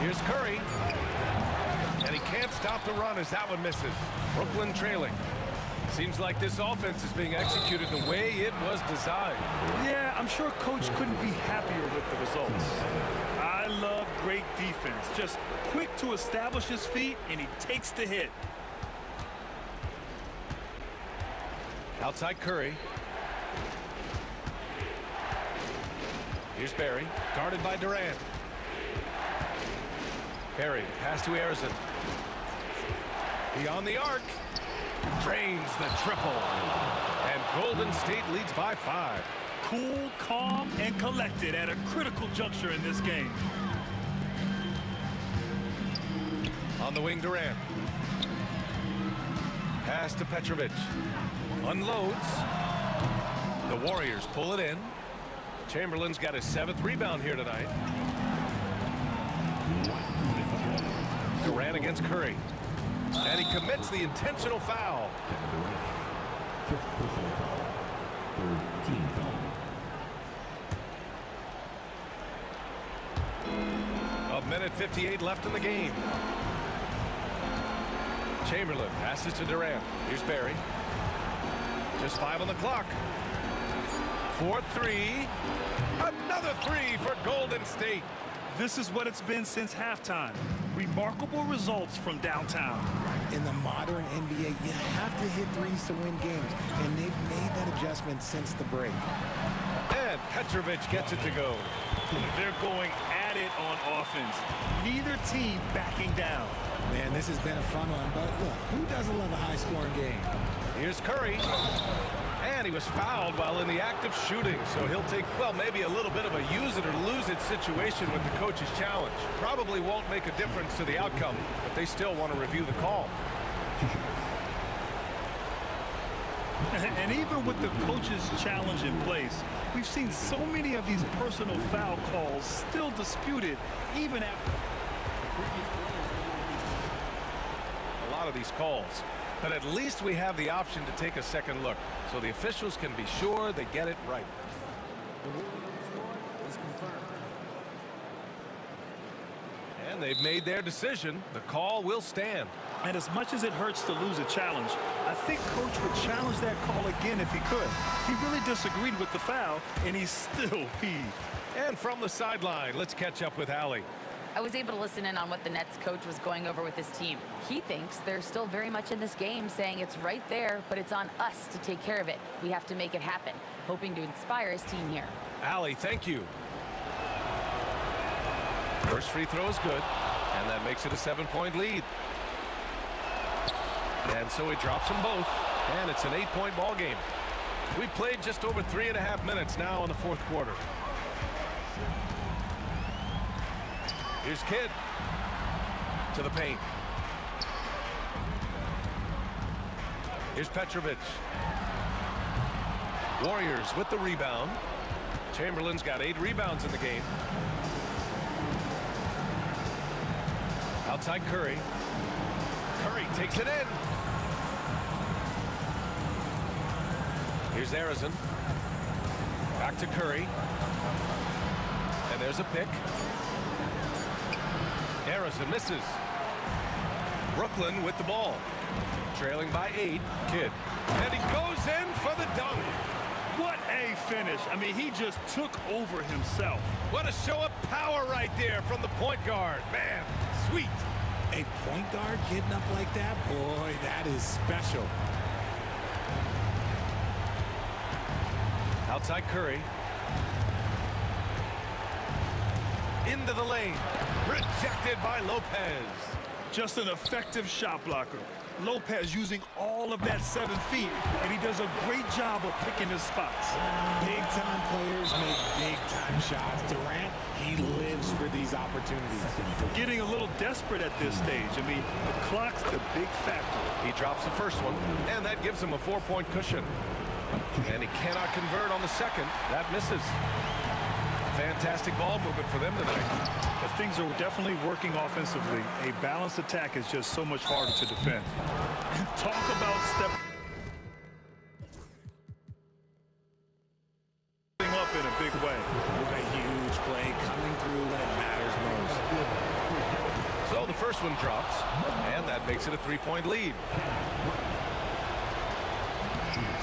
Here's Curry. And he can't stop the run as that one misses. Brooklyn trailing. Seems like this offense is being executed the way it was designed. Yeah, I'm sure Coach couldn't be happier with the results. I love great defense. Just quick to establish his feet, and he takes the hit. Outside Curry. Here's Barry, guarded by Durant. Barry, pass to Harrison. Beyond the arc. Drains the triple. And Golden State leads by 5. Cool, calm, and collected at a critical juncture in this game. On the wing, Durant. Pass to Petrovic. Unloads. The Warriors pull it in. Chamberlain's got his 7th rebound here tonight. Durant against Curry. And he commits the intentional foul. Fifth personal foul. Third team foul. A minute 58 left in the game. Chamberlain passes to Durant. Here's Barry. Just 5 on the clock. 4-3. Another 3 for Golden State. This is what it's been since halftime. Remarkable results from downtown. In the modern NBA, you have to hit threes to win games, and they've made that adjustment since the break. And Petrovic gets it to go. They're going ad got it on offense. Neither team backing down. Man, this has been a fun one, but look, who doesn't love a high-scoring game? Here's Curry. And he was fouled while in the act of shooting, so he'll take, well, maybe a little bit of a use it or lose it situation with the coach's challenge. Probably won't make a difference to the outcome, but they still want to review the call. And even with the coach's challenge in place, we've seen so many of these personal foul calls still disputed even after a lot of these calls. But at least we have the option to take a second look, so the officials can be sure they get it right. And they've made their decision. The call will stand. And as much as it hurts to lose a challenge, I think Coach would challenge that call again if he could. He really disagreed with the foul, and he's still peeved. And from the sideline, let's catch up with Allie. I was able to listen in on what the Nets coach was going over with his team. He thinks they're still very much in this game, saying it's right there, but it's on us to take care of it. We have to make it happen, hoping to inspire his team here. Allie, thank you. First free throw is good, and that makes it a 7-point lead. And so he drops them both, and it's an 8-point ball game. We played just over 3.5 minutes now in the fourth quarter. Here's Kidd to the paint. Here's Petrovic. Warriors with the rebound. Chamberlain's got 8 rebounds in the game. Outside Curry. Curry takes it in. Here's Arizin. Back to Curry. And there's a pick. Arizin misses. Brooklyn with the ball. Trailing by 8. Kidd. And he goes in for the dunk. What a finish. I mean, he just took over himself. What a show of power right there from the point guard. Man, sweet. A point guard getting up like that? Boy, that is special. Outside Curry. Into the lane. Rejected by Lopez. Just an effective shot blocker. Lopez using all of that 7 feet, and he does a great job of picking his spots. Big-time players make big-time shots. Durant, he lives for these opportunities. Getting a little desperate at this stage. I mean, the clock's the big factor. He drops the first one, and that gives him a 4-point cushion. And he cannot convert on the second. That misses. Fantastic ball movement for them tonight. But things are definitely working offensively. A balanced attack is just so much harder to defend. Talk about stepping up in a big way. What a huge play coming through when it matters most. So the first one drops, and that makes it a 3-point lead.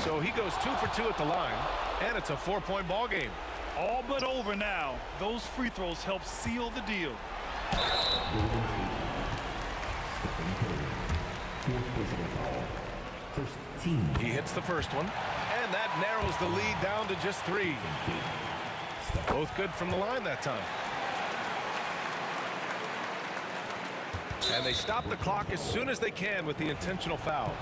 So he goes 2 for 2 at the line, and it's a 4-point ball game. All but over now. Those free throws help seal the deal. He hits the first one, and that narrows the lead down to just 3. Both good from the line that time. And they stop the clock as soon as they can with the intentional foul.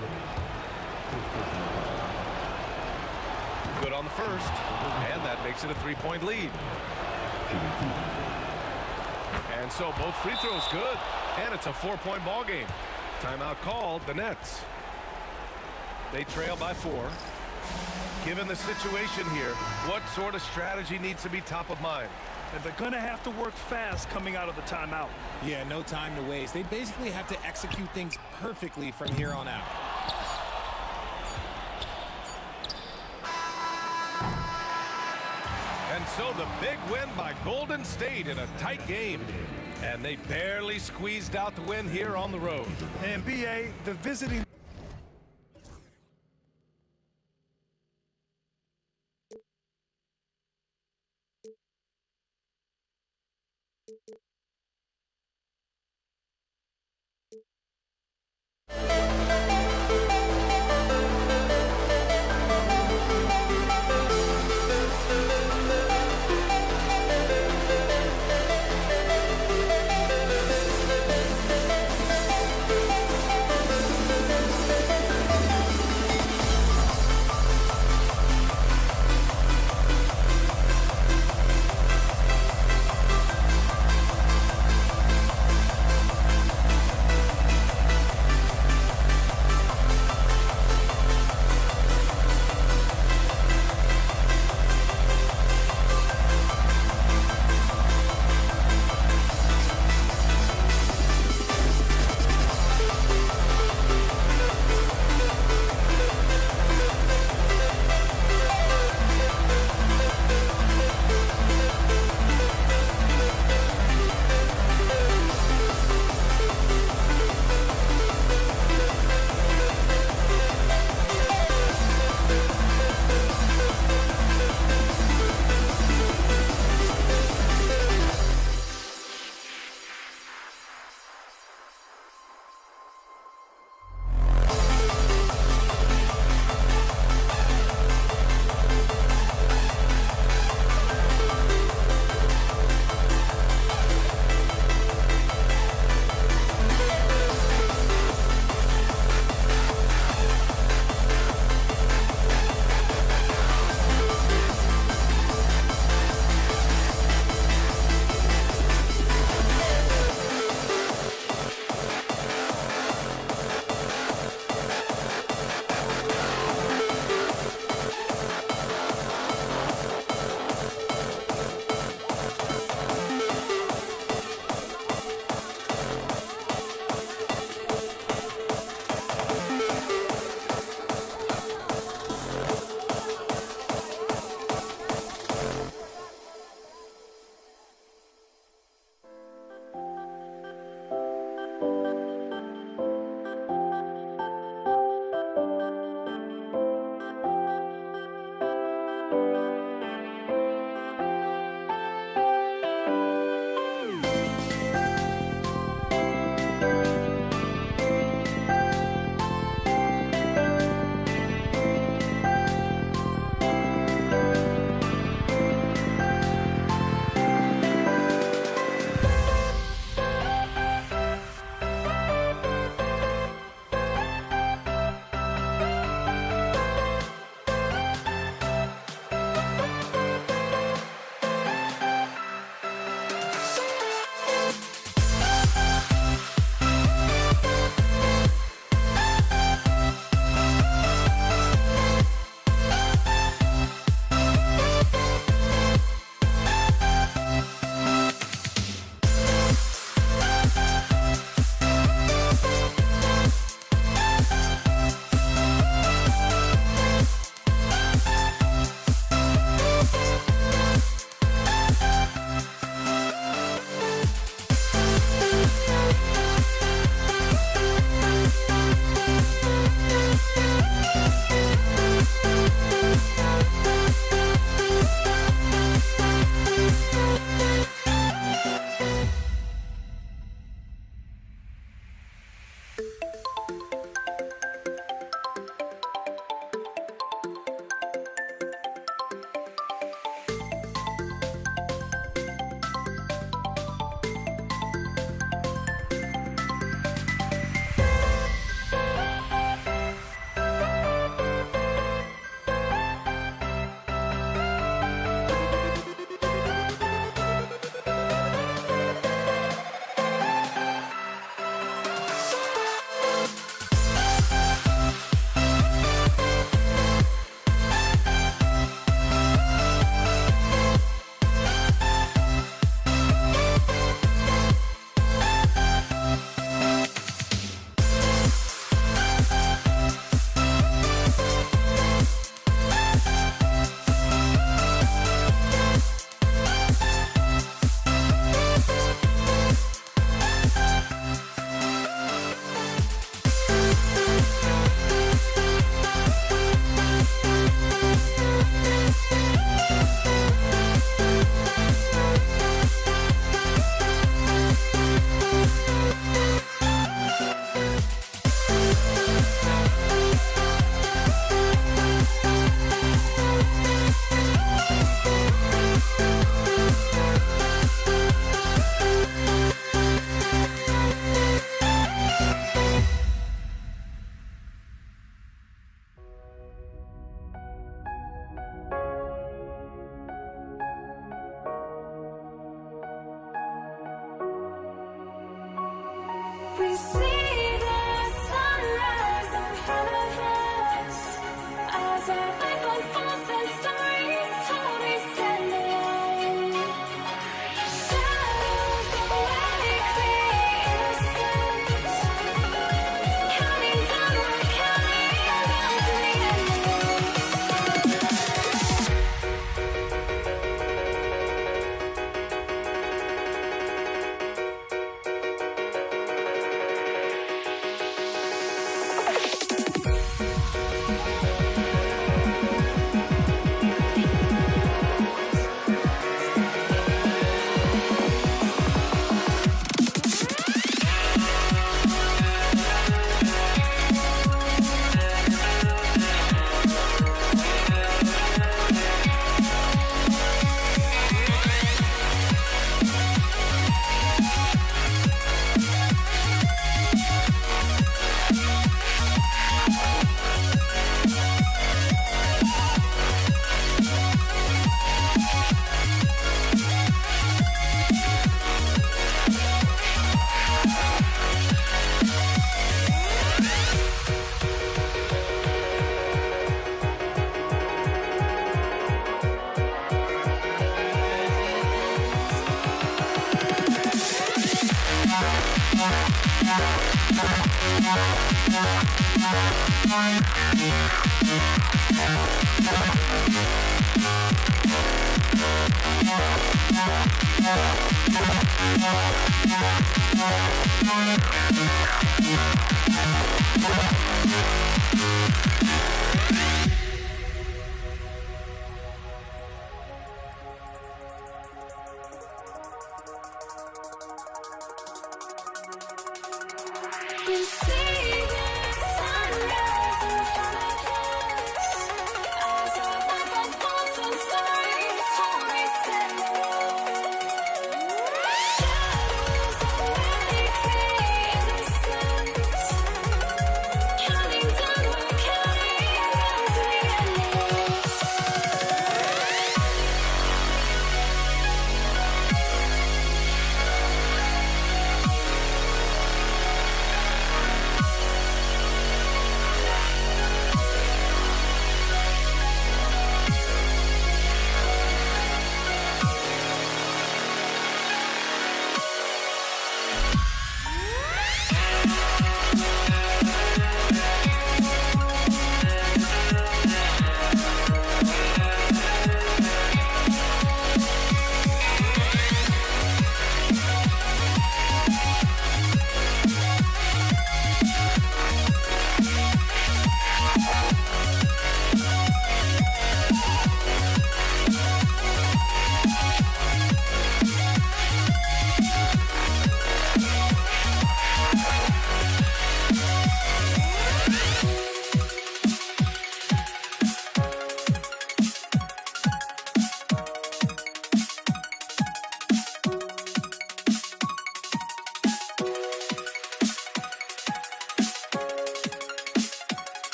Good on the first, and that makes it a 3-point lead. And so both free throws good, and it's a 4-point ball game. Timeout called, the Nets. They trail by 4. Given the situation here, what sort of strategy needs to be top of mind? And they're going to have to work fast coming out of the timeout. Yeah, no time to waste. They basically have to execute things perfectly from here on out. And so the big win by Golden State in a tight game. And they barely squeezed out the win here on the road. And BA, the visiting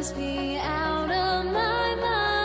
must be out of my mind.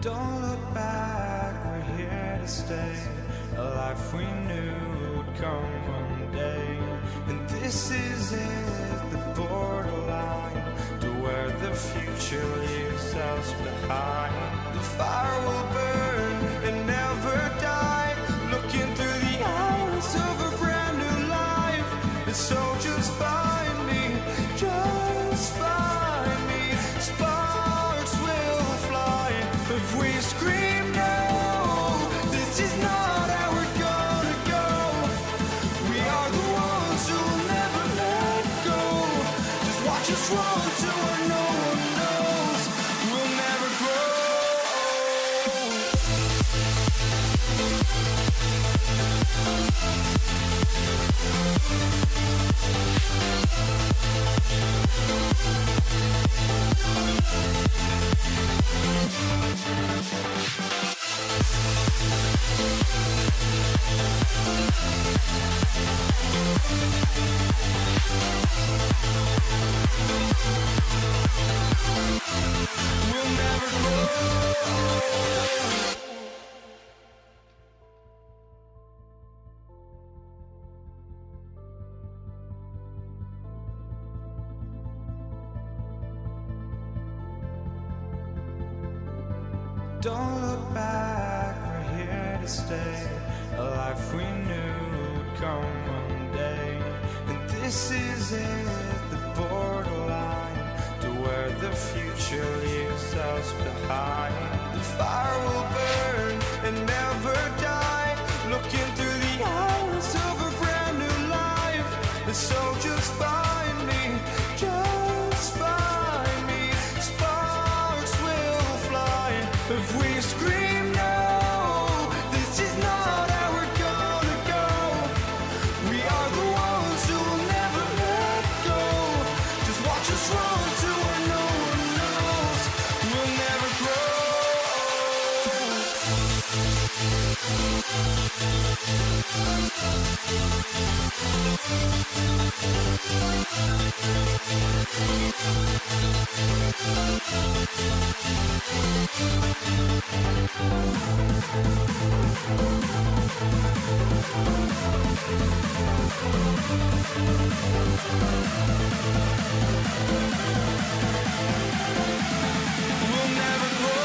Don't look back, we're here to stay. A life we knew would come one day. And this is it, the borderline to where the future leaves us behind. The fire will burn and never die, looking through the eyes of a brand new life. And so just find me, just find me. Sparks will fly if we scream no. This is not how we're gonna go. We are the ones who will never let go. Just watch us run to where no one knows. We'll never grow. We'll never grow. Don't look back, we're here to stay. A life we knew would come one day. And this is it, the borderline to where the future leaves us behind. The fire will burn and never die, looking through the eyes of a brand new life. And so just find me, just find me. Sparks will fly if we scream no. This is not how we're gonna go. We are the ones who will never let go. Just watch us run to where no one knows. We'll never grow. We'll never grow.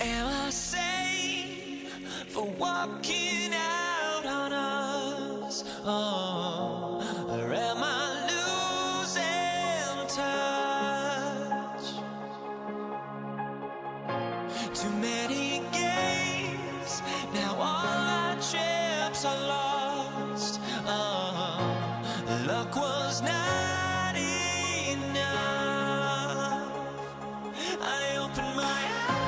Am I sane for walking out on us? Oh, or am I losing touch? Too many games, now all our chips are lost. Oh, luck was not enough. I opened my eyes.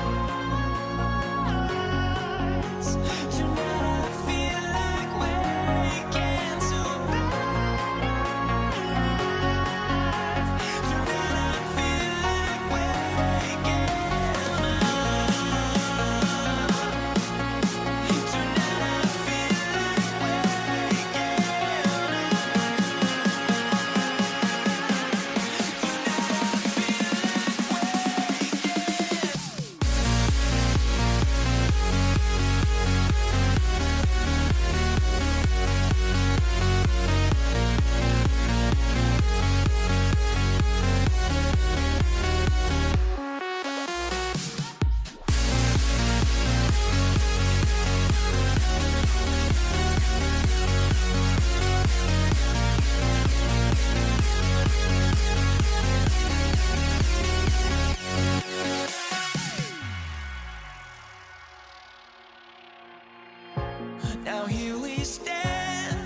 Now here we stand.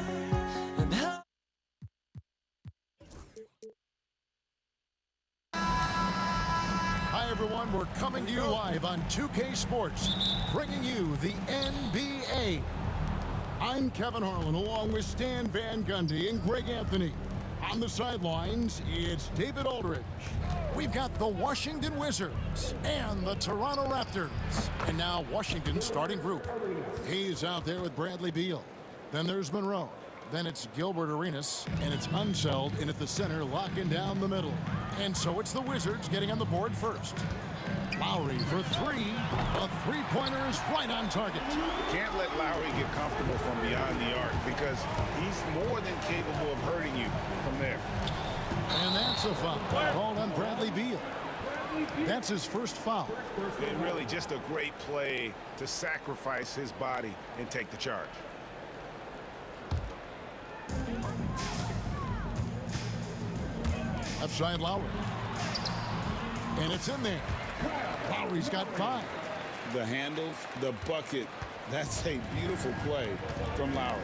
And Hi, everyone. We're coming to you live on 2K Sports, bringing you the NBA. I'm Kevin Harlan, along with Stan Van Gundy and Greg Anthony. On the sidelines, it's David Aldridge. We've got the Washington Wizards and the Toronto Raptors. And now Washington's starting group. He's out there with Bradley Beal. Then there's Monroe. Then it's Gilbert Arenas. And it's Unseld in at the center, locking down the middle. And so it's the Wizards getting on the board first. Lowry for three. A three-pointer is right on target. Can't let Lowry get comfortable from beyond the arc because he's more than capable of hurting you from there. And that's a foul called on Bradley Beal. That's his first foul. And really just a great play to sacrifice his body and take the charge. Left side Lowry. And it's in there. Lowry's got 5. The handles, the bucket. That's a beautiful play from Lowry.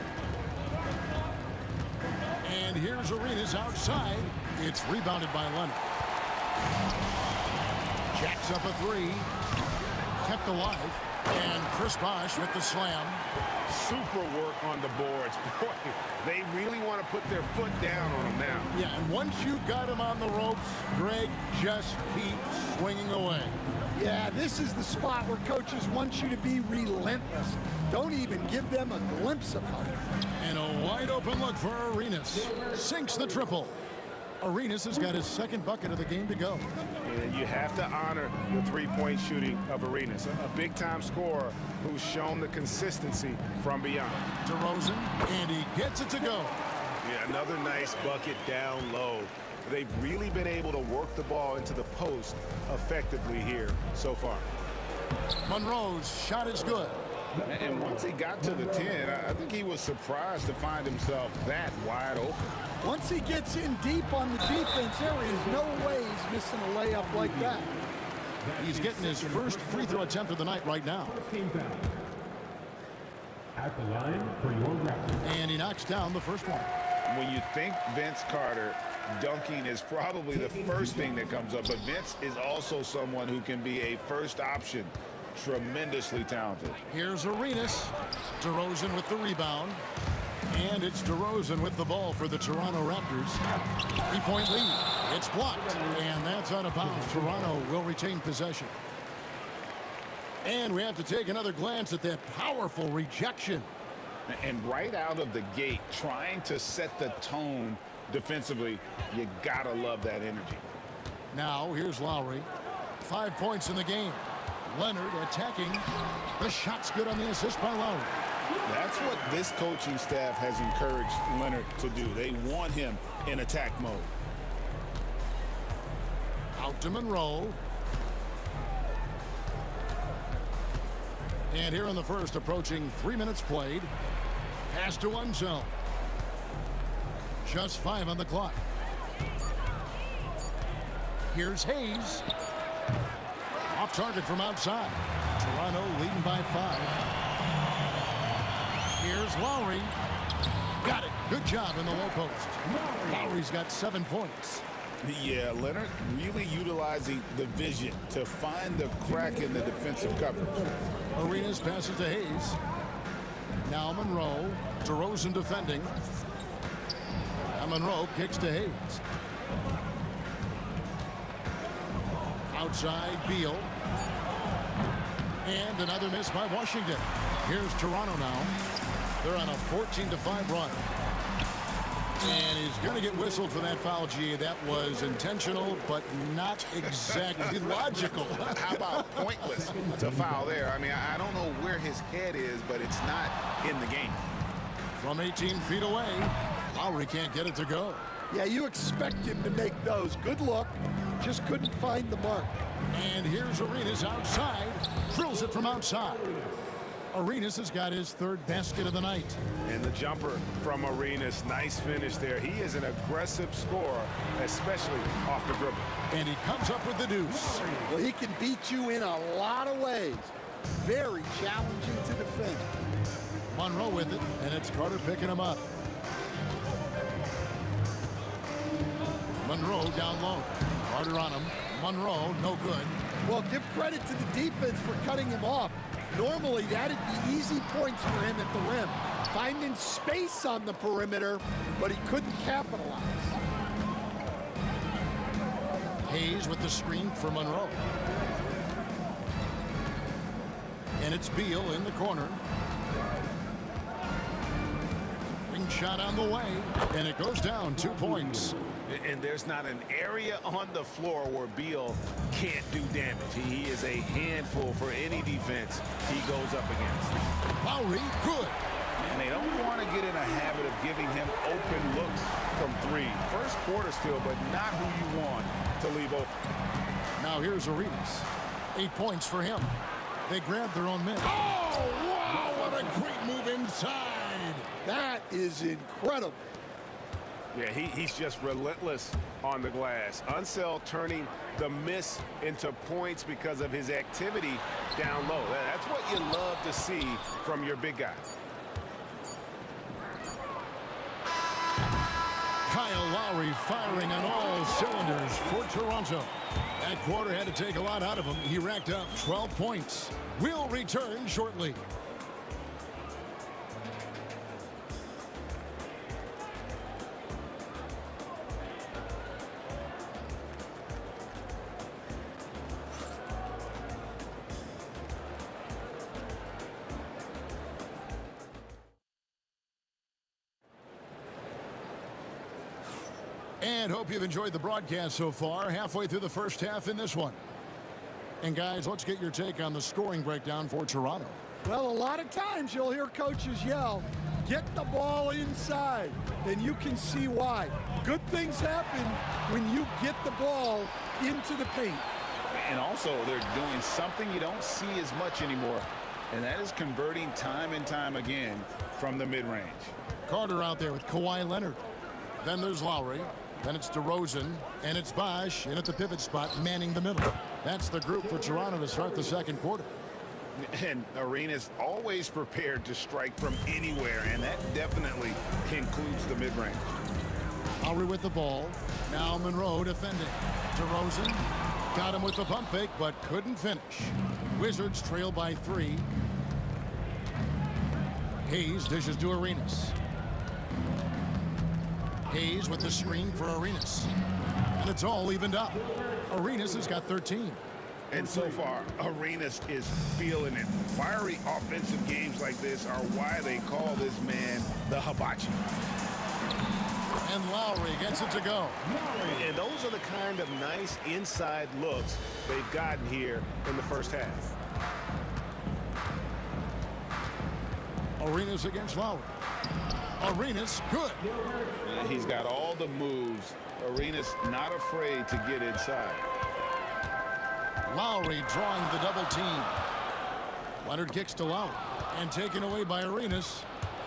And here's Arenas outside. It's rebounded by Leonard. Jacks up a 3. Kept alive. And Chris Bosh with the slam. Super work on the boards. Boy, they really want to put their foot down on him now. Yeah, and once you've got him on the ropes, Greg, just keep swinging away. Yeah, this is the spot where coaches want you to be relentless. Don't even give them a glimpse of hope. And a wide open look for Arenas. Sinks the triple. Arenas has got his second bucket of the game to go. And you have to honor the three-point shooting of Arenas, a big-time scorer who's shown the consistency from beyond. DeRozan, and he gets it to go. Yeah, another nice bucket down low. They've really been able to work the ball into the post effectively here so far. Monroe's shot is good. And once he got to the 10, I think he was surprised to find himself that wide open. Once he gets in deep on the defense, there is no way he's missing a layup like that. He's getting his first free throw attempt of the night right now. At the line for your Raptors. And he knocks down the first one. When you think Vince Carter, dunking is probably the first thing that comes up, but Vince is also someone who can be a first option. Tremendously talented. Here's Arenas. DeRozan with the rebound. And it's DeRozan with the ball for the Toronto Raptors. 3-point lead. It's blocked. And that's out of bounds. Toronto will retain possession. And we have to take another glance at that powerful rejection. And right out of the gate, trying to set the tone defensively, you gotta love that energy. Now, here's Lowry. 5 points in the game. Leonard attacking. The shot's good on the assist by Lowry. That's what this coaching staff has encouraged Leonard to do. They want him in attack mode. Out to Monroe. And here in the first, approaching 3 minutes played. Pass to Unzel. Just 5 on the clock. Here's Hayes. Off target from outside. Toronto leading by 5. Here's Lowry. Got it. Good job in the low post. Lowry's got 7 points. Yeah, Leonard really utilizing the vision to find the crack in the defensive coverage. Arenas passes to Hayes. Now Monroe. DeRozan defending. Now Monroe kicks to Hayes. Outside Beal. And another miss by Washington. Here's Toronto now. They're on a 14-5 run. And he's going to get whistled for that foul, G. That was intentional, but not exactly logical. How about pointless to foul there? I mean, I don't know where his head is, but it's not in the game. From 18 feet away, Lowry can't get it to go. Yeah, you expect him to make those. Good look. Just couldn't find the mark. And here's Arenas outside. Drills it from outside. Arenas has got his 3rd basket of the night. And the jumper from Arenas, nice finish there. He is an aggressive scorer, especially off the dribble. And he comes up with the deuce. Well, he can beat you in a lot of ways. Very challenging to defend. Monroe with it, and it's Carter picking him up. Monroe down low. Carter on him. Monroe, no good. Well, give credit to the defense for cutting him off. Normally, that'd be easy points for him at the rim. Finding space on the perimeter, but he couldn't capitalize. Hayes with the screen for Monroe. And it's Beal in the corner. Long shot on the way, and it goes down 2 points. And there's not an area on the floor where Beal can't do damage. He is a handful for any defense he goes up against. Lowry, good. And they don't want to get in a habit of giving him open looks from three. First quarter still, but not who you want to leave open. Now here's Arenas. 8 points for him. They grab their own men. Oh, wow, what a great move inside. That is incredible. Yeah, he's just relentless on the glass. Unseld turning the miss into points because of his activity down low. That's what you love to see from your big guy. Kyle Lowry firing on all cylinders for Toronto. That quarter had to take a lot out of him. He racked up 12 points. We'll return shortly. And hope you've enjoyed the broadcast so far. Halfway through the first half in this one. And guys, let's get your take on the scoring breakdown for Toronto. Well, a lot of times you'll hear coaches yell, get the ball inside. Then you can see why. Good things happen when you get the ball into the paint. And also, they're doing something you don't see as much anymore, and that is converting time and time again from the mid-range. Carter out there with Kawhi Leonard. Then there's Lowry. Then it's DeRozan, and it's Bosh in at the pivot spot, manning the middle. That's the group for Toronto to start the second quarter. And Arenas always prepared to strike from anywhere, and that definitely includes the mid-range. Lowry with the ball. Now Monroe defending. DeRozan got him with the pump fake, but couldn't finish. Wizards trail by 3. Hayes dishes to Arenas. Hayes with the screen for Arenas. And it's all evened up. Arenas has got 13. And so far, Arenas is feeling it. Fiery offensive games like this are why they call this man the hibachi. And Lowry gets it to go. And those are the kind of nice inside looks they've gotten here in the first half. Arenas against Lowry. Arenas, good. And he's got all the moves. Arenas not afraid to get inside. Lowry drawing the double team. Leonard kicks to Lowry and taken away by Arenas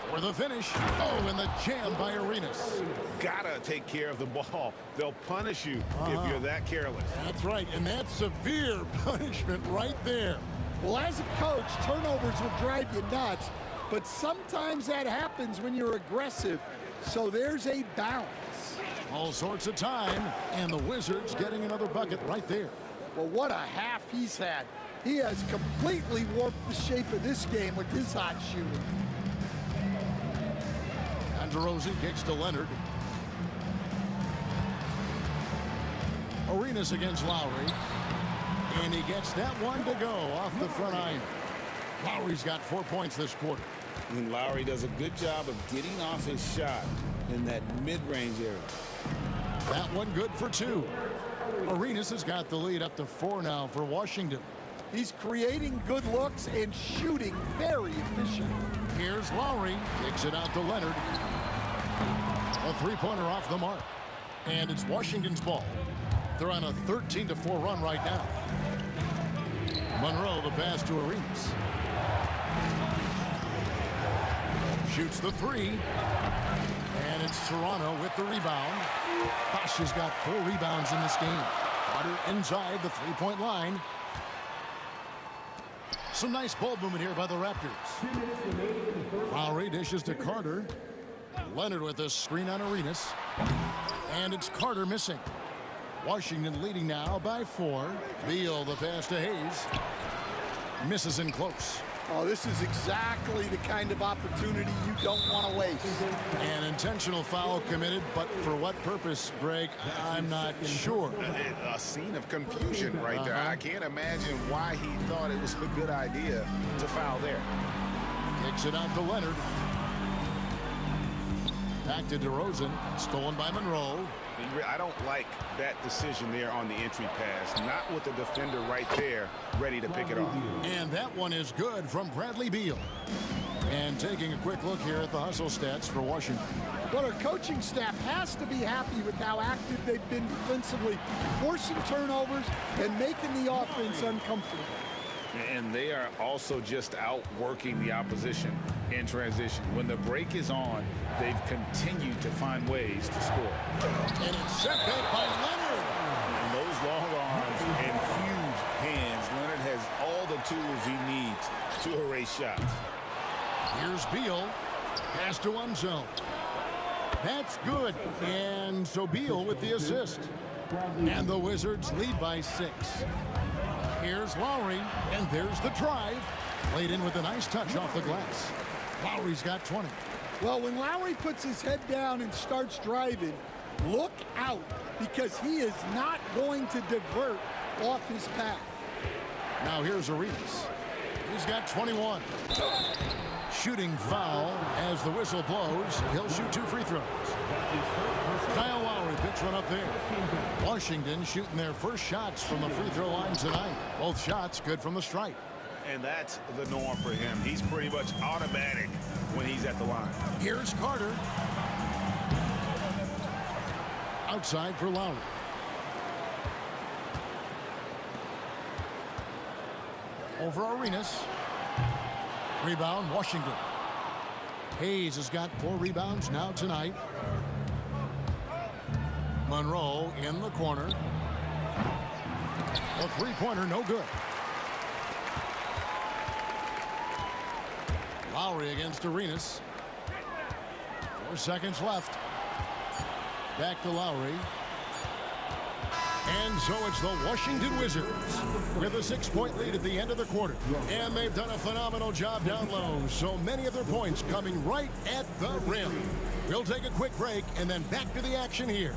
for the finish. Oh, and the jam by Arenas. Gotta take care of the ball. They'll punish you if you're that careless. That's right, and that's severe punishment right there. Well, as a coach, turnovers will drive you nuts, but sometimes that happens when you're aggressive, so there's a balance. All sorts of time, and the Wizards getting another bucket right there. Well, what a half he's had. He has completely warped the shape of this game with his hot shooting. And DeRozan kicks to Leonard. Arenas against Lowry. And he gets that one to go off the front iron. Lowry's got 4 points this quarter. And Lowry does a good job of getting off his shot in that mid-range area. That one good for 2. Arenas has got the lead up to 4 now for Washington. He's creating good looks and shooting very efficient. Here's Lowry. Kicks it out to Leonard. A three-pointer off the mark. And it's Washington's ball. They're on a 13-4 run right now. Monroe the pass to Arenas. Shoots the 3. And it's Toronto with the rebound. Bosh has got 4 rebounds in this game. Carter inside the three-point line. Some nice ball movement here by the Raptors. Lowry dishes to Carter. Leonard with a screen on Arenas. And it's Carter missing. Washington leading now by 4. Beal the pass to Hayes. Misses in close. Oh, this is exactly the kind of opportunity you don't want to waste. An intentional foul committed, but for what purpose, Greg, I'm not sure. A scene of confusion right there. I can't imagine why he thought it was a good idea to foul there. Kicks it out to Leonard. Back to DeRozan. Stolen by Monroe. I don't like that decision there on the entry pass. Not with the defender right there ready to pick it off. And that one is good from Bradley Beal. And taking a quick look here at the hustle stats for Washington. Well, our coaching staff has to be happy with how active they've been defensively, forcing turnovers and making the offense uncomfortable. And they are also just outworking the opposition in transition. When the break is on, they've continued to find ways to score. And it's set back by Leonard. And those long arms and huge hands, Leonard has all the tools he needs to erase shots. Here's Beal. Pass to Unzone. That's good. And so Beal with the assist. And the Wizards lead by 6. Here's Lowry, and there's the drive. Laid in with a nice touch off the glass. Lowry's got 20. Well, when Lowry puts his head down and starts driving, look out, because he is not going to divert off his path. Now here's Arenas. He's got 21. Shooting foul as the whistle blows. He'll shoot 2 free throws. Kyle Lowry picks one up there. Washington shooting their first shots from the free throw line tonight. Both shots good from the stripe. And that's the norm for him. He's pretty much automatic when he's at the line. Here's Carter. Outside for Lowry. Over Arenas. Rebound, Washington. Hayes has got 4 rebounds now tonight. Monroe in the corner. A three-pointer, no good. Lowry against Arenas. 4 seconds left. Back to Lowry. And so it's the Washington Wizards with a 6-point lead at the end of the quarter. And they've done a phenomenal job down low. So many of their points coming right at the rim. We'll take a quick break and then back to the action here.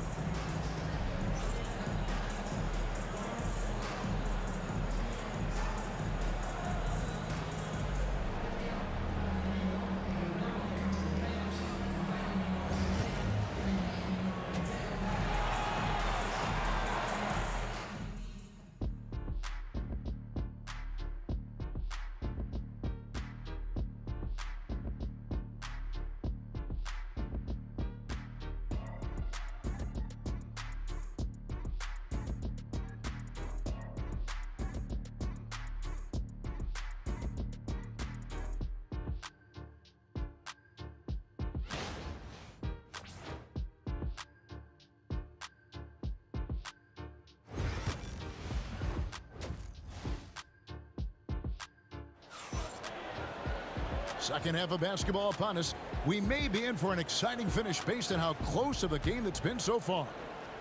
Second half of basketball upon us. We may be in for an exciting finish based on how close of a game that's been so far.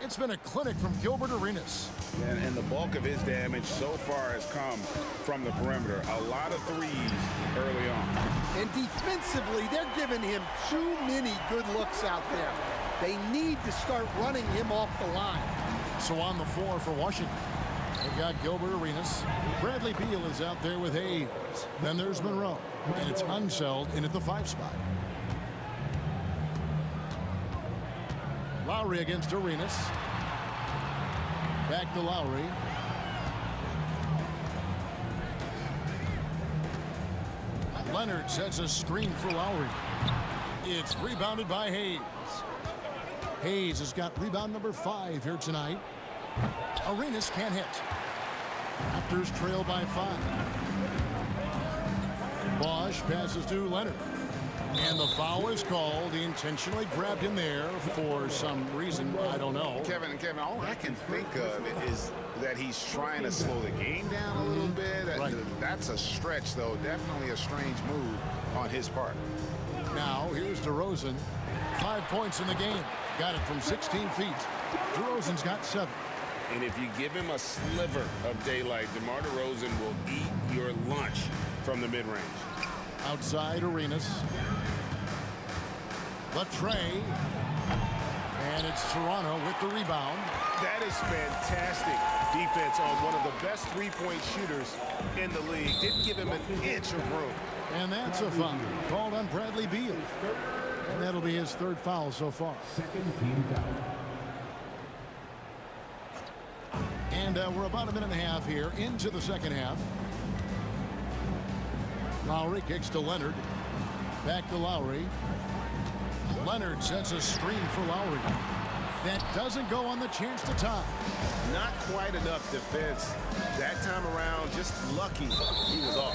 It's been a clinic from Gilbert Arenas. And the bulk of his damage so far has come from the perimeter. A lot of threes early on. And defensively, they're giving him too many good looks out there. They need to start running him off the line. So on the floor for Washington, they've got Gilbert Arenas. Bradley Beal is out there with Hayes. Then there's Monroe. And it's Unseld in at the 5 spot. Lowry against Arenas. Back to Lowry. Leonard sets a screen for Lowry. It's rebounded by Hayes. Hayes has got rebound number 5 here tonight. Arenas can't hit. Raptors trail by 5. Bosch passes to Leonard. And the foul is called. He intentionally grabbed him there for some reason. I don't know. Kevin, all I can think of is that he's trying to slow the game down a little bit. Right. That's a stretch, though. Definitely a strange move on his part. Now, here's DeRozan. 5 points in the game. Got it from 16 feet. DeRozan's got 7. And if you give him a sliver of daylight, DeMar DeRozan will eat your lunch from the mid-range. Outside Arenas. Latre. And it's Toronto with the rebound. That is fantastic defense on one of the best three-point shooters in the league. Didn't give him an inch of room. And that's a foul called on Bradley Beal. And that'll be his third foul so far. Second team foul. And we're about a minute and a half here into the second half. Lowry kicks to Leonard. Back to Lowry. Leonard sets a screen for Lowry. That doesn't go on the chance to tie. Not quite enough defense. That time around, just lucky he was off.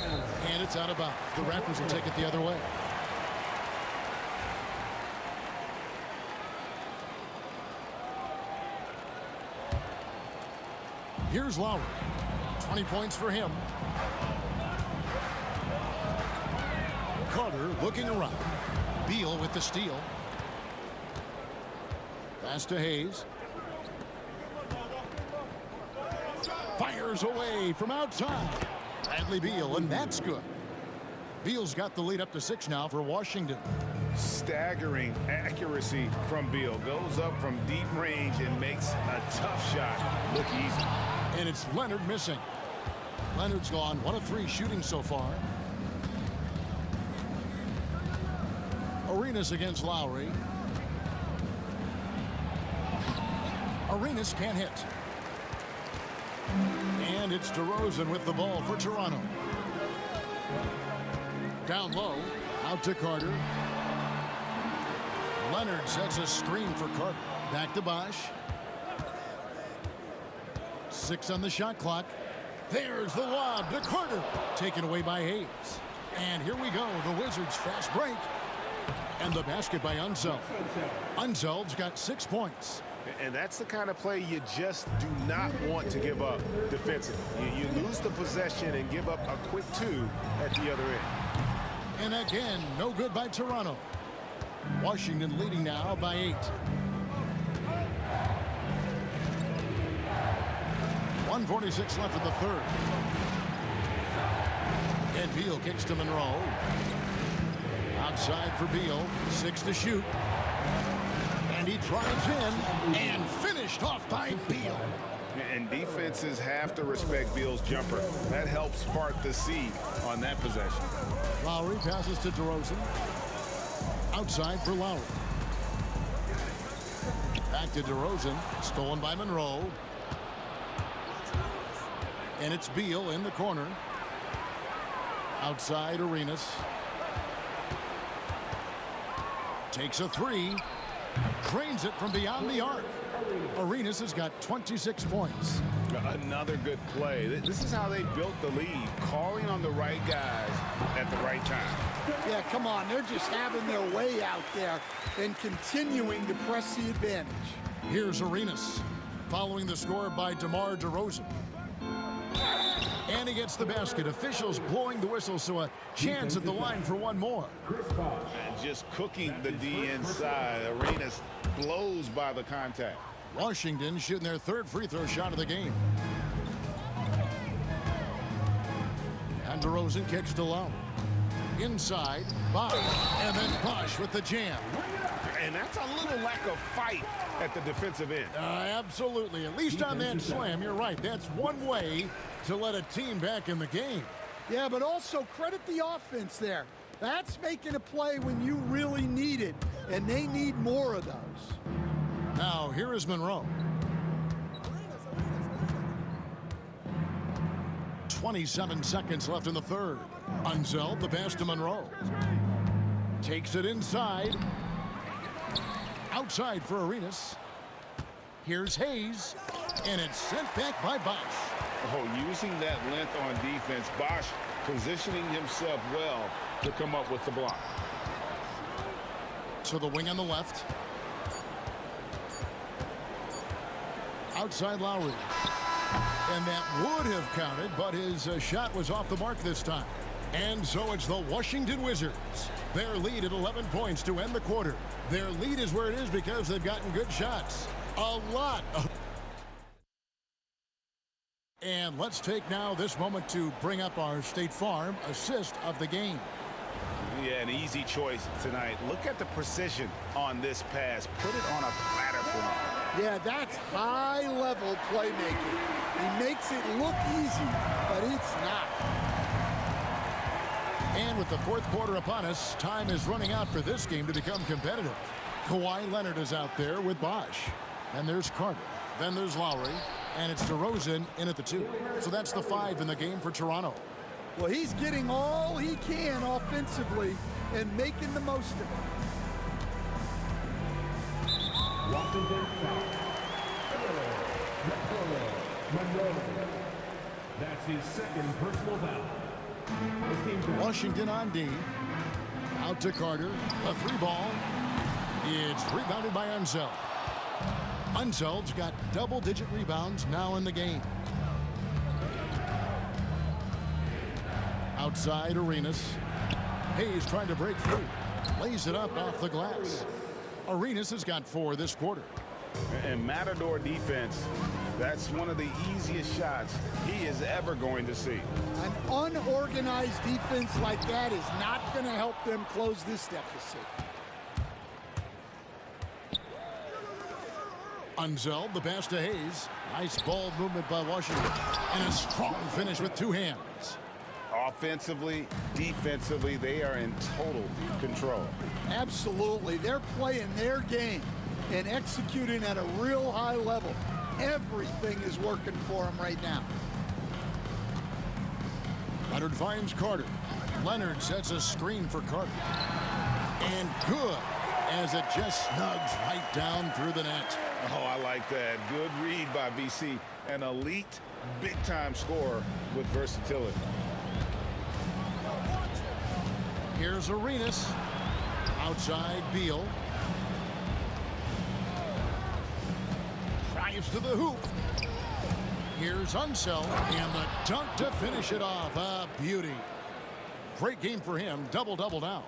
And it's out of bounds. The Raptors will take it the other way. Here's Lowry. 20 points for him. Carter looking around. Beal with the steal. Pass to Hayes. Fires away from outside. Bradley Beal, and that's good. Beal's got the lead up to 6 now for Washington. Staggering accuracy from Beal. Goes up from deep range and makes a tough shot look easy. And it's Leonard missing. Leonard's gone 1 of 3 shooting so far. Arenas against Lowry. Arenas can't hit. And it's DeRozan with the ball for Toronto. Down low, out to Carter. Leonard sets a screen for Carter. Back to Bosch. 6 on the shot clock. There's the lob to Carter. Taken away by Hayes. And here we go, the Wizards' fast break. And the basket by Unseld. Unseld's got 6 points. And that's the kind of play you just do not want to give up defensively. You lose the possession and give up a quick 2 at the other end. And again, no good by Toronto. Washington leading now by 8. 1:46 left in the third. And Beal kicks to Monroe. Outside for Beal. 6 to shoot. And he drives in and finished off by Beal. And defenses have to respect Beal's jumper. That helps spark the seed on that possession. Lowry passes to DeRozan. Outside for Lowry. Back to DeRozan. Stolen by Monroe. And it's Beal in the corner. Outside Arenas. Takes a 3. Cranes it from beyond the arc. Arenas has got 26 points. Another good play. This is how they built the lead, calling on the right guys at the right time. Yeah, come on. They're just having their way out there and continuing to press the advantage. Here's Arenas, following the score by DeMar DeRozan. And he gets the basket. Officials blowing the whistle, so a chance at the line for one more. And just cooking the D inside. Arenas blows by the contact. Washington shooting their 3rd free throw shot of the game. And DeRozan kicks to Lowry. Inside, Bosch, and then Bosch with the jam. And that's a little lack of fight at the defensive end. Absolutely. At least on that slam, you're right. That's one way to let a team back in the game. Yeah, but also credit the offense there. That's making a play when you really need it, and they need more of those. Now, here is Monroe. 27 seconds left in the third. Unseld, the pass to Monroe. Takes it inside. Outside for Arenas. Here's Hayes, and it's sent back by Bosch. Oh, using that length on defense, Bosch positioning himself well to come up with the block. To the wing on the left. Outside Lowry. And that would have counted, but his shot was off the mark this time. And so it's the Washington Wizards. Their lead at 11 points to end the quarter. Their lead is where it is because they've gotten good shots. A lot of... And let's take now this moment to bring up our State Farm assist of the game. Yeah, an easy choice tonight. Look at the precision on this pass. Put it on a platter for him. Yeah, that's high-level playmaking. He makes it look easy, but it's not. And And with the fourth quarter upon us, time is running out for this game to become competitive. Kawhi Leonard is out there with Bosch. And there's Carter. Then there's Lowry. And it's DeRozan in at the 2. So that's the 5 in the game for Toronto. Well, he's getting all he can offensively and making the most of it. Washington foul. Monroe. That's his second personal foul. Washington on D. Out to Carter. A 3 ball. It's rebounded by Unseld. Unseld's got double-digit rebounds now in the game. Outside Arenas. Hayes trying to break through. Lays it up off the glass. Arenas has got 4 this quarter. And Matador defense, that's one of the easiest shots he is ever going to see. An unorganized defense like that is not going to help them close this deficit. Unseld, the pass to Hayes. Nice ball movement by Washington. And a strong finish with 2 hands. Offensively, defensively, they are in total control. Absolutely. They're playing their game and executing at a real high level. Everything is working for them right now. Leonard finds Carter. Leonard sets a screen for Carter. And good, as it just snugs right down through the net. Oh, I like that. Good read by VC. An elite, big-time scorer with versatility. Here's Arenas. Outside Beal. Drives to the hoop. Here's Unseld. And the dunk to finish it off. A beauty. Great game for him. Double-double now.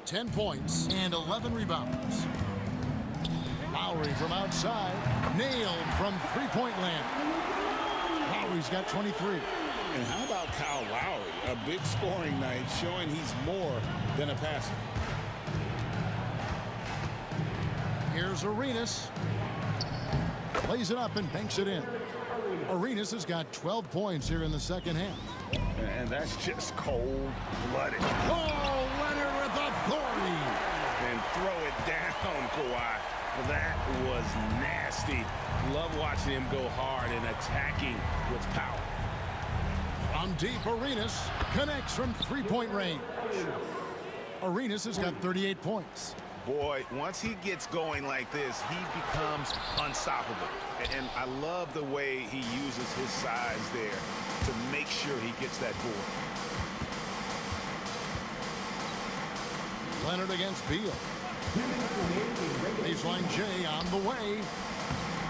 10 points and 11 rebounds. Lowry from outside. Nailed from three-point land. Lowry's got 23. And how about Kyle Lowry? A big scoring night showing he's more than a passer. Here's Arenas. Lays it up and banks it in. Arenas has got 12 points here in the second half. And that's just cold-blooded. Oh, Leonard with authority. And throw it down, Kawhi. That was nasty. Love watching him go hard and attacking with power. From deep, Arenas connects from three-point range. Arenas has got 38 points. Boy, once he gets going like this, he becomes unstoppable. And I love the way he uses his size there to make sure he gets that board. Leonard against Beal. Baseline J on the way.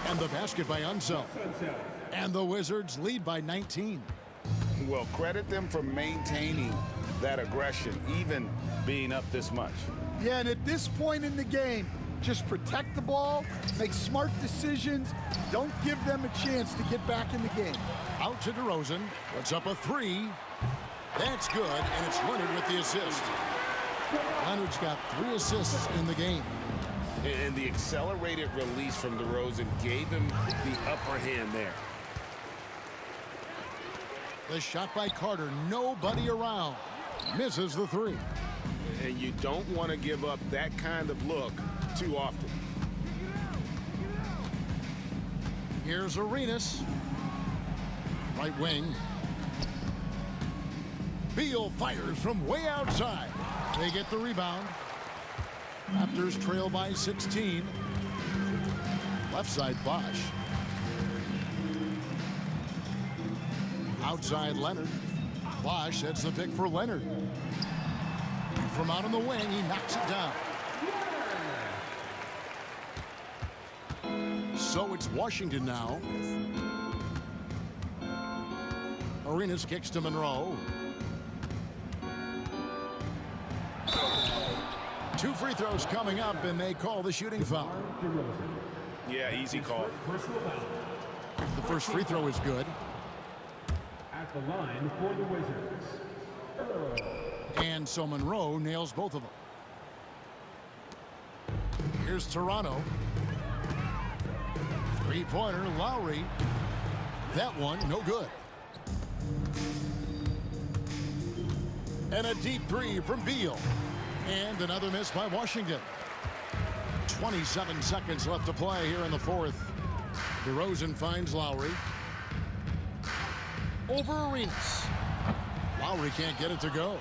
And the basket by Unseld. And the Wizards lead by 19. Well, credit them for maintaining that aggression, even being up this much. Yeah, and at this point in the game, just protect the ball, make smart decisions, don't give them a chance to get back in the game. Out to DeRozan, puts up a 3. That's good, and it's Leonard with the assist. Leonard's got 3 assists in the game. And the accelerated release from DeRozan gave him the upper hand there. The shot by Carter, nobody around. Misses the 3. And you don't want to give up that kind of look too often. Here's Arenas. Right wing. Beal fires from way outside. They get the rebound. Raptors trail by 16. Left side, Bosch. Outside, Leonard. Bosch sets the pick for Leonard. From out on the wing, he knocks it down. So it's Washington now. Arenas kicks to Monroe. 2 free throws coming up, and they call the shooting foul. Yeah, easy call. The first free throw is good. At the line for the Wizards. And so Monroe nails both of them. Here's Toronto. Three-pointer, Lowry. That one, no good. And a deep three from Beal. And another miss by Washington. 27 seconds left to play here in the fourth. DeRozan finds Lowry. Over Arenas. Lowry can't get it to go.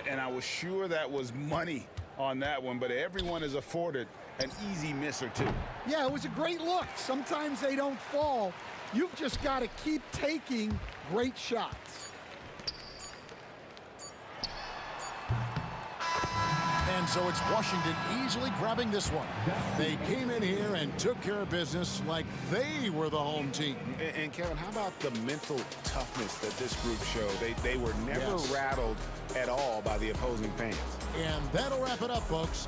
And I was sure that was money on that one, but everyone is afforded an easy miss or two. Yeah, it was a great look. Sometimes they don't fall. You've just got to keep taking great shots. And so it's Washington easily grabbing this one. They came in here and took care of business like they were the home team. And Kevin, how about the mental toughness that this group showed? They were never rattled at all by the opposing fans. And that'll wrap it up, folks.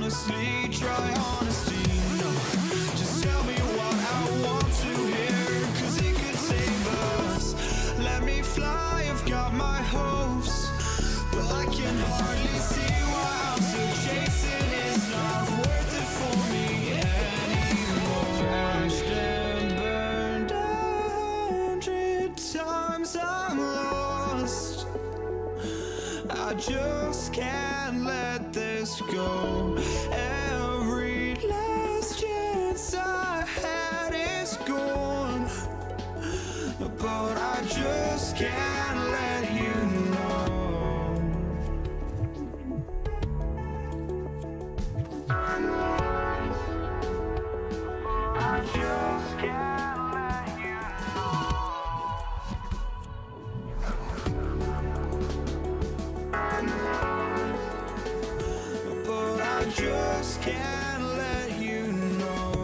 honestly, try honesty, no. Just tell me what I want to hear, 'cause it could save us. Let me fly, I've got my hopes, but I can hardly see why I'm still chasing. It's not worth it for me anymore. Ashed and burned 100 times I'm lost. I just can't let this go. Every last chance I had is gone. just can't let you know.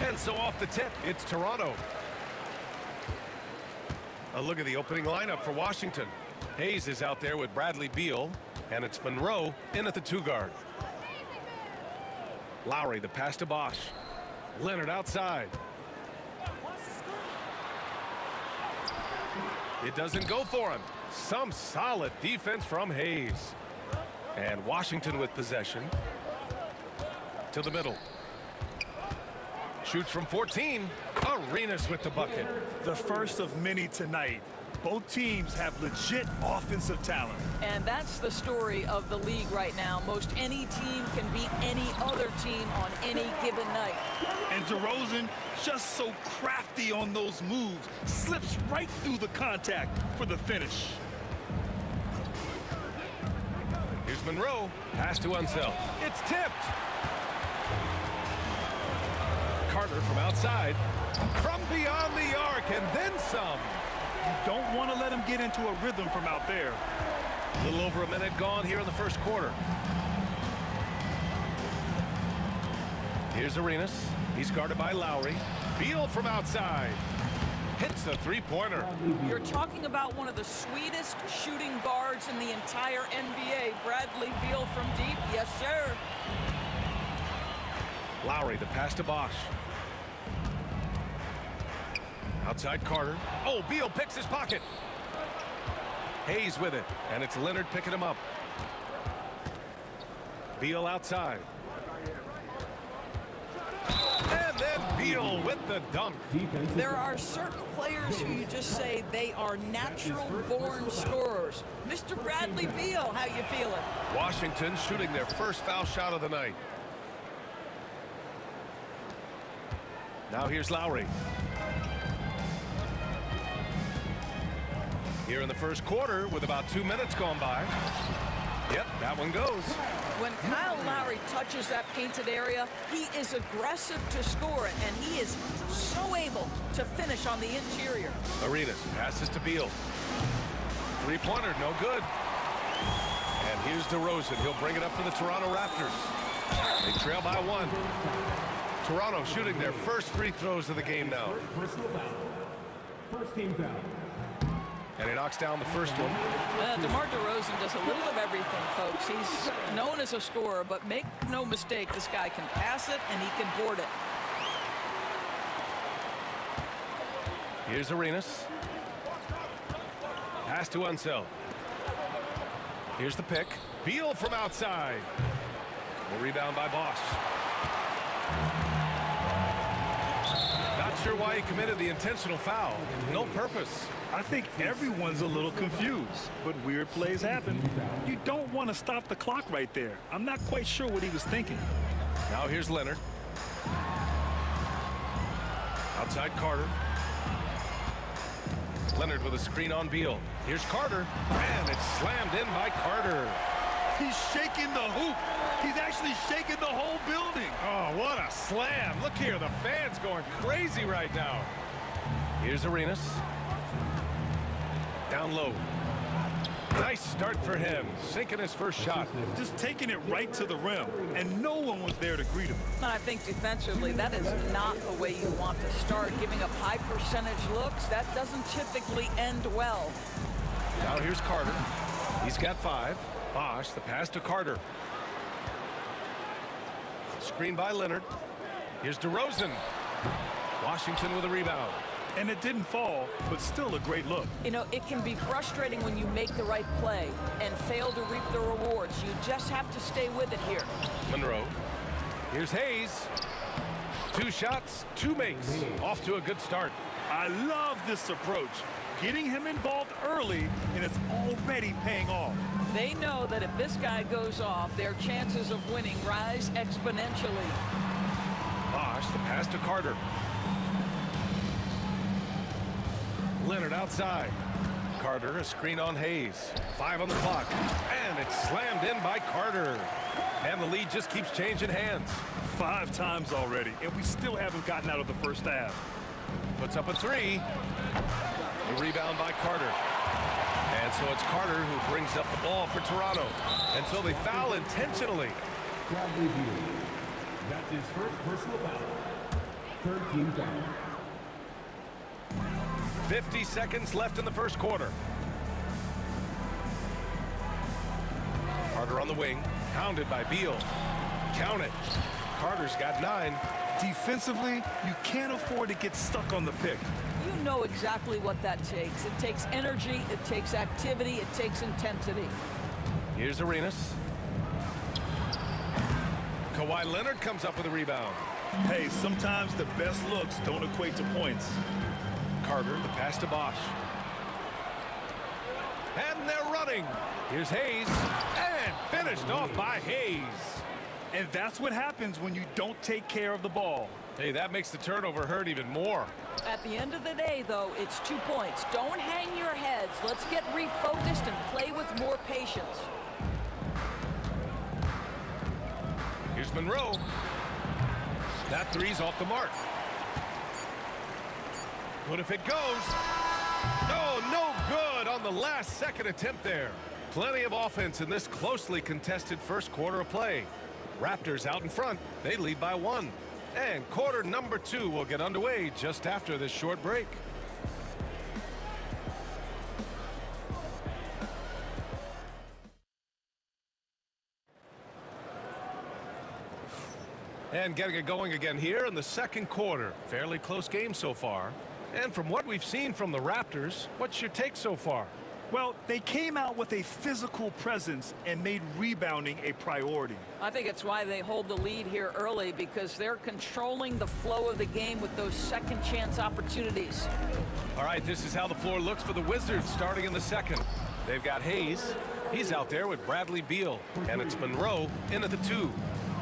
And so off the tip, it's Toronto. A look at the opening lineup for Washington. Hayes is out there with Bradley Beal, and it's Monroe in at the 2-guard. Lowry, the pass to Bosch. Leonard outside. It doesn't go for him. Some solid defense from Hayes. And Washington with possession. To the middle. Shoots from 14. Arenas with the bucket. The first of many tonight. Both teams have legit offensive talent. And that's the story of the league right now. Most any team can beat any other team on any given night. And DeRozan, just so crafty on those moves, slips right through the contact for the finish. Here's Monroe. Pass to Unseld. It's tipped. Carter from outside. From beyond the arc, and then some. You don't want to let him get into a rhythm from out there. A little over a minute gone here in the first quarter. Here's Arenas. He's guarded by Lowry. Beal from outside. Hits the three-pointer. You're talking about one of the sweetest shooting guards in the entire NBA. Bradley Beal from deep. Yes, sir. Lowry, the pass to Bosch. Outside Carter. Oh, Beal picks his pocket. Hayes with it, and it's Leonard picking him up. Beal outside. And then Beal with the dunk. There are certain players who you just say they are natural-born scorers. Mr. Bradley Beal, how you feeling? Washington shooting their first foul shot of the night. Now here's Lowry. Here in the first quarter with about 2 minutes gone by. Yep, that one goes. When Kyle Lowry touches that painted area, he is aggressive to score it, and he is so able to finish on the interior. Arenas passes to Beal. Three-pointer, no good. And here's DeRozan. He'll bring it up for the Toronto Raptors. They trail by 1. Toronto shooting their first free throws of the game now. First team foul. And he knocks down the first one. DeMar DeRozan does a little of everything, folks. He's known as a scorer, but make no mistake, this guy can pass it and he can board it. Here's Arenas. Pass to Unseld. Here's the pick. Beal from outside. The rebound by Bosch. Not sure why he committed the intentional foul. No purpose. I think everyone's a little confused, but weird plays happen. You don't want to stop the clock right there. I'm not quite sure what he was thinking. Now here's Leonard. Outside Carter. Leonard with a screen on Beal. Here's Carter, and it's slammed in by Carter. He's shaking the hoop. He's actually shaking the whole building. Oh, what a slam. Look here, the fans going crazy right now. Here's Arenas. Down low. Nice start for him, sinking his first shot. Just taking it right to the rim, and no one was there to greet him. I think defensively, that is not the way you want to start. Giving up high percentage looks, that doesn't typically end well. Now here's Carter. He's got 5. Bosch, the pass to Carter. Screen by Leonard. Here's DeRozan. Washington with a rebound. And it didn't fall, but still a great look. You know, it can be frustrating when you make the right play and fail to reap the rewards. You just have to stay with it here. Monroe. Here's Hayes. 2 shots, 2 makes. Off to a good start. I love this approach. Getting him involved early, and it's already paying off. They know that if this guy goes off, their chances of winning rise exponentially. Bosch, the pass to Carter. Leonard outside. Carter, a screen on Hayes. 5 on the clock. And it's slammed in by Carter. And the lead just keeps changing hands. 5 times already, and we still haven't gotten out of the first half. Puts up a 3. The rebound by Carter. And so it's Carter who brings up the ball for Toronto. And so they foul intentionally. Bradley Beal. That's his first personal foul. 13 foul. 50 seconds left in the first quarter. Carter on the wing, hounded by Beal. Count it. Carter's got 9. Defensively, you can't afford to get stuck on the pick. You know exactly what that takes. It takes energy, it takes activity, it takes intensity. Here's Arenas. Kawhi Leonard comes up with a rebound. Hey, sometimes the best looks don't equate to points. Carter, the pass to Bosch. And they're running. Here's Hayes. And finished off by Hayes. And that's what happens when you don't take care of the ball. Hey, that makes the turnover hurt even more. At the end of the day, though, it's 2 points. Don't hang your heads. Let's get refocused and play with more patience. Here's Monroe. That 3's off the mark. What if it goes? Oh, no good on the last second attempt there. Plenty of offense in this closely contested first quarter of play. Raptors out in front. They lead by 1. And quarter number 2 will get underway just after this short break. And getting it going again here in the second quarter. Fairly close game so far. And from what we've seen from the Raptors, what's your take so far? Well, they came out with a physical presence and made rebounding a priority. I think it's why they hold the lead here early, because they're controlling the flow of the game with those second chance opportunities. All right, this is how the floor looks for the Wizards starting in the second. They've got Hayes. He's out there with Bradley Beal. And it's Monroe in at the 2.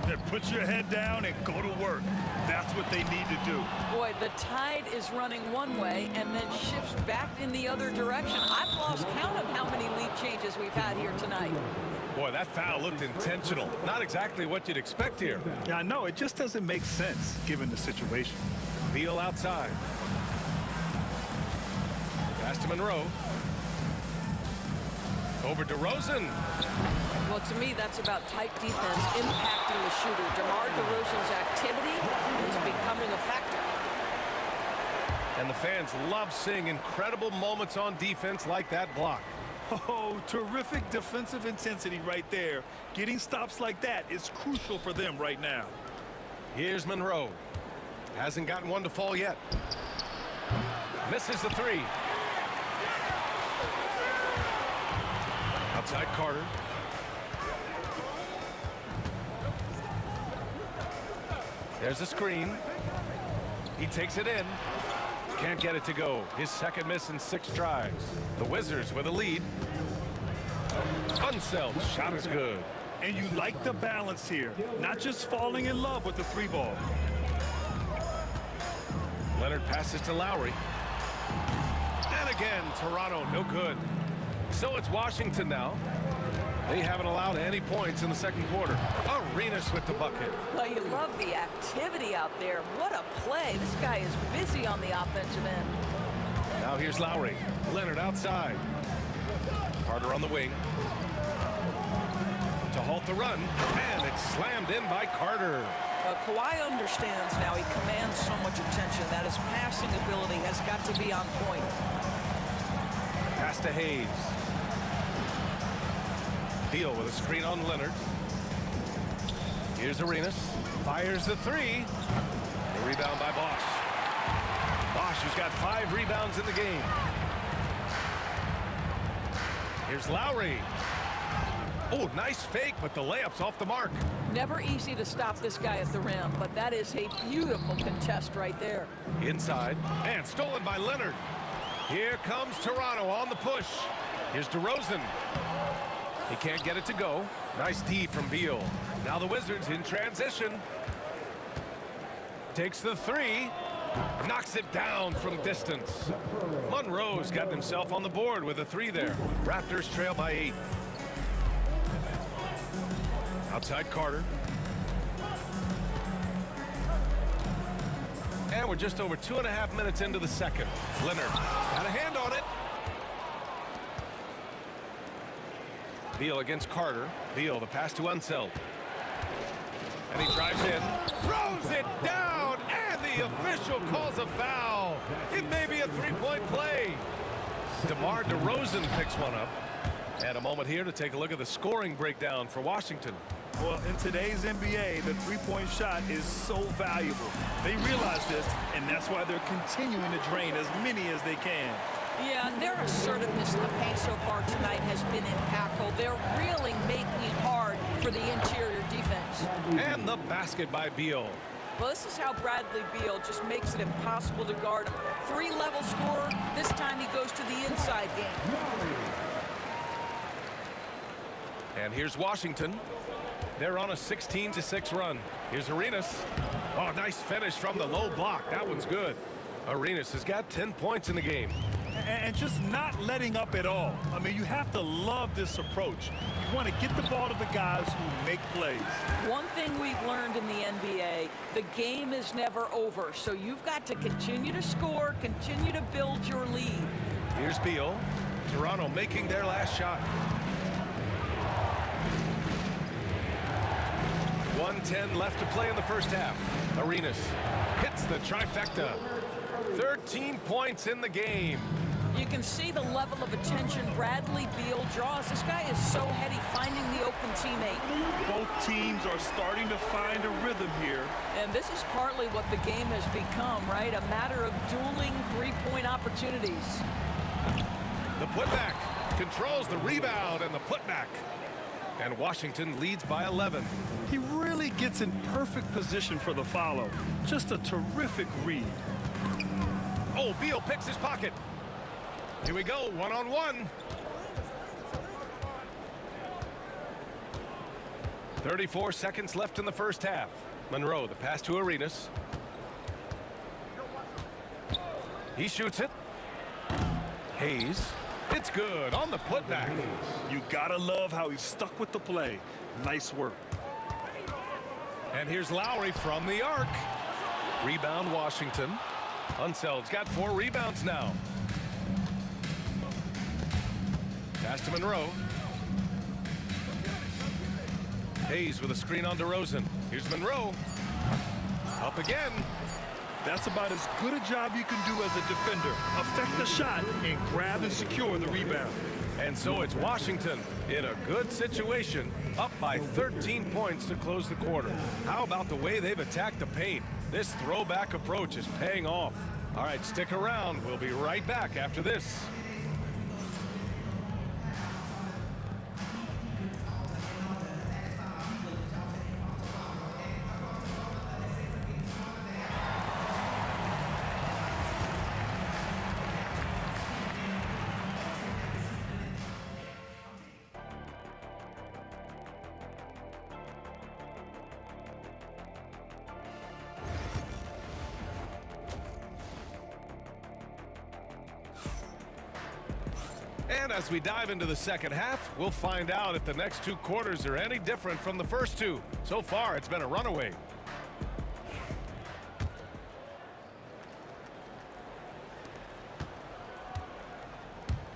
Then put your head down and go to work. That's what they need to do. Boy, the tide is running one way and then shifts back in the other direction. I've lost count of how many lead changes we've had here tonight. Boy, that foul looked intentional. Not exactly what you'd expect here. Yeah, I know. It just doesn't make sense given the situation. Beal outside. Pass to Monroe. Over to DeRozan. Well, to me, that's about tight defense impacting the shooter. DeMar DeRozan's activity is becoming a factor. And the fans love seeing incredible moments on defense like that block. Oh, terrific defensive intensity right there. Getting stops like that is crucial for them right now. Here's Monroe. Hasn't gotten one to fall yet. Misses the 3. Outside Carter. There's a screen. He takes it in. Can't get it to go. His second miss in 6 tries. The Wizards with a lead. Unself shot is good. And you like the balance here. Not just falling in love with the 3 ball. Leonard passes to Lowry. And again, Toronto, no good. So it's Washington now. They haven't allowed any points in the second quarter. Arenas with the bucket. Well, you love the activity out there. What a play. This guy is busy on the offensive end. Now here's Lowry. Leonard outside. Carter on the wing. To halt the run, and it's slammed in by Carter. Kawhi understands now. He commands so much attention that his passing ability has got to be on point. Pass to Hayes. Beal with a screen on Leonard. Here's Arenas. Fires the three. The rebound by Bosch. Bosch, who's got 5 rebounds in the game. Here's Lowry. Oh, nice fake, but the layup's off the mark. Never easy to stop this guy at the rim, but that is a beautiful contest right there. Inside, and stolen by Leonard. Here comes Toronto on the push. Here's DeRozan. He can't get it to go. Nice D from Beal. Now the Wizards in transition. Takes the three. Knocks it down from distance. Monroe's got himself on the board with a 3 there. Raptors trail by 8. Outside Carter. And we're just over 2.5 minutes into the second. Leonard got a hand on it. Beal against Carter. Beal, the pass to Unseld. And he drives in, throws it down, and the official calls a foul. It may be a 3-point play. DeMar DeRozan picks one up. And a moment here to take a look at the scoring breakdown for Washington. Well, in today's NBA, the three-point shot is so valuable. They realize this, and that's why they're continuing to drain as many as they can. Yeah, and their assertiveness in the paint so far tonight has been impactful. They're really making it hard for the interior defense. And the basket by Beal. Well, this is how Bradley Beal just makes it impossible to guard him. 3-level scorer. This time he goes to the inside game. And here's Washington. They're on a 16-6 run. Here's Arenas. Oh, nice finish from the low block. That one's good. Arenas has got 10 points in the game. And just not letting up at all. I mean, you have to love this approach. You want to get the ball to the guys who make plays. One thing we've learned in the NBA, the game is never over. So you've got to continue to score, continue to build your lead. Here's Beal. Toronto making their last shot. 1:10 left to play in the first half. Arenas hits the trifecta. 13 points in the game. You can see the level of attention Bradley Beal draws. This guy is so heady finding the open teammate. Both teams are starting to find a rhythm here. And this is partly what the game has become, right? A matter of dueling three-point opportunities. The putback controls the rebound and the putback. And Washington leads by 11. He really gets in perfect position for the follow. Just a terrific read. Oh, Beal picks his pocket. Here we go, one-on-one. 34 seconds left in the first half. Monroe, the pass to Arenas. He shoots it. Hayes. It's good on the putback. You gotta love how he stuck with the play. Nice work. And here's Lowry from the arc. Rebound Washington. Unseld's got 4 rebounds now. Pass to Monroe. Hayes with a screen on DeRozan. Here's Monroe. Up again. That's about as good a job you can do as a defender. Affect the shot and grab and secure the rebound. And so it's Washington in a good situation, up by 13 points to close the quarter. How about the way they've attacked the paint? This throwback approach is paying off. All right, stick around. We'll be right back after this. And as we dive into the second half, we'll find out if the next 2 quarters are any different from the first 2. So far, it's been a runaway.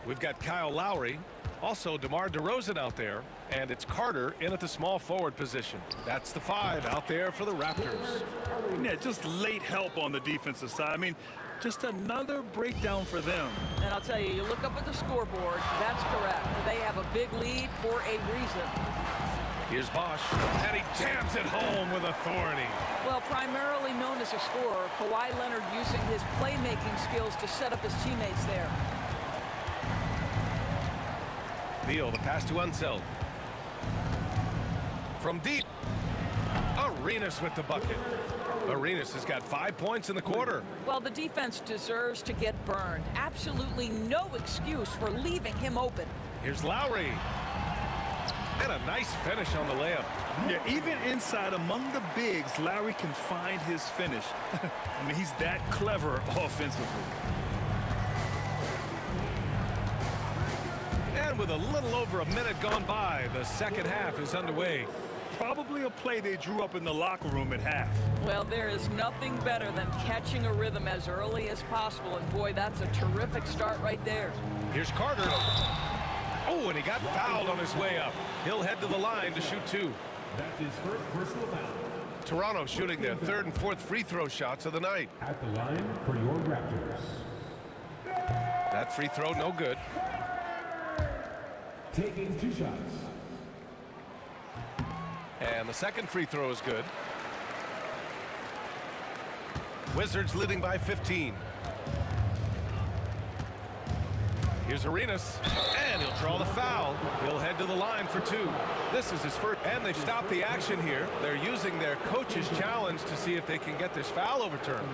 We've got Kyle Lowry. Also, DeMar DeRozan out there, and it's Carter in at the small forward position. That's the 5 out there for the Raptors. Yeah, just late help on the defensive side. I mean, just another breakdown for them. And I'll tell you, you look up at the scoreboard, that's correct. They have a big lead for a reason. Here's Bosch, and he jams it home with authority. Well, primarily known as a scorer, Kawhi Leonard using his playmaking skills to set up his teammates there. Beal, the pass to Unseld. From deep, Arenas with the bucket. Arenas has got 5 points in the quarter. Well, the defense deserves to get burned. Absolutely no excuse for leaving him open. Here's Lowry. And a nice finish on the layup. Yeah, even inside among the bigs, Lowry can find his finish. I mean, he's that clever offensively. And with a little over a minute gone by, the second half is underway. Probably a play they drew up in the locker room at half. Well, there is nothing better than catching a rhythm as early as possible, and boy, that's a terrific start right there. Here's Carter. Oh, and he got fouled on his way up. He'll head to the line to shoot 2. That's his first personal foul. Toronto shooting their 3rd and 4th free throw shots of the night. At the line for your Raptors. That free throw, no good. Taking 2 shots. And the second free throw is good. Wizards leading by 15. Here's Arenas, and he'll draw the foul. He'll head to the line for 2. This is his first, and they've stopped the action here. They're using their coach's challenge to see if they can get this foul overturned.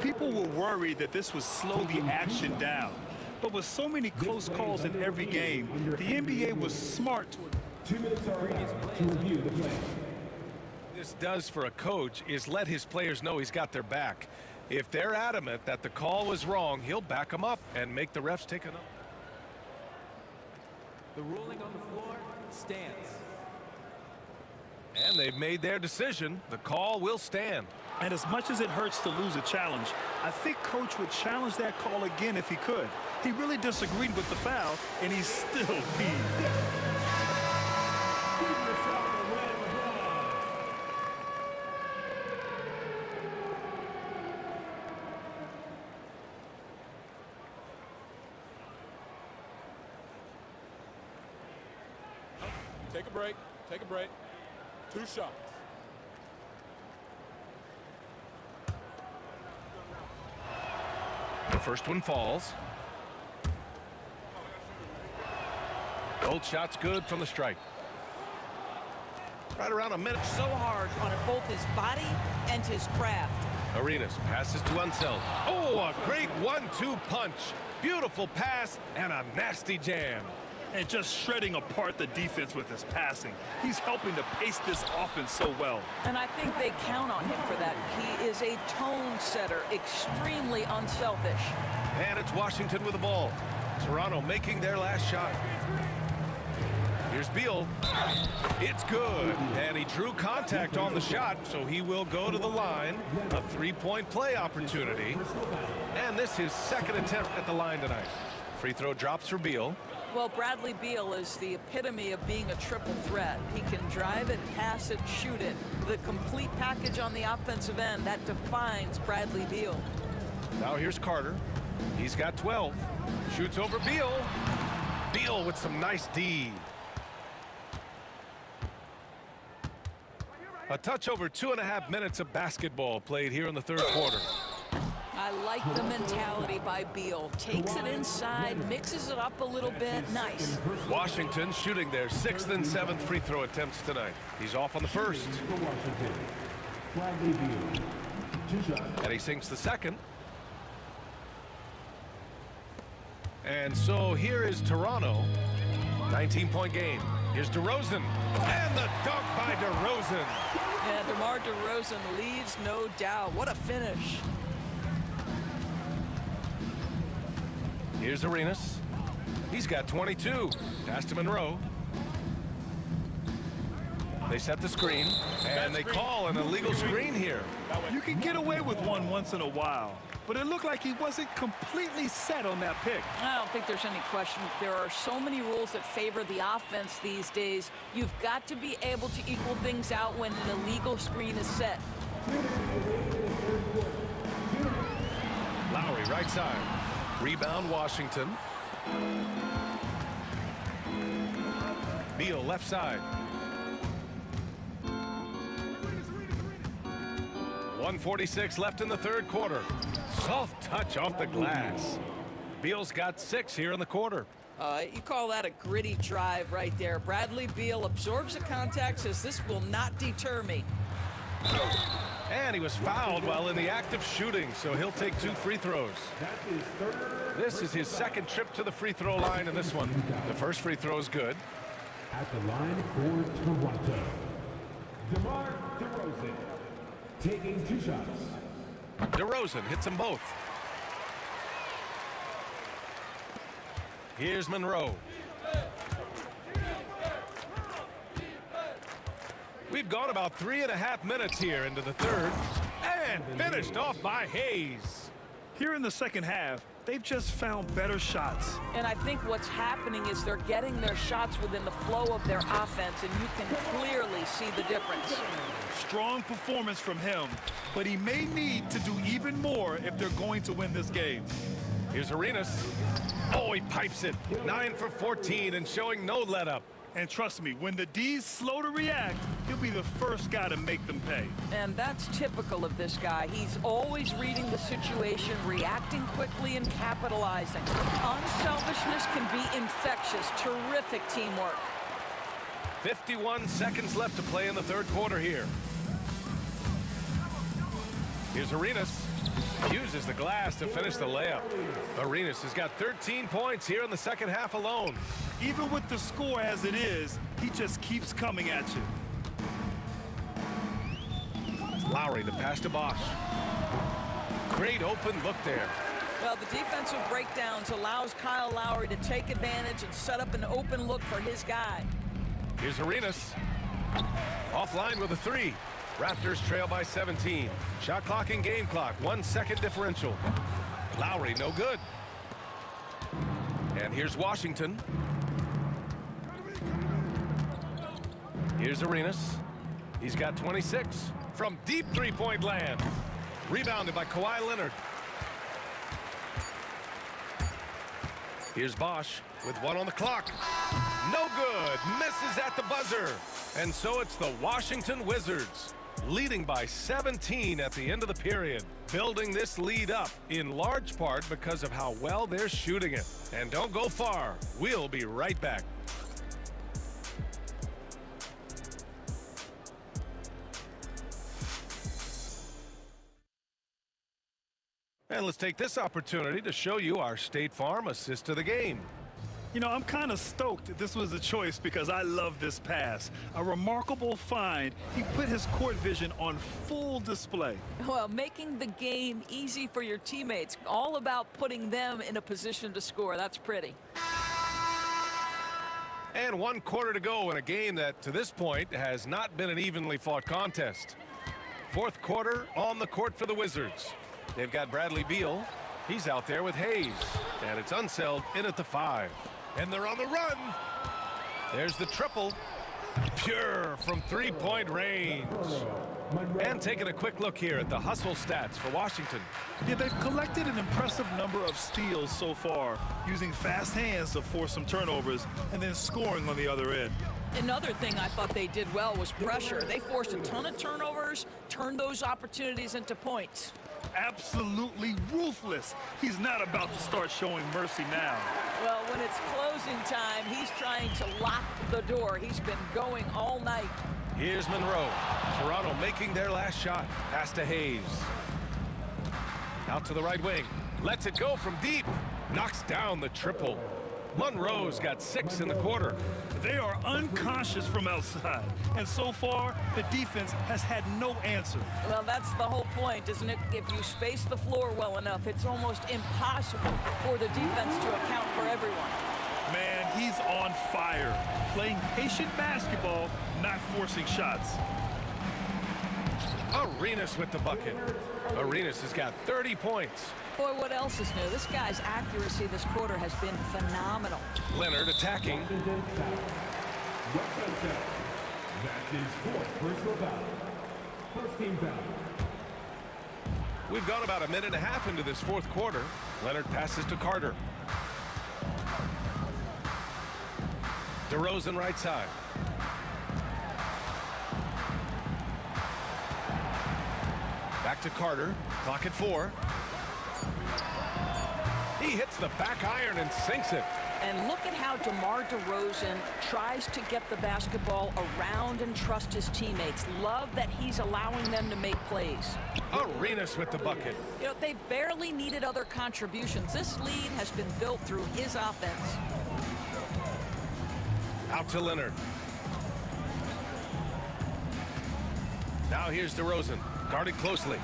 People were worried that this would slow the action down. But with so many close calls in every game, the NBA was smart. 2 minutes are up to review the play. This does for a coach is let his players know he's got their back. If they're adamant that the call was wrong, he'll back them up and make the refs take another. The ruling on the floor stands. And they've made their decision. The call will stand. And as much as it hurts to lose a challenge, I think Coach would challenge that call again if he could. He really disagreed with the foul, and he's still peeved. Take a break. Take a break. 2 shots. The first one falls. Both shots good from the stripe. Right around a minute. So hard on both his body and his craft. Arenas passes to Unseld. Oh, a great 1-2 punch. Beautiful pass and a nasty jam. And just shredding apart the defense with his passing. He's helping to pace this offense so well. And I think they count on him for that. He is a tone setter, extremely unselfish. And it's Washington with the ball. Toronto making their last shot. Here's Beal. It's good. And he drew contact on the shot, so he will go to the line. A 3-point play opportunity. And this is his second attempt at the line tonight. Free throw drops for Beal. Well, Bradley Beal is the epitome of being a triple threat. He can drive it, pass it, shoot it. The complete package on the offensive end, that defines Bradley Beal. Now here's Carter. He's got 12. Shoots over Beal. Beal with some nice D. A touch over 2.5 minutes of basketball played here in the 3rd quarter. I like the mentality by Beal. Takes it inside, mixes it up a little bit. Nice. Washington shooting their 6th and 7th free throw attempts tonight. He's off on the first. And he sinks the second. And so here is Toronto. 19-point game. Here's DeRozan. And the dunk by DeRozan. Yeah, DeMar DeRozan leaves no doubt. What a finish. Here's Arenas. He's got 22. Pass to Monroe. They set the screen, and they call an illegal screen here. You can get away with one once in a while, but it looked like he wasn't completely set on that pick. I don't think there's any question. There are so many rules that favor the offense these days. You've got to be able to equal things out when an illegal screen is set. Lowry, right side. Rebound, Washington. Beal, left side. 1:46 left in the third quarter. Soft touch off the glass. Beal's got 6 here in the quarter. You call that a gritty drive right there. Bradley Beal absorbs the contact, says this will not deter me. And he was fouled while in the act of shooting, so he'll take 2 free throws. This is his second trip to the free throw line in this one. The first free throw is good. At the line for Toronto, DeMar DeRozan, taking 2 shots. DeRozan hits them both. Here's Monroe. We've gone about 3.5 minutes here into the third, and finished off by Hayes. Here in the second half, they've just found better shots. And I think what's happening is they're getting their shots within the flow of their offense, and you can clearly see the difference. Strong performance from him, but he may need to do even more if they're going to win this game. Here's Arenas. Oh, he pipes it. 9 for 14 and showing no let up. And trust me, when the D's slow to react, he'll be the first guy to make them pay. And that's typical of this guy. He's always reading the situation, reacting quickly and capitalizing. Unselfishness can be infectious. Terrific teamwork. 51 seconds left to play in the third quarter here. Here's Arenas. Uses the glass to finish the layup. Arenas has got 13 points here in the second half alone. Even with the score as it is, he just keeps coming at you. Lowry, the pass to Bosch. Great open look there. Well, the defensive breakdowns allows Kyle Lowry to take advantage and set up an open look for his guy. Here's Arenas. Offline with a 3. Raptors trail by 17. Shot clock and game clock. 1 second differential. Lowry, no good. And here's Washington. Here's Arenas. He's got 26 from deep three-point land. Rebounded by Kawhi Leonard. Here's Bosch with 1 on the clock. No good. Misses at the buzzer. And so it's the Washington Wizards leading by 17 at the end of the period, building this lead up in large part because of how well they're shooting it. And don't go far. We'll be right back. And let's take this opportunity to show you our State Farm assist of the game. You know, I'm kind of stoked that this was a choice because I love this pass. A remarkable find. He put his court vision on full display. Well, making the game easy for your teammates. All about putting them in a position to score. That's pretty. And 1 quarter to go in a game that, to this point, has not been an evenly fought contest. Fourth quarter on the court for the Wizards. They've got Bradley Beal. He's out there with Hayes. And it's Unseld in at the 5. And they're on the run. There's the triple. Pure from three-point range. And taking a quick look here at the hustle stats for Washington. Yeah, they've collected an impressive number of steals so far, using fast hands to force some turnovers and then scoring on the other end. Another thing I thought they did well was pressure. They forced a ton of turnovers, turned those opportunities into points. Absolutely ruthless. He's not about to start showing mercy now. Well, when it's closing time, he's trying to lock the door. He's been going all night. Here's Monroe. Toronto making their last shot. Pass to Hayes. Out to the right wing. Lets it go from deep. Knocks down the triple. Monroe's got 6 in the quarter. They are unconscious from outside. And so far, the defense has had no answer. Well, that's the whole point, isn't it? If you space the floor well enough, it's almost impossible for the defense to account for everyone. Man, he's on fire. Playing patient basketball, not forcing shots. Arenas with the bucket. Arenas has got 30 points. Boy, what else is new? This guy's accuracy this quarter has been phenomenal. Leonard attacking. That is fourth personal foul. First team foul. We've gone about a minute and a half into this fourth quarter. Leonard passes to Carter. DeRozan right side. Back to Carter. Clock at 4. He hits the back iron and sinks it. And look at how DeMar DeRozan tries to get the basketball around and trust his teammates. Love that he's allowing them to make plays. Arenas with the bucket. You know, they barely needed other contributions. This lead has been built through his offense. Out to Leonard. Now here's DeRozan, guarded closely.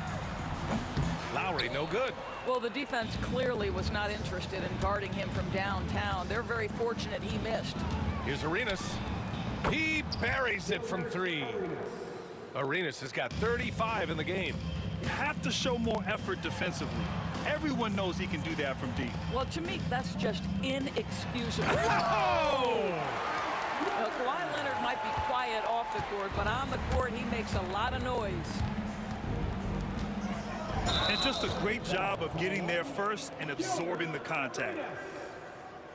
Lowry, no good. Well, the defense clearly was not interested in guarding him from downtown. They're very fortunate he missed. Here's Arenas. He buries it from 3. Arenas has got 35 in the game. You have to show more effort defensively. Everyone knows he can do that from deep. Well, to me, that's just inexcusable. Oh! Kawhi Leonard might be quiet off the court, but on the court, he makes a lot of noise. And just a great job of getting there first and absorbing the contact.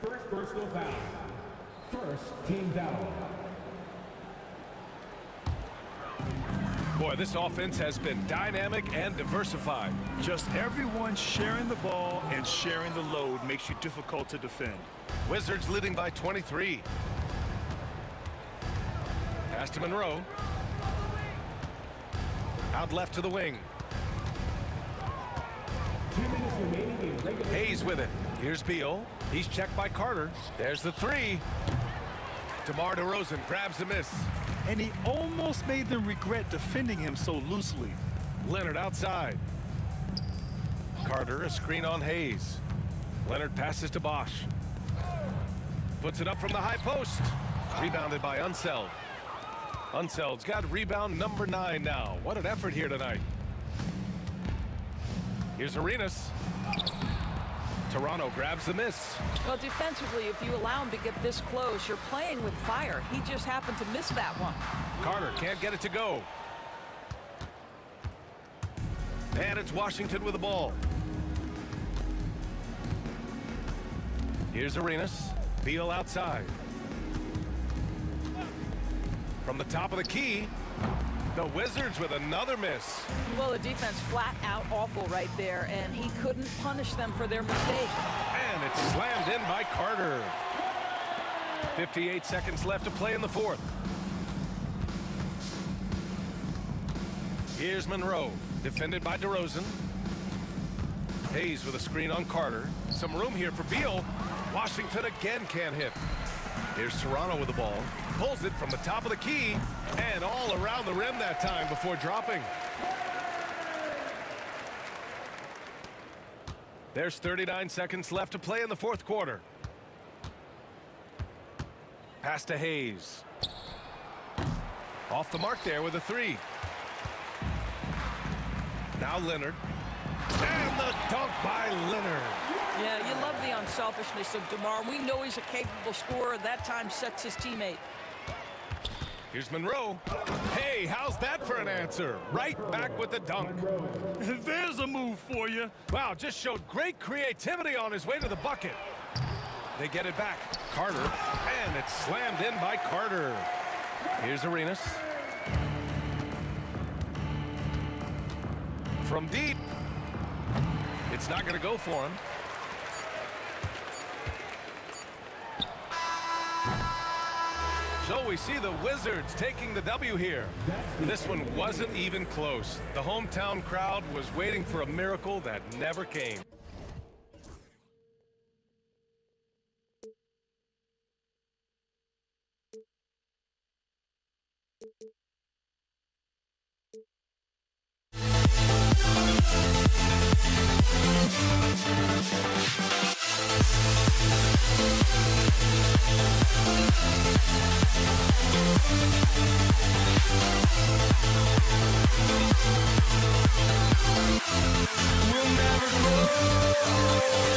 First personal foul. First team foul. Boy, this offense has been dynamic and diversified. Just everyone sharing the ball and sharing the load makes you difficult to defend. Wizards leading by 23. Pass to Monroe. Out left to the wing. 2 minutes remaining in regulation. Hayes with it. Here's Beal. He's checked by Carter. There's the 3. DeMar DeRozan grabs the miss. And he almost made them regret defending him so loosely. Leonard outside. Carter, a screen on Hayes. Leonard passes to Bosch. Puts it up from the high post. Rebounded by Unseld. Unseld's got rebound number 9 now. What an effort here tonight. Here's Arenas. Toronto grabs the miss. Well, defensively, if you allow him to get this close, you're playing with fire. He just happened to miss that one. Carter can't get it to go. And it's Washington with the ball. Here's Arenas. Beal outside. From the top of the key, the Wizards with another miss. Well, the defense flat out awful right there, and he couldn't punish them for their mistake. And it's slammed in by Carter. 58 seconds left to play in the fourth. Here's Monroe, defended by DeRozan. Hayes with a screen on Carter. Some room here for Beal. Washington again can't hit. Here's Toronto with the ball. Pulls it from the top of the key and all around the rim that time before dropping. There's 39 seconds left to play in the fourth quarter. Pass to Hayes. Off the mark there with a 3. Now Leonard. And the dunk by Leonard. Yeah, you love the unselfishness of DeMar. We know he's a capable scorer. That time sets his teammate. Here's Monroe. Hey, how's that for an answer? Right back with the dunk. There's a move for you. Wow, just showed great creativity on his way to the bucket. They get it back. Carter, and it's slammed in by Carter. Here's Arenas. From deep. It's not going to go for him. So we see the Wizards taking the W here. This one wasn't even close. The hometown crowd was waiting for a miracle that never came. We'll never grow.